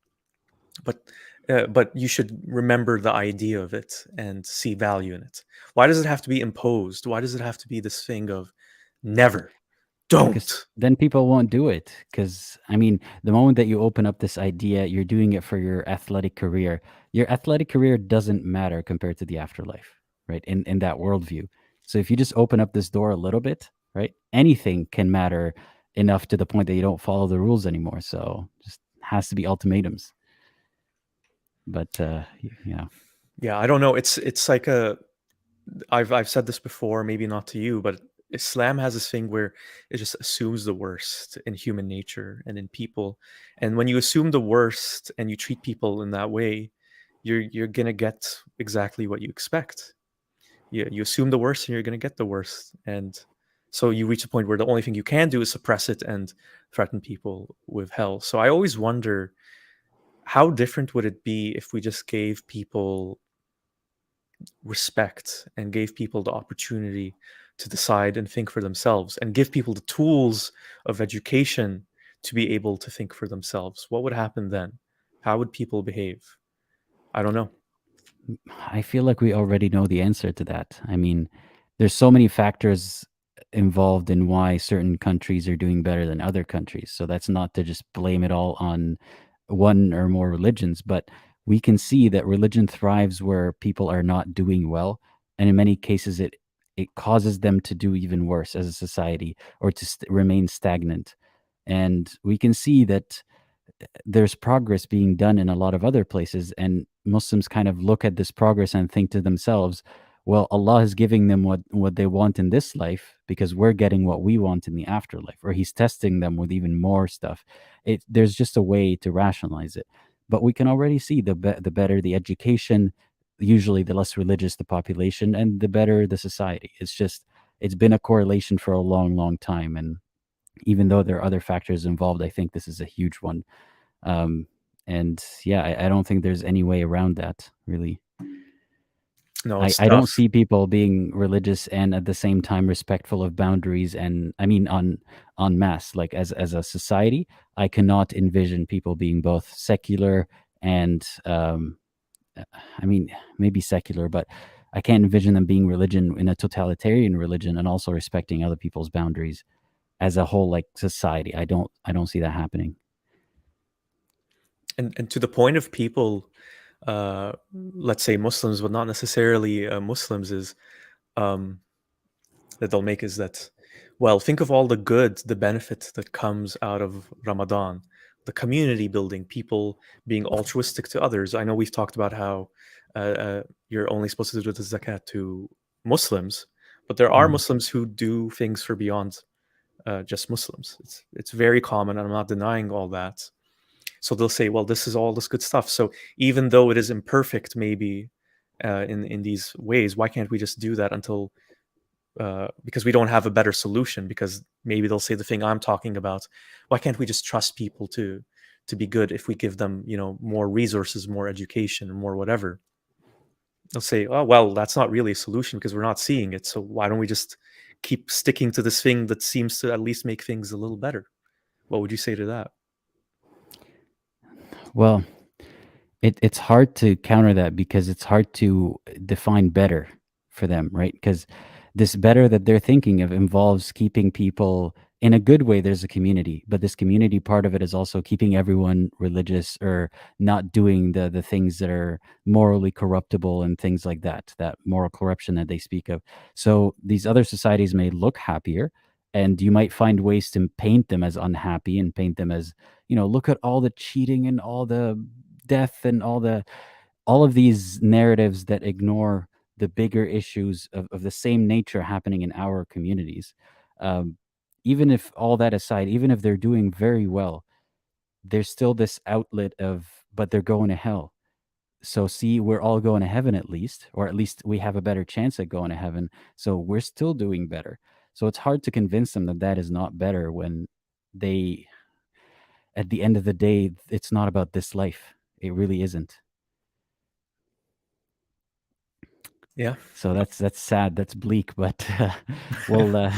But you should remember the idea of it and see value in it. Why does it have to be imposed? Why does it have to be this thing of never? Because Don't. then people won't do it. Because, I mean, the moment that you open up this idea, you're doing it for your athletic career. Your athletic career doesn't matter compared to the afterlife, right? In that worldview. So if you just open up this door a little bit, right, anything can matter enough to the point that you don't follow the rules anymore. So just has to be ultimatums. But yeah. Yeah, I don't know. It's like I've said this before, maybe not to you, but Islam has this thing where it just assumes the worst in human nature and in people. And when you assume the worst and you treat people in that way, you're gonna get exactly what you expect. You assume the worst and you're gonna get the worst. And so you reach a point where the only thing you can do is suppress it and threaten people with hell. So I always wonder, how different would it be if we just gave people respect and gave people the opportunity to decide and think for themselves, and give people the tools of education to be able to think for themselves? What would happen then? How would people behave? I don't know. I feel like we already know the answer to that. I mean, there's so many factors involved in why certain countries are doing better than other countries. So that's not to just blame it all on one or more religions, but we can see that religion thrives where people are not doing well, and in many cases it causes them to do even worse as a society, or to remain stagnant. And we can see that there's progress being done in a lot of other places, and Muslims kind of look at this progress and think to themselves, well, Allah is giving them what they want in this life because we're getting what we want in the afterlife, or he's testing them with even more stuff. There's just a way to rationalize it. But we can already see the better the education, usually the less religious the population, and the better the society. It's been a correlation for a long, long time. And even though there are other factors involved, I think this is a huge one. And yeah, I don't think there's any way around that, really. No, it's I don't tough. see people being religious and at the same time respectful of boundaries. And I mean, on mass, like as a society, I cannot envision people being both secular and I mean, maybe secular, but I can't envision them being religion in a totalitarian religion and also respecting other people's boundaries as a whole, like society. I don't see that happening. And to the point of people, let's say Muslims, but not necessarily Muslims, is that they'll make is that, well, think of all the good, the benefit that comes out of Ramadan, the community building, people being altruistic to others. I know we've talked about how you're only supposed to do the zakat to Muslims, but there are Muslims who do things for beyond just Muslims. It's very common, and I'm not denying all that. So they'll say, well, this is all this good stuff. So even though it is imperfect, maybe in these ways. Why can't we just do that until because we don't have a better solution? Because maybe they'll say the thing I'm talking about. Why can't we just trust people to be good if we give them, more resources, more education, or more whatever? They'll say, oh well, that's not really a solution because we're not seeing it. So why don't we just keep sticking to this thing that seems to at least make things a little better? What would you say to that? Well, it's hard to counter that because it's hard to define better for them, right? Because this better that they're thinking of involves keeping people in a good way. There's a community, but this community part of it is also keeping everyone religious or not doing the things that are morally corruptible and things like that, that moral corruption that they speak of. So these other societies may look happier, and you might find ways to paint them as unhappy and paint them as, look at all the cheating and all the death and all of these narratives that ignore the bigger issues of the same nature happening in our communities. Um, Even if all that aside, even if they're doing very well, there's still this outlet of, but they're going to hell. So see, we're all going to heaven at least, or at least we have a better chance at going to heaven. So we're still doing better. So it's hard to convince them that that is not better when they, at the end of the day, it's not about this life. It really isn't. Yeah. So that's sad. That's bleak, but we'll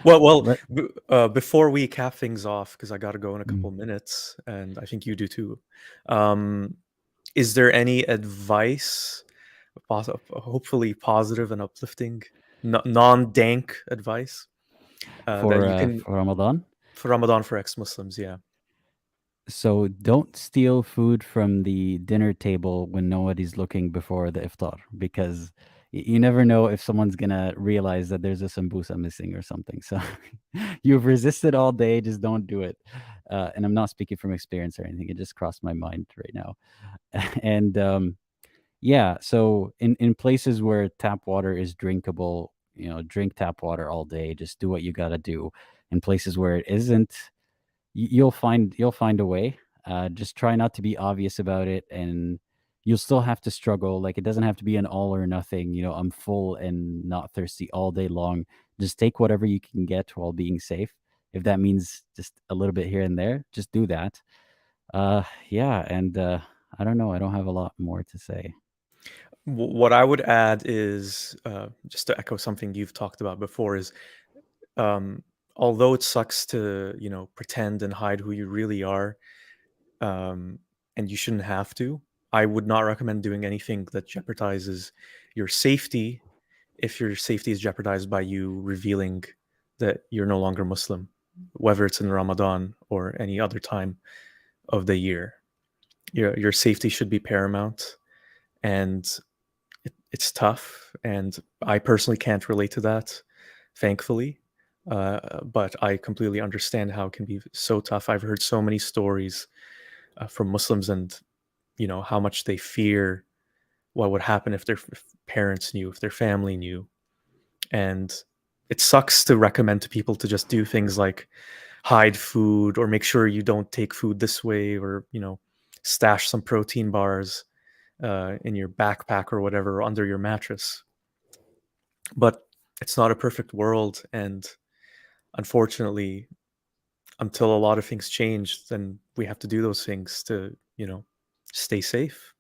Well, let- before we cap things off, because I got to go in a Mm. couple minutes, and I think you do too. Is there any advice, hopefully positive and uplifting, non-dank advice that you can for Ramadan. for Ramadan for ex-Muslims? Yeah. So don't steal food from the dinner table when nobody's looking before the iftar, because you never know if someone's gonna realize that there's a sambusa missing or something. So you've resisted all day, just don't do it. And I'm not speaking from experience or anything. It just crossed my mind right now. And yeah, so in places where tap water is drinkable, drink tap water all day. Just do what you gotta do. In places where it isn't, you'll find a way. Just try not to be obvious about it, and you'll still have to struggle. Like, it doesn't have to be an all or nothing. I'm full and not thirsty all day long. Just take whatever you can get while being safe. If that means just a little bit here and there, just do that. Yeah, and I don't know. I don't have a lot more to say. What I would add is just to echo something you've talked about before is although it sucks to pretend and hide who you really are, and you shouldn't have to, I would not recommend doing anything that jeopardizes your safety if your safety is jeopardized by you revealing that you're no longer Muslim, whether it's in Ramadan or any other time of the year. Your safety should be paramount, and it's tough, and I personally can't relate to that, thankfully. But I completely understand how it can be so tough. I've heard so many stories from Muslims, and how much they fear what would happen if their parents knew, if their family knew. And it sucks to recommend to people to just do things like hide food or make sure you don't take food this way, or stash some protein bars in your backpack or whatever, or under your mattress. But it's not a perfect world, and unfortunately, until a lot of things change, then we have to do those things to stay safe.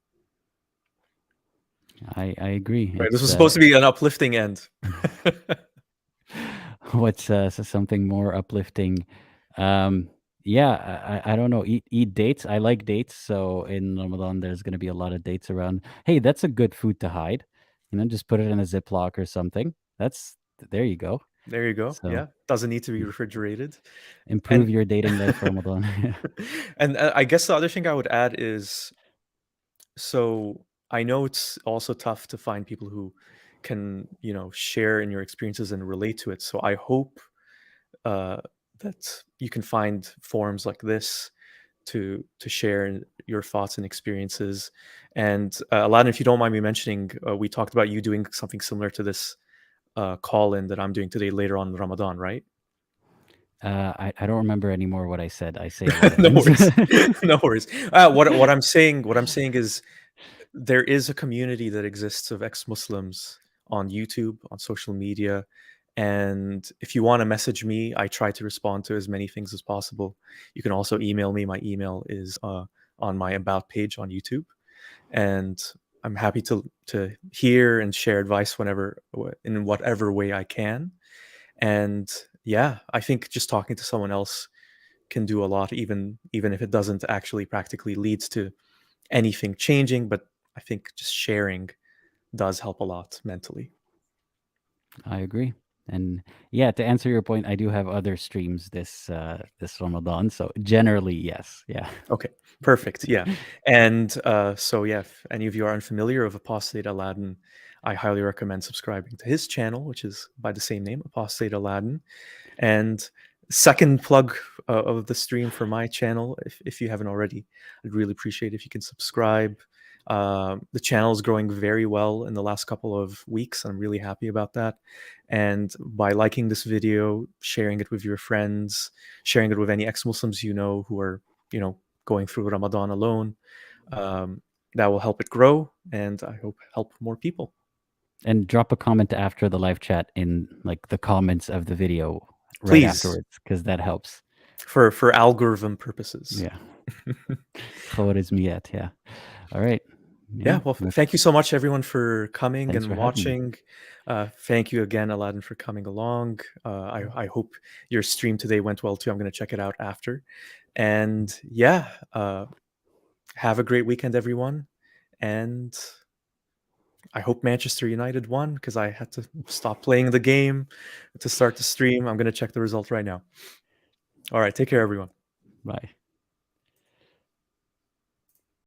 I agree. Right, this was supposed to be an uplifting end. What's something more uplifting? Yeah, I don't know. Eat dates. I like dates. So in Ramadan, there's going to be a lot of dates around. Hey, that's a good food to hide. Just put it in a Ziploc or something. There you go. There you go. So- Yeah, doesn't need to be refrigerated. Improve your dating life for Ramadan. And I guess the other thing I would add is, so I know it's also tough to find people who can, share in your experiences and relate to it. So I hope that you can find forums like this to share your thoughts and experiences. And Aladdin, if you don't mind me mentioning, we talked about you doing something similar to this call-in that I'm doing today later on in Ramadan, right? I don't remember anymore what I said. I say a lot of No things. worries. No worries. What I'm saying is, there is a community that exists of ex-Muslims on YouTube, on social media, and if you want to message me, I try to respond to as many things as possible. You can also email me. My email is on my About page on YouTube, and I'm happy to hear and share advice whenever, in whatever way I can. And yeah, I think just talking to someone else can do a lot, even if it doesn't actually practically leads to anything changing. But I think just sharing does help a lot mentally. I agree. And yeah, to answer your point, I do have other streams this Ramadan. So generally, yes. Yeah. Okay, perfect. Yeah. And so yeah, if any of you are unfamiliar with Apostate Aladdin, I highly recommend subscribing to his channel, which is by the same name, Apostate Aladdin. And second plug of the stream for my channel, if you haven't already, I'd really appreciate if you can subscribe. The channel is growing very well in the last couple of weeks. I'm really happy about that. And by liking this video, sharing it with your friends, sharing it with any ex-Muslims you know who are, going through Ramadan alone, that will help it grow, and I hope help more people. And drop a comment after the live chat in like the comments of the video right Please. afterwards, because that helps. For algorithm purposes. Yeah. Khwarizmiyat, yeah. All right. Yeah, well, thank you so much, everyone, for coming Thanks and for having me. watching. Thank you again, Aladdin, for coming along. I hope your stream today went well, too. I'm going to check it out after. And yeah, have a great weekend, everyone. And I hope Manchester United won, because I had to stop playing the game to start the stream. I'm going to check the result right now. All right, take care, everyone. Bye.